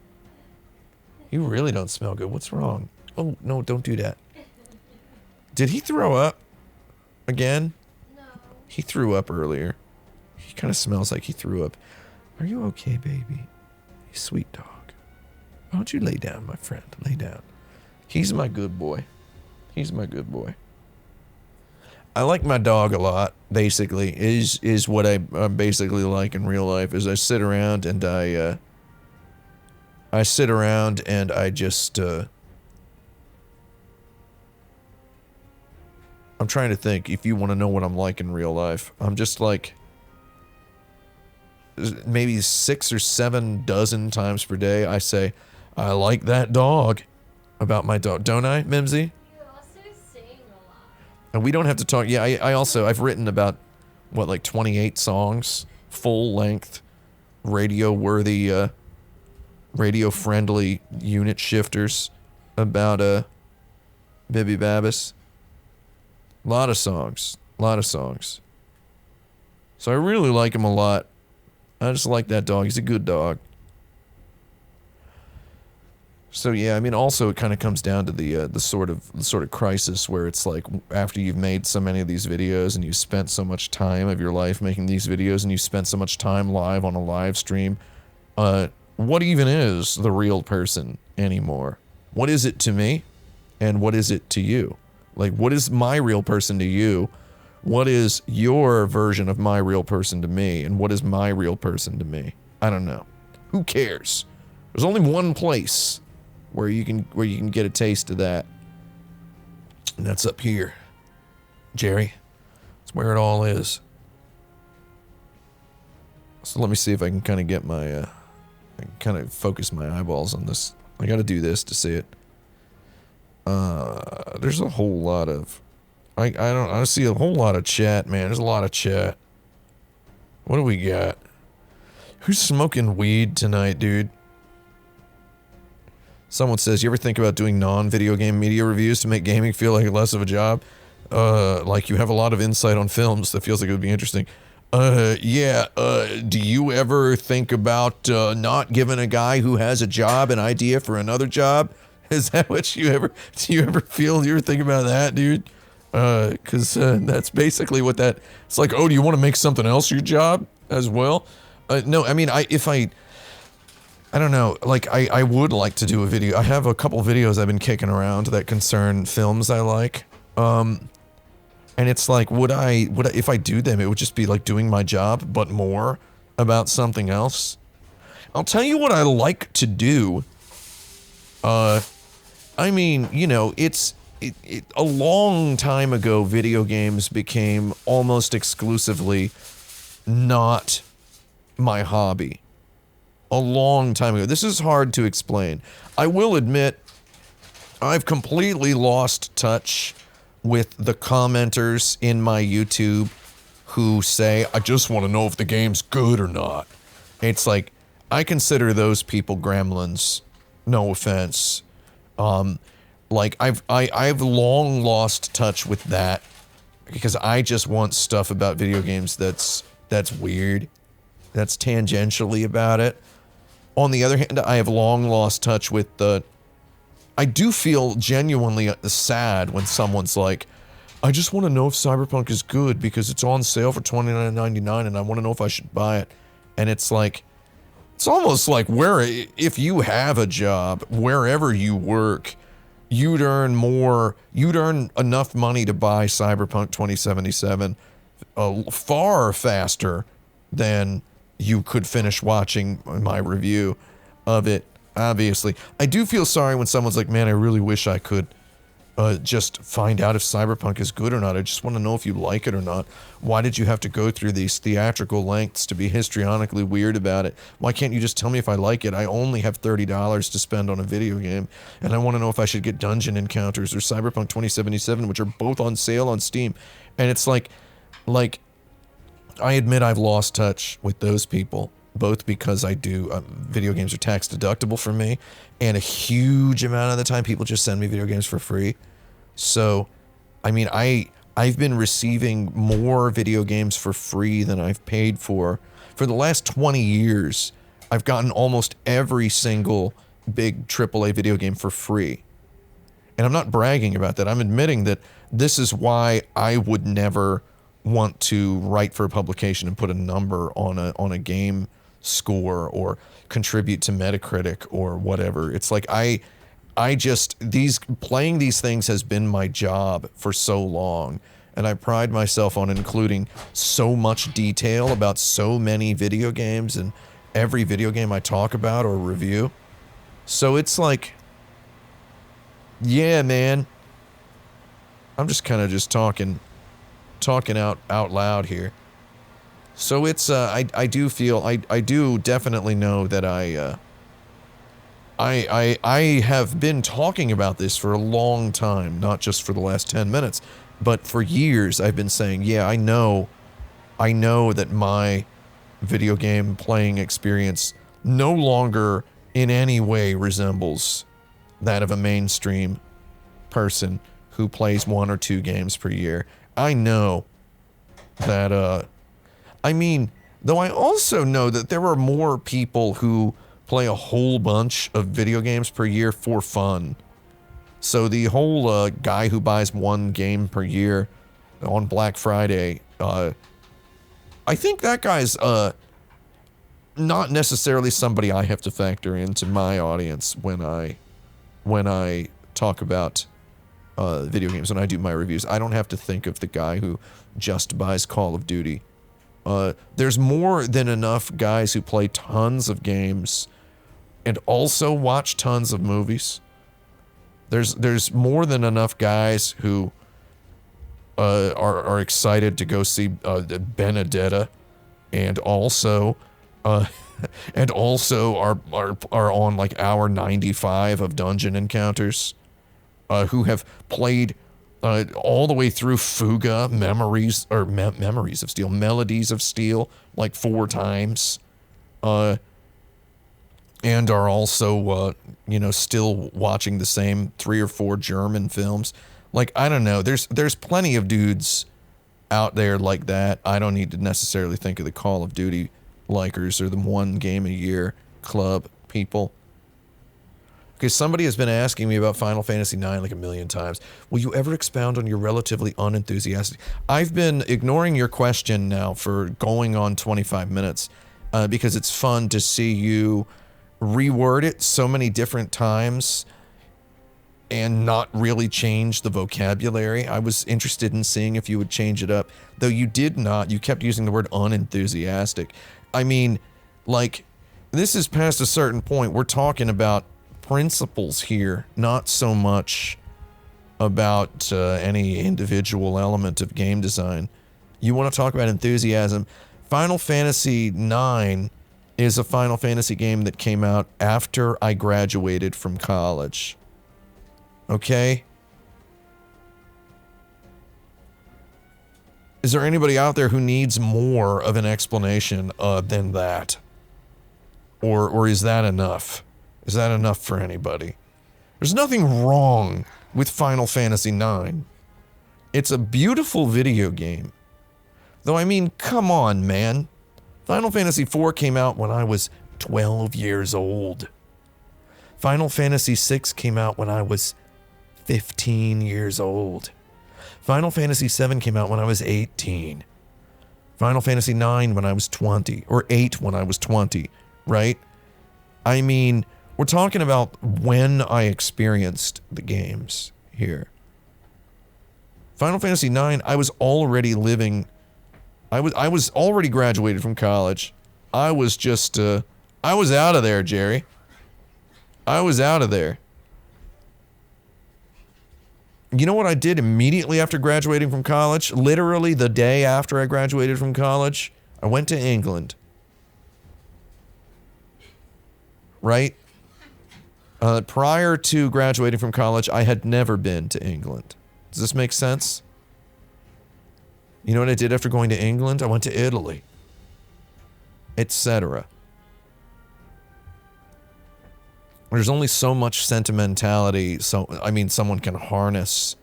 You really don't smell good. What's wrong? Oh, no, don't do that. Did he throw up? Again? No. He threw up earlier. He kind of smells like he threw up. Are you okay, baby? You sweet dog. Why don't you lay down, my friend? Lay down. He's my good boy. He's my good boy. I like my dog a lot, basically, is what I'm basically like in real life, is I sit around and I just, I'm trying to think if you want to know what I'm like in real life. I'm just like, maybe 6 or 7 dozen times per day, I say, I like that dog about my dog. Don't I, Mimsy? You also sing a lot. And we don't have to talk. Yeah, I've written about, what, like 28 songs, full length, radio-worthy, radio-friendly unit shifters about, Bibby Babbis. A lot of songs. So I really like him a lot. I just like that dog. He's a good dog. So yeah, I mean, also it kind of comes down to the sort of crisis where it's like, after you've made so many of these videos and you spent so much time of your life making these videos and you spent so much time live on a live stream, what even is the real person anymore? What is it to me? And what is it to you? Like, what is my real person to you? What is your version of my real person to me? And what is my real person to me? I don't know. Who cares? There's only one place where you can get a taste of that. And that's up here. Jerry. That's where it all is. So let me see if I can kind of get my, I can kind of focus my eyeballs on this. I gotta do this to see it. There's a whole lot of, I see a whole lot of chat, man. There's a lot of chat. What do we got? Who's smoking weed tonight, dude? Someone says, you ever think about doing non-video game media reviews to make gaming feel like less of a job? Like you have a lot of insight on films that feels like it would be interesting. Yeah, do you ever think about, not giving a guy who has a job an idea for another job? Is that what do you ever feel you ever think about that, dude? Cause, that's basically what it's like, oh, do you want to make something else your job as well? No, I mean, I don't know, like, I would like to do a video. I have a couple videos I've been kicking around that concern films I like. And it's like, would I, if I do them, it would just be like doing my job, but more about something else. I'll tell you what I like to do. I mean, you know, a long time ago, video games became almost exclusively not my hobby. A long time ago. This is hard to explain. I will admit, I've completely lost touch with the commenters in my YouTube who say, I just want to know if the game's good or not. It's like, I consider those people gremlins. No offense. Like, I've long lost touch with that because I just want stuff about video games that's weird. That's tangentially about it. On the other hand, I have long lost touch with I do feel genuinely sad when someone's like, I just want to know if Cyberpunk is good because it's on sale for $29.99 and I want to know if I should buy it. And it's like, it's almost like if you have a job, wherever you work, you'd earn enough money to buy Cyberpunk 2077 far faster than you could finish watching my review of it. Obviously, I do feel sorry when someone's like, man, I really wish I could just find out if Cyberpunk is good or not. I just want to know if you like it or not. Why did you have to go through these theatrical lengths to be histrionically weird about it? Why can't you just tell me if I like it? I only have $30 to spend on a video game, and I want to know if I should get Dungeon Encounters or Cyberpunk 2077, which are both on sale on Steam. And it's like, I admit I've lost touch with those people. Both because I do, video games are tax deductible for me, and a huge amount of the time people just send me video games for free. So, I mean, I've been receiving more video games for free than I've paid for. For the last 20 years, I've gotten almost every single big AAA video game for free. And I'm not bragging about that. I'm admitting that this is why I would never want to write for a publication and put a number on a game score or contribute to Metacritic or whatever. It's like playing these things has been my job for so long, and I pride myself on including so much detail about so many video games and every video game I talk about or review. So it's like, yeah, man, I'm just kind of just talking out loud here. So it's, I do feel, I do definitely know that I have been talking about this for a long time, not just for the last 10 minutes, but for years I've been saying, yeah, I know that my video game playing experience no longer in any way resembles that of a mainstream person who plays 1 or 2 games per year. I know that, I mean, though I also know that there are more people who play a whole bunch of video games per year for fun. So the whole guy who buys 1 game per year on Black Friday, I think that guy's not necessarily somebody I have to factor into my audience when I talk about video games, when I do my reviews. I don't have to think of the guy who just buys Call of Duty. There's more than enough guys who play tons of games and also watch tons of movies. There's more than enough guys who are excited to go see Benedetta, and also are on like hour 95 of Dungeon Encounters, who have played all the way through Fuga, Memories of Steel, Melodies of Steel, like 4 times, and are also, still watching the same 3 or 4 German films. Like, I don't know, there's plenty of dudes out there like that, I don't need to necessarily think of the Call of Duty likers or the one game a year club people. Because somebody has been asking me about Final Fantasy IX like a million times. Will you ever expound on your relatively unenthusiastic... I've been ignoring your question now for going on 25 minutes because it's fun to see you reword it so many different times and not really change the vocabulary. I was interested in seeing if you would change it up, though you did not. You kept using the word unenthusiastic. I mean, like, this is past a certain point. We're talking about principles here, not so much about any individual element of game design. You want to talk about enthusiasm. Final Fantasy IX is a Final Fantasy game that came out after I graduated from college. Okay? Is there anybody out there who needs more of an explanation than that? Or is that enough? Is that enough for anybody? There's nothing wrong with Final Fantasy IX. It's a beautiful video game. Though, I mean, come on, man. Final Fantasy IV came out when I was 12 years old. Final Fantasy VI came out when I was 15 years old. Final Fantasy VII came out when I was 18. Final Fantasy IX when I was 20. Or 8 when I was 20, right? I mean... We're talking about when I experienced the games here. Final Fantasy IX, I was already living... I was already graduated from college. I was just, I was out of there, Jerry. I was out of there. You know what I did immediately after graduating from college? Literally the day after I graduated from college, I went to England. Right? Prior to graduating from college, I had never been to England. Does this make sense? You know what I did after going to England? I went to Italy. Etc. There's only so much sentimentality, someone can harness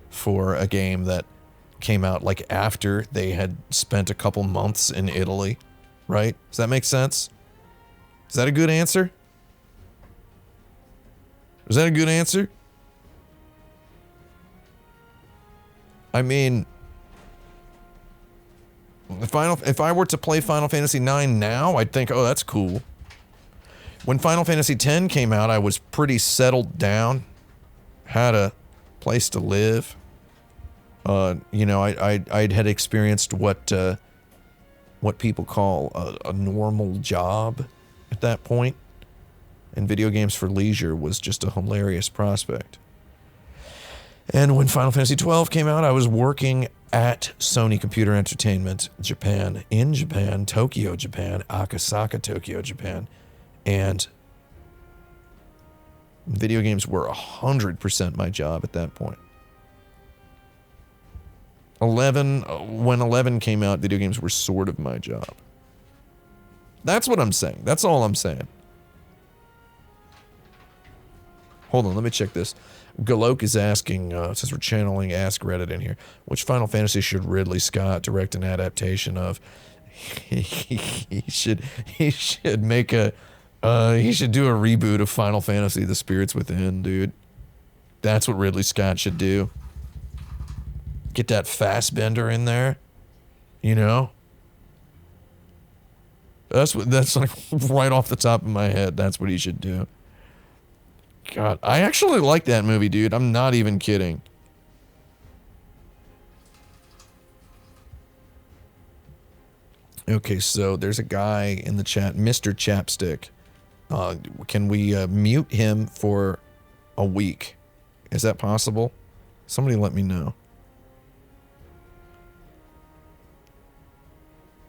for a game that came out like after they had spent a couple months in Italy, right? Does that make sense? Is that a good answer? Is that a good answer? I mean, if I were to play Final Fantasy IX now, I'd think, oh, that's cool. When Final Fantasy X came out, I was pretty settled down, had a place to live. You know, I had experienced what people call a normal job at that point. And video games for leisure was just a hilarious prospect. And when Final Fantasy XII came out, I was working at Sony Computer Entertainment Japan, in Japan, Tokyo, Japan, Akasaka, Tokyo, Japan. And video games were 100% my job at that point. When 11 came out, video games were sort of my job. That's what I'm saying. That's all I'm saying. Hold on, let me check this. Galok is asking, since we're channeling Ask Reddit in here, which Final Fantasy should Ridley Scott direct an adaptation of? He should make a, he should do a reboot of Final Fantasy The Spirits Within, dude. That's what Ridley Scott should do. Get that Fassbender in there, you know? That's like right off the top of my head, that's what he should do. God, I actually like that movie, dude. I'm not even kidding. Okay, so there's a guy in the chat, Mr. Chapstick. Can we mute him for a week? Is that possible? Somebody let me know.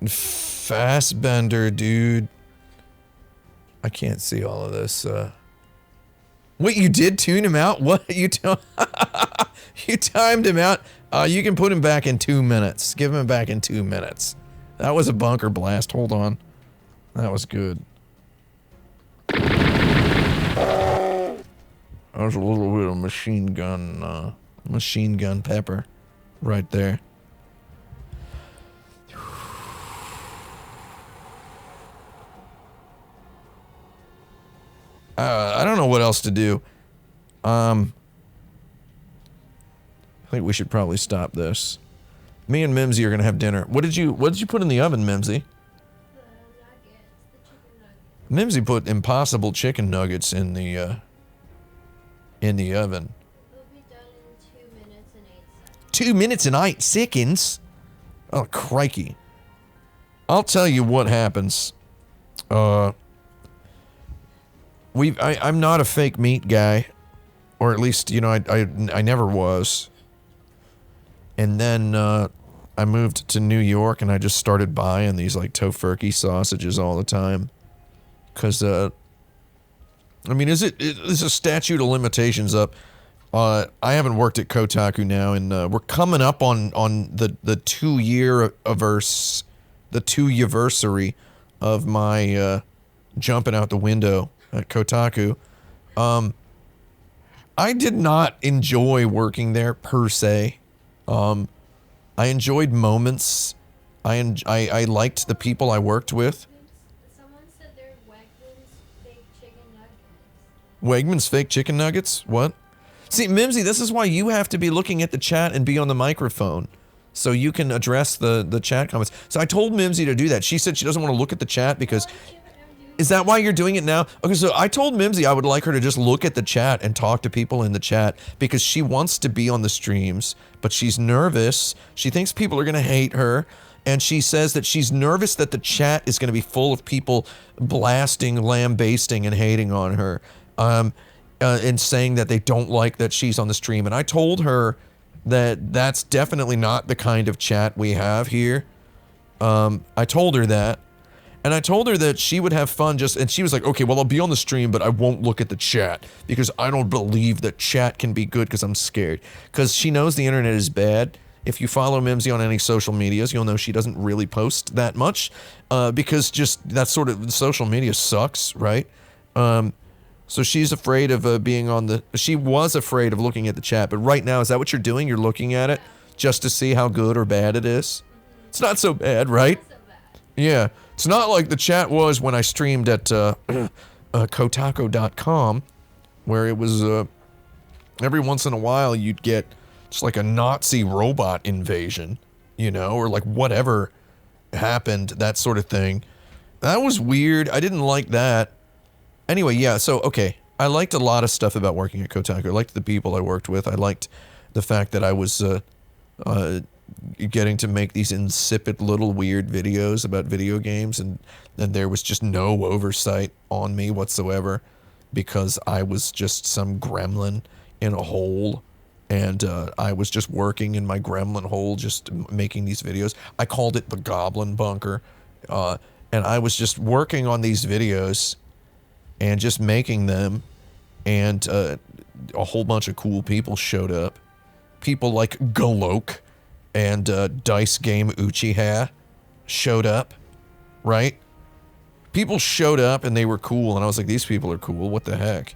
Fassbender, dude. I can't see all of this. Wait, you did tune him out? What? You timed him out? You can put him back in 2 minutes. Give him back in 2 minutes. That was a bunker blast. Hold on. That was good. That was a little bit of machine gun pepper right there. I don't know what else to do. I think we should probably stop this. Me and Mimsy are gonna have dinner. What did you put in the oven, Mimsy? Mimsy put impossible chicken nuggets in the oven. It'll be done in 2 minutes and 8 seconds. 2 minutes and 8 seconds? Oh, crikey. I'll tell you what happens. I'm not a fake meat guy. Or at least, you know, I never was. And then, I moved to New York and I just started buying these, like, tofurkey sausages all the time. Because, I mean, is a statute of limitations up? I haven't worked at Kotaku now, and we're coming up on the 2-year-versary of my jumping out the window at Kotaku. I did not enjoy working there per se. I enjoyed moments. I liked the people I worked with. Someone said they're Wegmans fake chicken nuggets. Wegmans fake chicken nuggets? What? See, Mimsy, this is why you have to be looking at the chat and be on the microphone. So you can address the chat comments. So I told Mimsy to do that. She said she doesn't want to look at the chat because... Is that why you're doing it now? Okay, so I told Mimsy I would like her to just look at the chat and talk to people in the chat because she wants to be on the streams, but she's nervous. She thinks people are going to hate her, and she says that she's nervous that the chat is going to be full of people blasting, lambasting, and hating on her, and saying that they don't like that she's on the stream. And I told her that that's definitely not the kind of chat we have here. I told her that. And I told her that she would have fun and she was like, okay, well, I'll be on the stream, but I won't look at the chat because I don't believe that chat can be good because I'm scared. Because she knows the internet is bad. If you follow Mimsy on any social medias, you'll know she doesn't really post that much because just that sort of social media sucks, right? So she's afraid of being on she was afraid of looking at the chat, but right now, is that what you're doing? You're looking at it just to see how good or bad it is? It's not so bad, right? Yeah. It's not like the chat was when I streamed at Kotaku.com, where it was every once in a while you'd get just like a Nazi robot invasion, you know, or like whatever happened, that sort of thing. That was weird. I didn't like that. Anyway, yeah, so, okay. I liked a lot of stuff about working at Kotaku. I liked the people I worked with. I liked the fact that I was getting to make these insipid little weird videos about video games, and there was just no oversight on me whatsoever because I was just some gremlin in a hole, and I was just working in my gremlin hole just making these videos. I called it the Goblin Bunker, and I was just working on these videos and just making them, and a whole bunch of cool people showed up. People like Galok and Dice Game Uchiha showed up, right? People showed up and they were cool, and I was like, these people are cool, what the heck?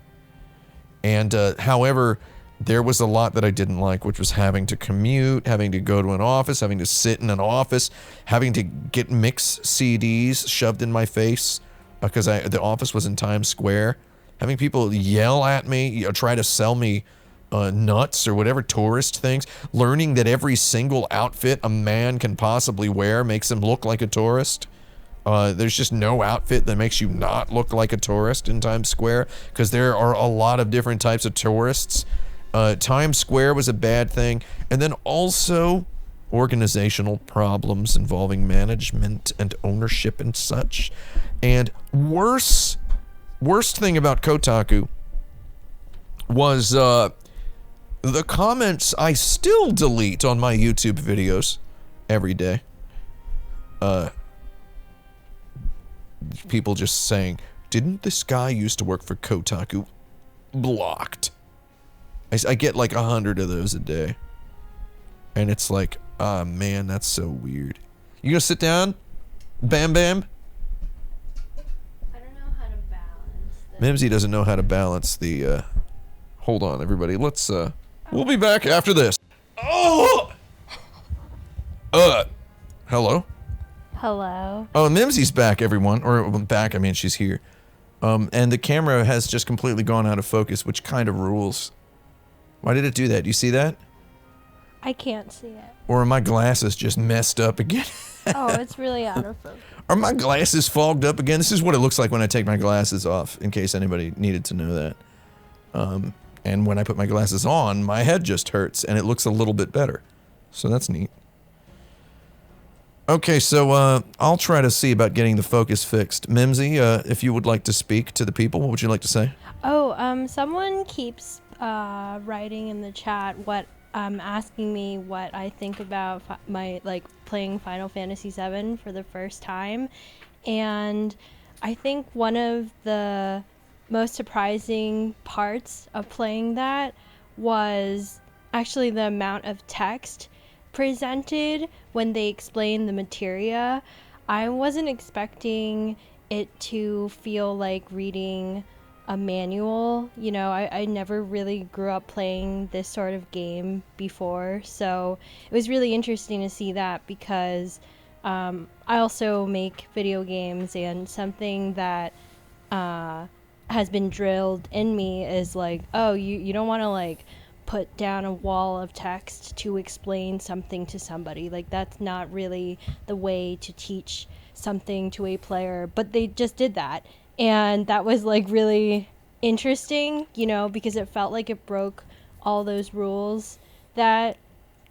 And however, there was a lot that I didn't like, which was having to commute, having to go to an office, having to sit in an office, having to get mix CDs shoved in my face because the office was in Times Square, having people yell at me, try to sell me nuts or whatever tourist things, learning that every single outfit a man can possibly wear makes him look like a tourist. There's just no outfit that makes you not look like a tourist in Times Square because there are a lot of different types of tourists. Times Square was a bad thing, and then also organizational problems involving management and ownership and such. And worst thing about Kotaku was the comments I still delete on my YouTube videos every day. People just saying, didn't this guy used to work for Kotaku? Blocked. I get like 100 of those a day. And it's like, ah, man, that's so weird. You gonna sit down? Bam Bam? I don't know how to balance this. Mimsy doesn't know how to balance the, hold on, everybody. Let's, we'll be back after this. Oh! Hello? Hello. Oh, Mimsy's back, everyone. Or back, I mean, she's here. And the camera has just completely gone out of focus, which kind of rules. Why did it do that? Do you see that? I can't see it. Or are my glasses just messed up again? Oh, it's really out of focus. Are my glasses fogged up again? This is what it looks like when I take my glasses off, in case anybody needed to know that. And when I put my glasses on, my head just hurts, and it looks a little bit better. So that's neat. Okay, so I'll try to see about getting the focus fixed. Mimsy, if you would like to speak to the people, what would you like to say? Oh, someone keeps writing in the chat asking me what I think about playing Final Fantasy VII for the first time, and I think one of the most surprising parts of playing that was actually the amount of text presented when they explained the materia. I wasn't expecting it to feel like reading a manual. You know, I never really grew up playing this sort of game before, so it was really interesting to see that because I also make video games, and something that has been drilled in me is like, oh, you don't want to like put down a wall of text to explain something to somebody. Like, that's not really the way to teach something to a player, but they just did that. And that was like really interesting, you know, because it felt like it broke all those rules that,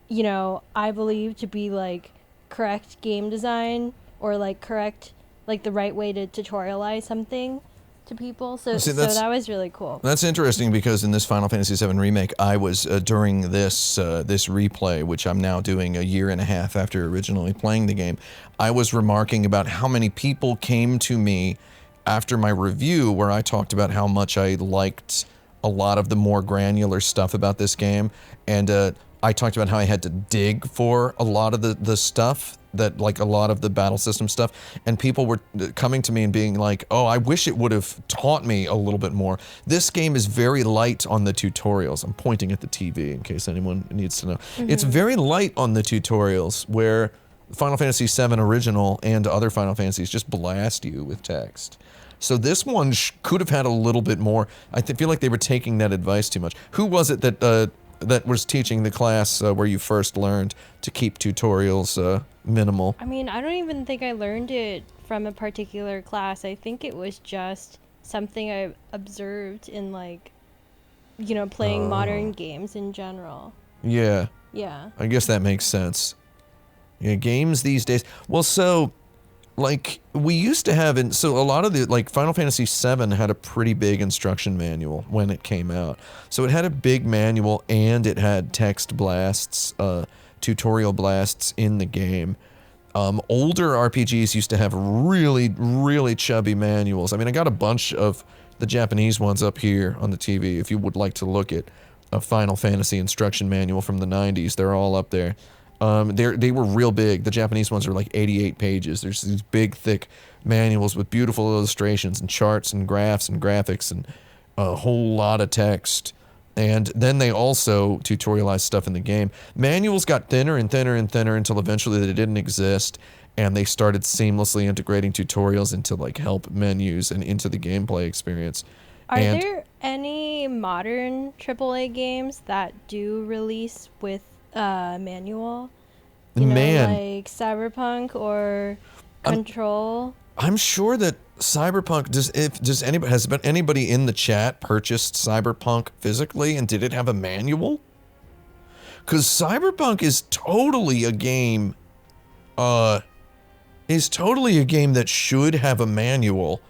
you know, I believe to be like correct game design, or like correct, like the right way to tutorialize something to people. So, See, so that was really cool. That's interesting, because in this Final Fantasy VII Remake, I was, during this this replay, which I'm now doing a year and a half after originally playing the game, I was remarking about how many people came to me after my review where I talked about how much I liked a lot of the more granular stuff about this game, and I talked about how I had to dig for a lot of the stuff, that like a lot of the battle system stuff, and people were coming to me and being like, oh, I wish it would have taught me a little bit more. This game is very light on the tutorials. I'm pointing at the TV in case anyone needs to know. It's very light on the tutorials, where Final Fantasy VII Original and other Final Fantasies just blast you with text. So this one could have had a little bit more. I feel like they were taking that advice too much. Who was it that that was teaching the class where you first learned to keep tutorials minimal? I mean, I don't even think I learned it from a particular class. I think it was just something I observed in, like, you know, playing modern games in general. Yeah. Yeah. I guess that makes sense. Yeah, games these days. Well, so, like, we used to have, so a lot of the, like, Final Fantasy VII had a pretty big instruction manual when it came out. So it had a big manual, and it had text blasts, tutorial blasts in the game. Older RPGs used to have really, really chubby manuals. I mean, I got a bunch of the Japanese ones up here on the TV, if you would like to look at a Final Fantasy instruction manual from the 90s. They're all up there. They were real big. The Japanese ones are like 88 pages. There's these big, thick manuals with beautiful illustrations and charts and graphs and graphics and a whole lot of text. And then they also tutorialized stuff in the game. Manuals got thinner and thinner and thinner until eventually they didn't exist, and they started seamlessly integrating tutorials into like help menus and into the gameplay experience. Are there any modern AAA games that do release with manual? You know, like Cyberpunk or Control? I'm sure that Cyberpunk, has anybody in the chat purchased Cyberpunk physically, and did it have a manual? Because Cyberpunk is totally a game, that should have a manual.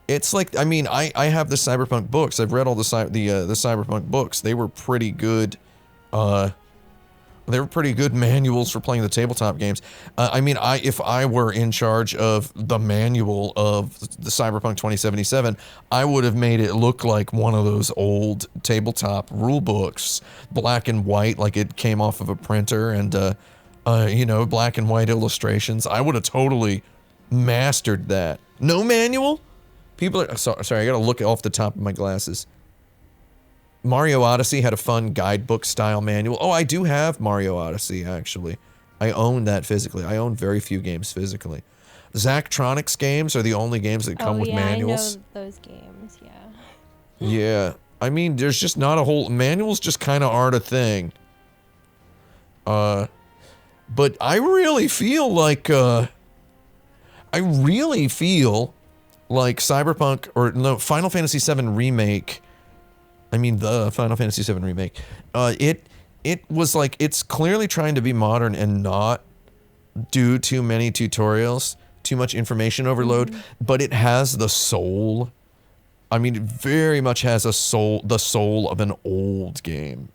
It's like, I mean, I have the Cyberpunk books. I've read all the Cyberpunk books. They were pretty good. They were pretty good manuals for playing the tabletop games. I mean, if I were in charge of the manual of the Cyberpunk 2077, I would have made it look like one of those old tabletop rule books, black and white, like it came off of a printer, and you know, black and white illustrations. I would have totally mastered that. No manual? People are sorry. I gotta look off the top of my glasses. Mario Odyssey had a fun guidebook style manual. Oh, I do have Mario Odyssey, actually. I own that physically. I own very few games physically. Zachtronics games are the only games that come with manuals. I know those games, yeah. Yeah. I mean, there's just not a whole... Manuals just kind of aren't a thing. But I really feel like... Cyberpunk... Or, no, Final Fantasy VII Remake... I mean, the Final Fantasy VII Remake. It was like... It's clearly trying to be modern and not do too many tutorials, too much information overload, but it has the soul. I mean, it very much has the soul of an old game,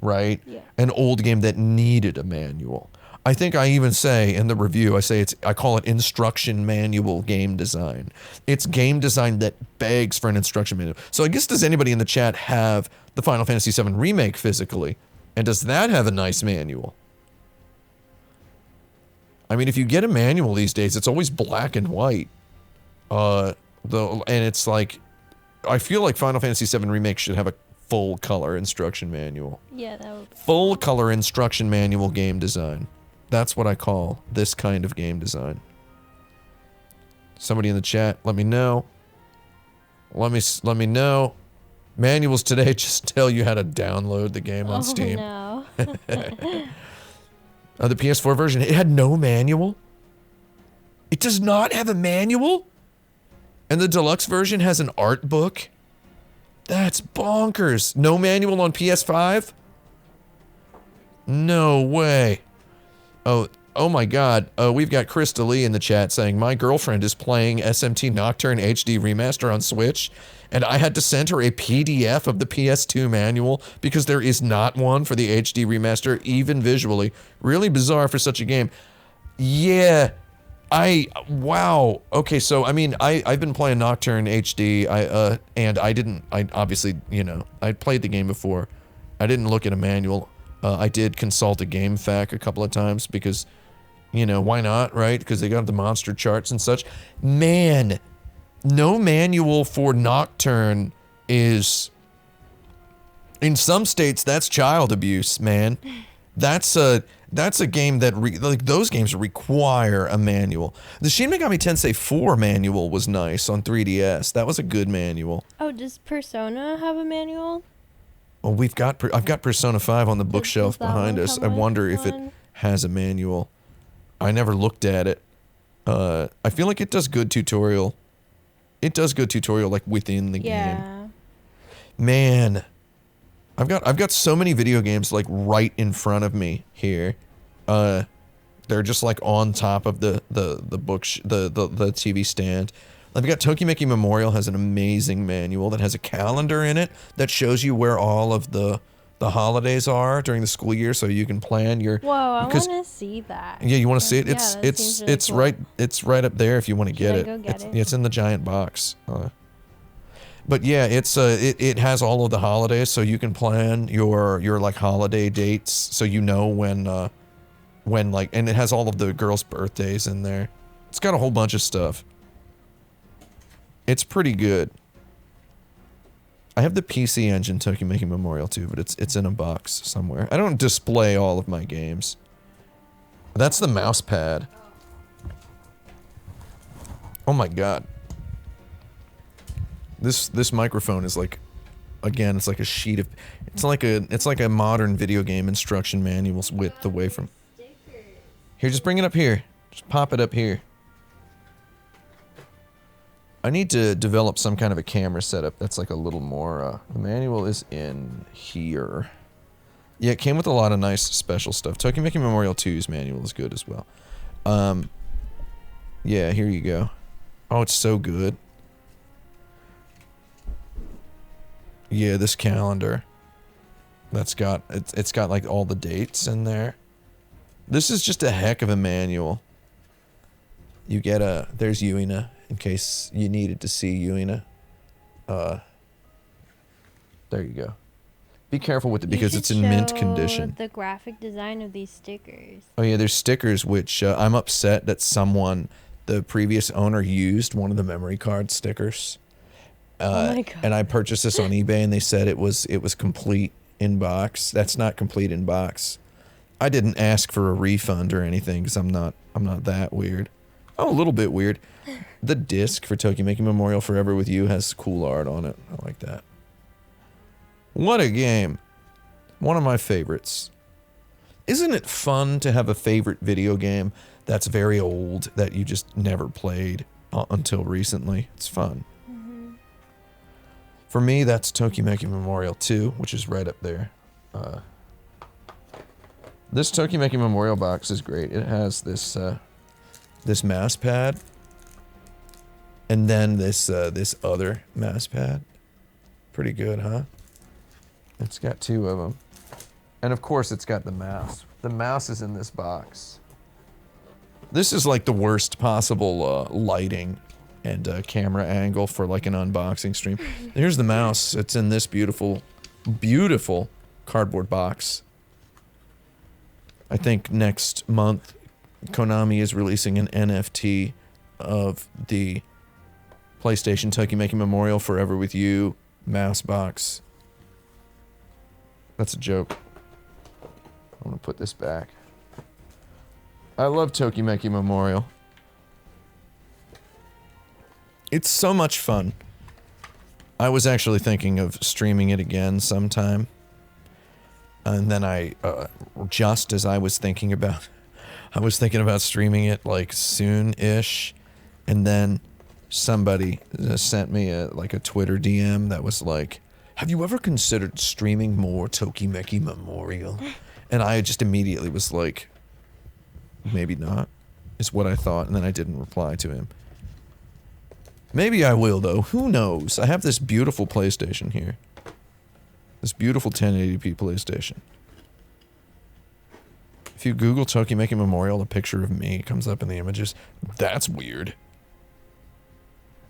right? Yeah. An old game that needed a manual. I think I even say in the review, I call it instruction manual game design. It's game design that begs for an instruction manual. So I guess, does anybody in the chat have the Final Fantasy VII Remake physically? And does that have a nice manual? I mean, if you get a manual these days, it's always black and white. And it's like, I feel like Final Fantasy VII Remake should have a full color instruction manual. Yeah, that would be full color instruction manual game design. That's what I call this kind of game design. Somebody in the chat, let me know. Let me know. Manuals today just tell you how to download the game on Steam. No. The PS4 version, it had no manual. It does not have a manual? And the deluxe version has an art book? That's bonkers. No manual on PS5? No way. Oh my god. We've got Krista Lee in the chat saying, my girlfriend is playing SMT Nocturne HD Remaster on Switch, and I had to send her a PDF of the PS2 manual because there is not one for the HD Remaster, even visually. Really bizarre for such a game. Yeah. Wow. Okay, so, I mean, I've been playing Nocturne HD, and I obviously, you know, I played the game before. I didn't look at a manual. I did consult a game fac a couple of times because, you know, why not, right? Because they got the monster charts and such. Man, no manual for Nocturne is... In some states, that's child abuse, man. That's a game that, like, those games require a manual. The Shin Megami Tensei 4 manual was nice on 3DS. That was a good manual. Oh, does Persona have a manual? Well, I've got Persona 5 on the bookshelf behind us. I wonder if it has a manual. I never looked at it. I feel like it does good tutorial. It does good tutorial, like, within the game. Man, I've got so many video games, like, right in front of me here. They're just, like, on top of the TV stand. I've got Tokimeki Memorial has an amazing manual that has a calendar in it that shows you where all of the holidays are during the school year, so you can plan your... Whoa, I want to see that. Yeah, you want to see it? It's really cool. It's right up there if you want to get it. Go get it. It's in the giant box. But yeah, it has all of the holidays, so you can plan your like holiday dates, so you know when like, and it has all of the girls' birthdays in there. It's got a whole bunch of stuff. It's pretty good. I have the PC Engine Tokimeki Memorial too, but it's in a box somewhere. I don't display all of my games. That's the mouse pad. Oh my god. This microphone is like, again, it's like a sheet of, it's like a modern video game instruction manual's width away from. Here, just bring it up here. Just pop it up here. I need to develop some kind of a camera setup that's like a little more, the manual is in here. Yeah, it came with a lot of nice special stuff. Tokimeki Memorial 2's manual is good as well. Yeah, here you go. Oh, it's so good. Yeah, this calendar. That's got, it's got like all the dates in there. This is just a heck of a manual. You get there's Yuina, in case you needed to see Yuina. There you go. Be careful with it because it's in mint condition. The graphic design of these stickers. Oh yeah, there's stickers which I'm upset that someone, the previous owner, used one of the memory card stickers. Oh my god. And I purchased this on eBay and they said it was complete in box. That's not complete in box. I didn't ask for a refund or anything because I'm not that weird. Oh, a little bit weird. The disc for Tokimeki Memorial Forever With You has cool art on it. I like that. What a game. One of my favorites. Isn't it fun to have a favorite video game that's very old that you just never played until recently? It's fun. For me, that's Tokimeki Memorial 2, which is right up there. This Tokimeki Memorial box is great. It has this this mouse pad, and then this this other mouse pad. Pretty good, huh? It's got two of them, and of course, it's got the mouse. The mouse is in this box. This is like the worst possible lighting and camera angle for like an unboxing stream. Here's the mouse. It's in this beautiful, beautiful cardboard box. I think next month, Konami is releasing an NFT of the PlayStation Tokimeki Memorial Forever With You mouse box. That's a joke. I'm gonna put this back. I love Tokimeki Memorial. It's so much fun. I was actually thinking of streaming it again sometime. And then I, just as I was thinking about streaming it like soon-ish, and then somebody sent me a Twitter DM that was like, have you ever considered streaming more Tokimeki Memorial? And I just immediately was like, maybe not, is what I thought, and then I didn't reply to him. Maybe I will, though. Who knows? I have this beautiful PlayStation here. This beautiful 1080p PlayStation. If you Google Tokimeki Memorial, a picture of me comes up in the images. That's weird.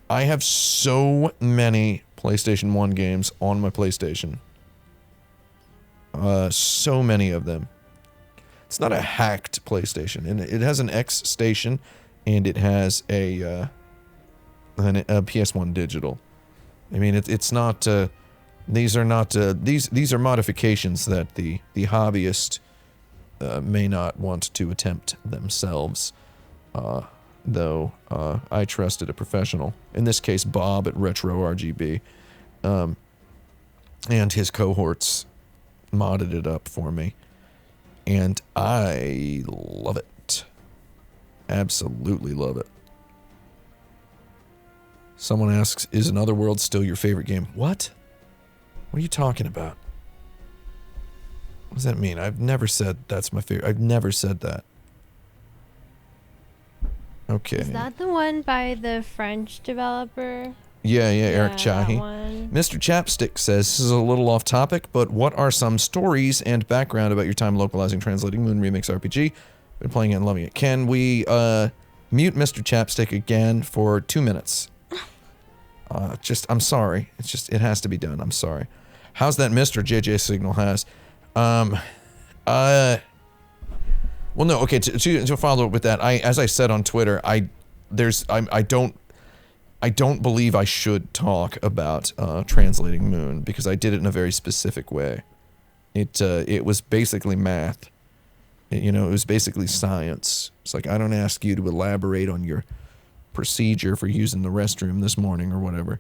I have so many PlayStation 1 games on my PlayStation. So many of them. It's not a hacked PlayStation. And it has an X station, and it has a PS1 digital. I mean, it's not... these are not... These are modifications that the hobbyist may not want to attempt themselves. Though I trusted a professional. In this case, Bob at Retro RGB. And his cohorts modded it up for me. And I love it. Absolutely love it. Someone asks, is Another World still your favorite game? What? What are you talking about? What does that mean? I've never said that's my favorite. I've never said that. Okay. Is that the one by the French developer? Yeah, Eric Chahi. Mr. Chapstick says, this is a little off topic, but what are some stories and background about your time localizing, translating Moon Remix RPG? Been playing it and loving it. Can we mute Mr. Chapstick again for 2 minutes? I'm sorry. It has to be done. I'm sorry. How's that Mr. JJ Signal has? Well, no, okay, to follow up with that, as I said on Twitter, I don't believe I should talk about translating Moon, because I did it in a very specific way. It was basically math. It was basically science. It's like, I don't ask you to elaborate on your procedure for using the restroom this morning or whatever.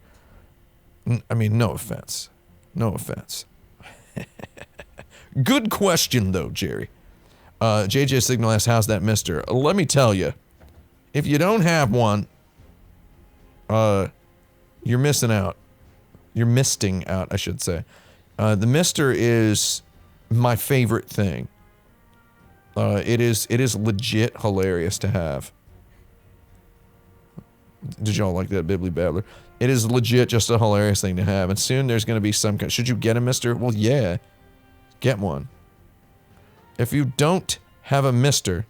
I mean, no offense. No offense. Good question, though, Jerry. JJ Signal asks, how's that mister? Let me tell you, if you don't have one, you're missing out. You're misting out, I should say. The mister is my favorite thing. It is legit hilarious to have. Did y'all like that, Bibbly Babbler? It is legit just a hilarious thing to have, and soon there's going to be some kind... Should you get a mister? Well, yeah. Get one. If you don't have a mister,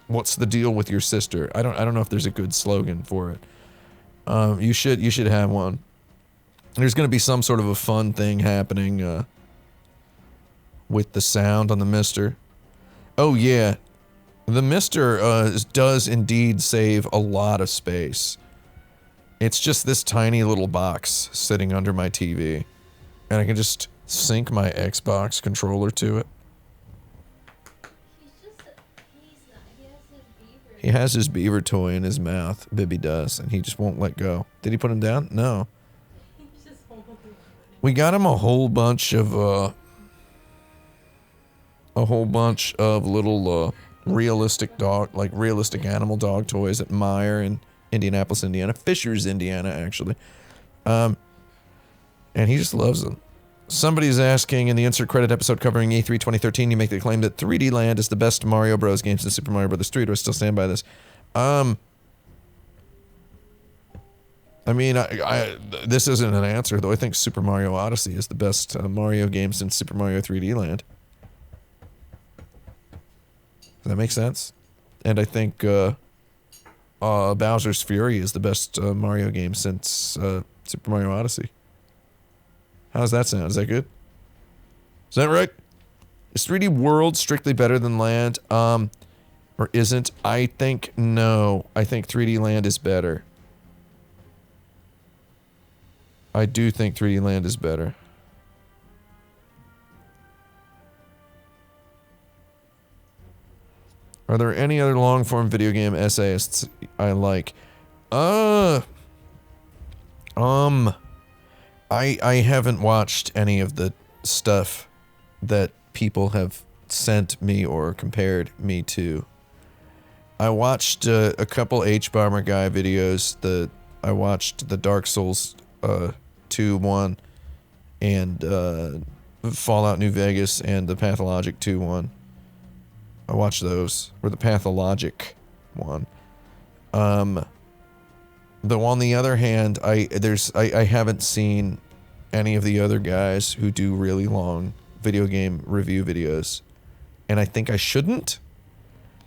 what's the deal with your sister? I don't know if there's a good slogan for it. You should have one. There's going to be some sort of a fun thing happening with the sound on the mister. Oh yeah, the mister does indeed save a lot of space. It's just this tiny little box sitting under my TV, and I can just sync my Xbox controller to it. He has his beaver toy in his mouth. Bibby does, and he just won't let go. Did he put him down? No. We got him a whole bunch of little realistic realistic animal dog toys at Meijer in Indianapolis, Indiana. Fishers, Indiana, actually. And he just loves them. Somebody's asking in the insert credit episode covering E3 2013, you make the claim that 3D Land is the best Mario Bros. Game since Super Mario Bros. 3. Do I still stand by this? I mean, this isn't an answer, though. I think Super Mario Odyssey is the best Mario game since Super Mario 3D Land. Does that make sense? And I think Bowser's Fury is the best Mario game since Super Mario Odyssey. How does that sound? Is that good? Is that right? Is 3D World strictly better than Land? Or isn't? I think no. I think 3D Land is better. I do think 3D Land is better. Are there any other long-form video game essayists I like? I haven't watched any of the stuff that people have sent me or compared me to. I watched a couple H-Bomber Guy videos. I watched the Dark Souls 2 one and Fallout New Vegas and the Pathologic 2 one. I watched those, or the Pathologic one. Though on the other hand, I haven't seen any of the other guys who do really long video game review videos, and I think I shouldn't.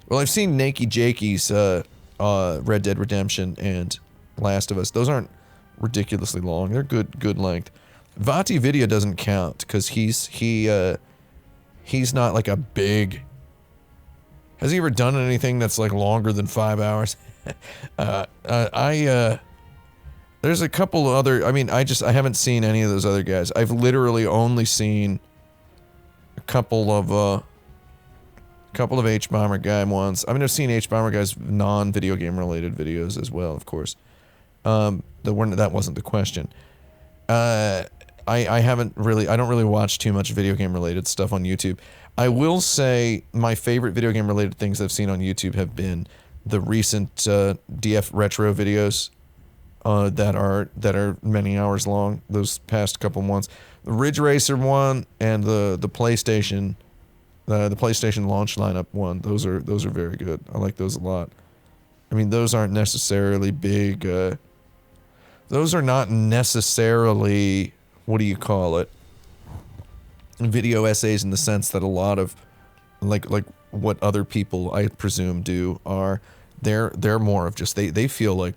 Well, I've seen Nakey Jakey's Red Dead Redemption and Last of Us. Those aren't ridiculously long. They're good length. Vati Video doesn't count because he's not like a big. Has he ever done anything that's like longer than 5 hours? There's a couple other, I mean, I haven't seen any of those other guys. I've literally only seen a couple of H-Bomber Guy ones. I mean, I've seen H-Bomber Guy's non-video game related videos as well, of course. That wasn't the question. I don't really watch too much video game related stuff on YouTube. I will say my favorite video game related things I've seen on YouTube have been the recent DF retro videos that are many hours long. Those past couple months, the Ridge Racer one and the PlayStation launch lineup one. Those are very good. I like those a lot. I mean, those aren't necessarily big. Those are not necessarily, what do you call it? Video essays in the sense that a lot of like what other people I presume do are they're more of just they feel like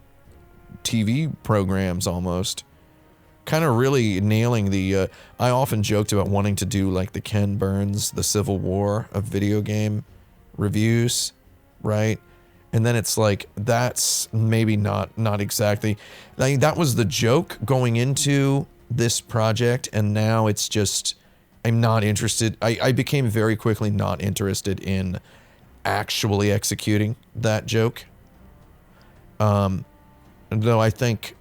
TV programs almost, kind of really nailing the I often joked about wanting to do like the Ken Burns, the Civil War of video game reviews, right? And then it's like that's maybe not exactly, like, that was the joke going into this project, and now it's just I'm not interested. I became very quickly not interested in actually executing that joke. Though I think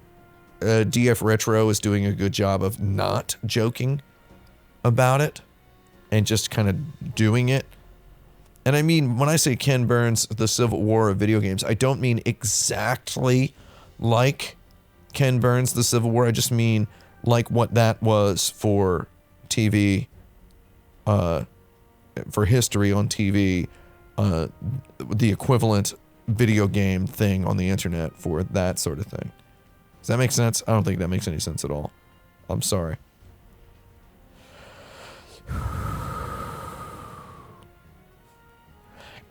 DF Retro is doing a good job of not joking about it and just kind of doing it. And I mean, when I say Ken Burns, the Civil War of video games, I don't mean exactly like Ken Burns, the Civil War. I just mean like what that was for TV, for history on TV, the equivalent video game thing on the internet for that sort of thing. Does that make sense? I don't think that makes any sense at all. I'm sorry.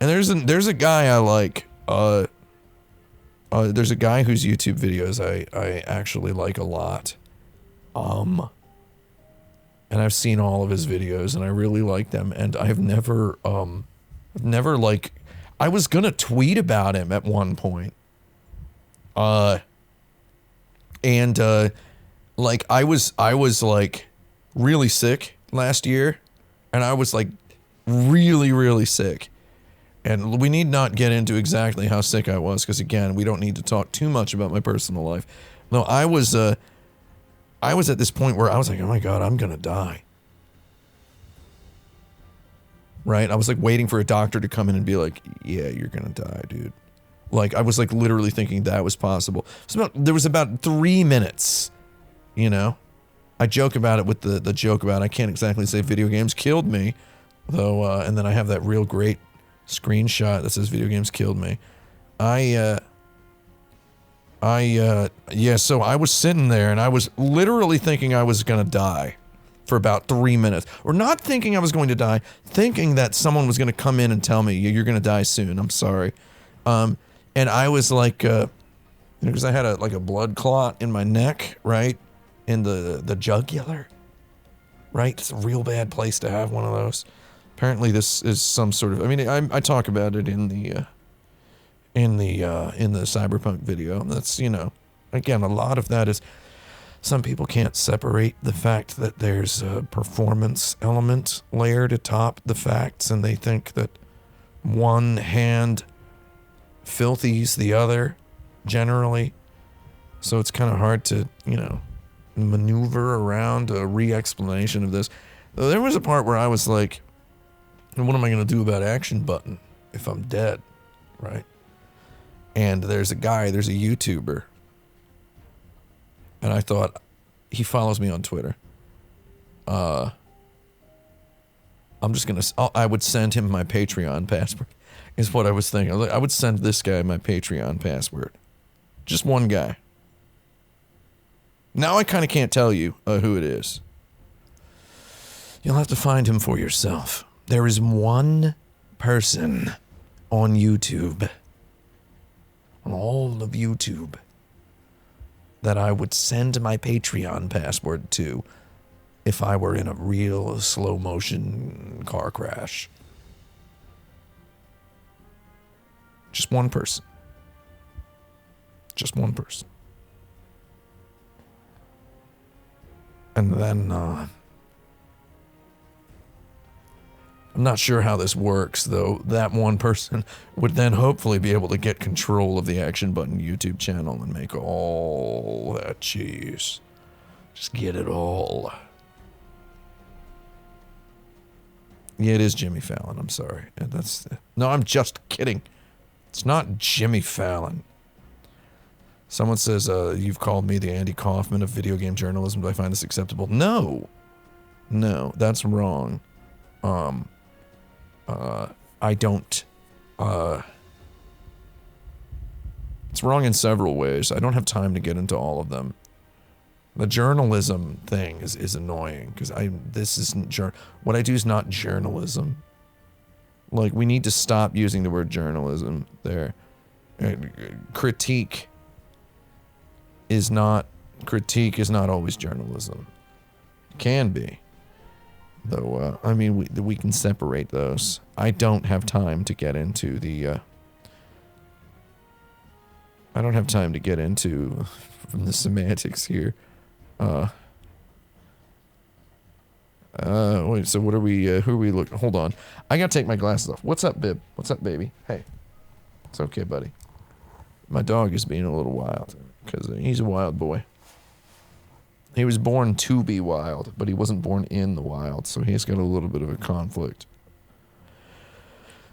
And there's a guy I like. There's a guy whose YouTube videos I actually like a lot. And I've seen all of his videos and I really like them, and I've never like, I was gonna tweet about him at one point. Like I was like really sick last year, and I was like really sick. And we need not get into exactly how sick I was, because again, we don't need to talk too much about my personal life. No, I was at this point where I was like, oh my God, I'm gonna die. Right? I was like waiting for a doctor to come in and be like, yeah, you're gonna die, dude. Like, I was like literally thinking that was possible. There was about 3 minutes, you know? I joke about it with the joke about I can't exactly say video games killed me, though, and then I have that real great screenshot that says video games killed me. Yeah, so I was sitting there and I was literally thinking I was gonna die for about 3 minutes. Or not thinking I was going to die, thinking that someone was gonna come in and tell me, you're gonna die soon, I'm sorry. And I was like, because I had a blood clot in my neck, right? In the jugular, right? It's a real bad place to have one of those. Apparently this is some sort of, I mean, I talk about it in the Cyberpunk video. That's, you know, again, a lot of that is some people can't separate the fact that there's a performance element layered atop the facts, and they think that one hand filthies the other generally. So it's kind of hard to, you know, maneuver around a re-explanation of this. There was a part where I was like, what am I going to do about action button if I'm dead, right? And there's a YouTuber, and I thought, he follows me on Twitter. I would send him my Patreon password, is what I was thinking. I would send this guy my Patreon password. Just one guy. Now I kind of can't tell you who it is. You'll have to find him for yourself. There is one person on YouTube, on all of YouTube, that I would send my Patreon password to if I were in a real slow motion car crash. Just one person. Just one person. And then, I'm not sure how this works, though. That one person would then hopefully be able to get control of the Action Button YouTube channel and make all that cheese. Just get it all. Yeah, it is Jimmy Fallon. I'm sorry. No, I'm just kidding. It's not Jimmy Fallon. Someone says, you've called me the Andy Kaufman of video game journalism. Do I find this acceptable? No. No, that's wrong. I don't, it's wrong in several ways. I don't have time to get into all of them. The journalism thing is annoying, because this isn't what I do is not journalism. Like, we need to stop using the word journalism there. Critique is not always journalism. It can be. Though, I mean, we can separate those. I don't have time to get into the, I don't have time to get into from the semantics here. Wait, so what are we, who are we looking, hold on. I gotta take my glasses off. What's up, Bib? What's up, baby? Hey. It's okay, buddy. My dog is being a little wild, because he's a wild boy. He was born to be wild, but he wasn't born in the wild, so he's got a little bit of a conflict.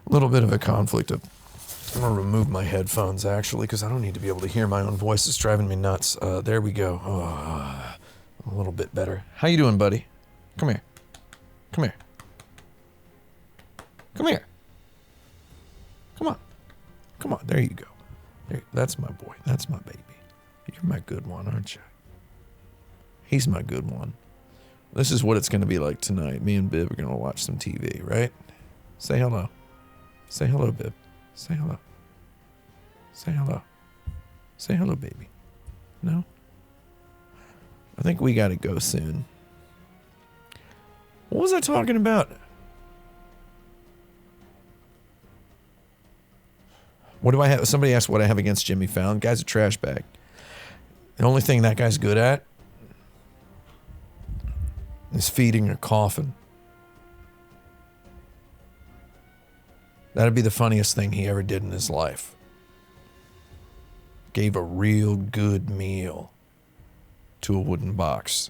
A little bit of a conflict. I'm gonna remove my headphones, actually, because I don't need to be able to hear my own voice. It's driving me nuts. There we go. Oh, a little bit better. How you doing, buddy? Come here. Come here. Come here. Come on. Come on. There you go. That's my boy. That's my baby. You're my good one, aren't you? He's my good one. This is what it's going to be like tonight. Me and Bib are going to watch some TV, right? Say hello. Say hello, Bib. Say hello. Say hello. Say hello, baby. No? I think we got to go soon. What was I talking about? What do I have? Somebody asked what I have against Jimmy Fallon. Guy's a trash bag. The only thing that guy's good at is feeding a coffin. That'd be the funniest thing he ever did in his life. Gave a real good meal to a wooden box.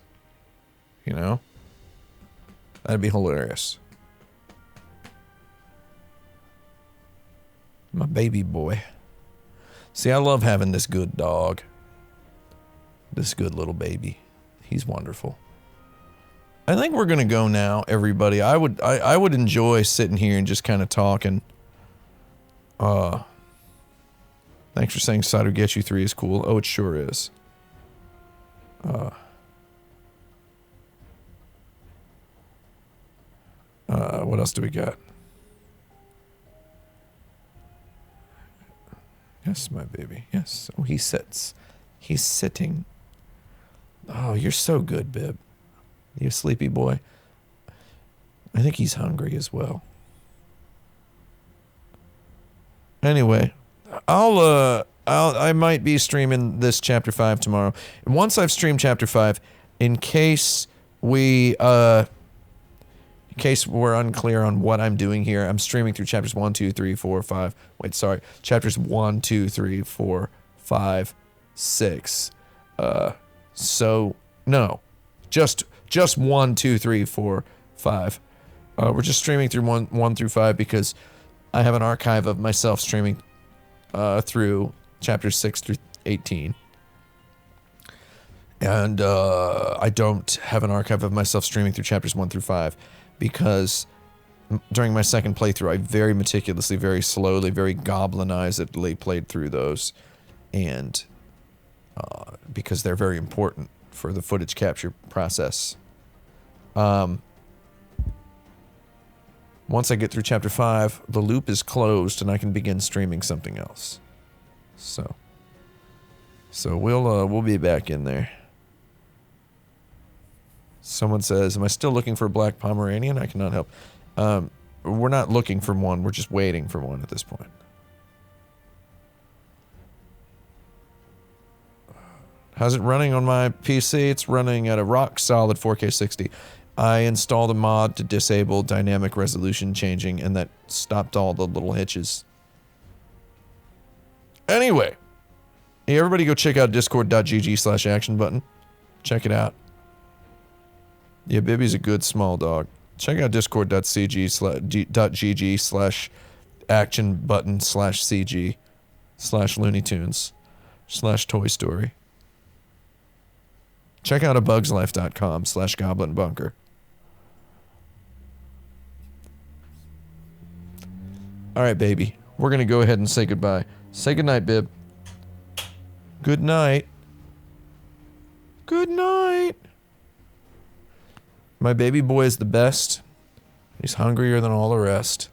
You know? That'd be hilarious. My baby boy. See, I love having this good dog. This good little baby. He's wonderful. I think we're gonna go now, everybody. I would enjoy sitting here and just kind of talking. Thanks for saying Sado Get You 3 is cool. Oh, it sure is. What else do we got? Yes, my baby. Yes. Oh, he sits. He's sitting. Oh, you're so good, Bib. You sleepy boy? I think he's hungry as well. Anyway, I might be streaming this chapter 5 tomorrow. And once I've streamed chapter 5, in case we're unclear on what I'm doing here, I'm streaming through chapters 1, 2, 3, 4, 5. Wait, sorry. Chapters 1, 2, 3, 4, 5, 6. So no. Just 1, 2, 3, 4, 5. We're just streaming through 1 through 5 because I have an archive of myself streaming through chapters 6 through 18. And I don't have an archive of myself streaming through chapters 1 through 5 because during my second playthrough, I very meticulously, very slowly, very goblinizedly played through those. And because they're very important for the footage capture process. Once I get through chapter 5, the loop is closed and I can begin streaming something else. So we'll be back in there. Someone says, am I still looking for a black Pomeranian? I cannot help. We're not looking for one, we're just waiting for one at this point. How's it running on my PC? It's running at a rock solid 4K 60. I installed a mod to disable dynamic resolution changing, and that stopped all the little hitches. Anyway, hey, everybody go check out discord.gg/action button. Check it out. Yeah, Bibby's a good small dog. Check out discord.gg/action button/CG/Looney Tunes/Toy Story. Check out abugslife.com/goblin bunker. Alright, baby. We're gonna go ahead and say goodbye. Say goodnight, Bib. Good night. Good night. My baby boy is the best. He's hungrier than all the rest.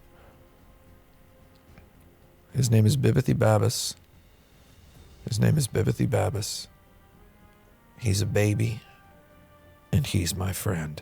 His name is Bibbithy Babbis. His name is Bibbithy Babbis. He's a baby, and he's my friend.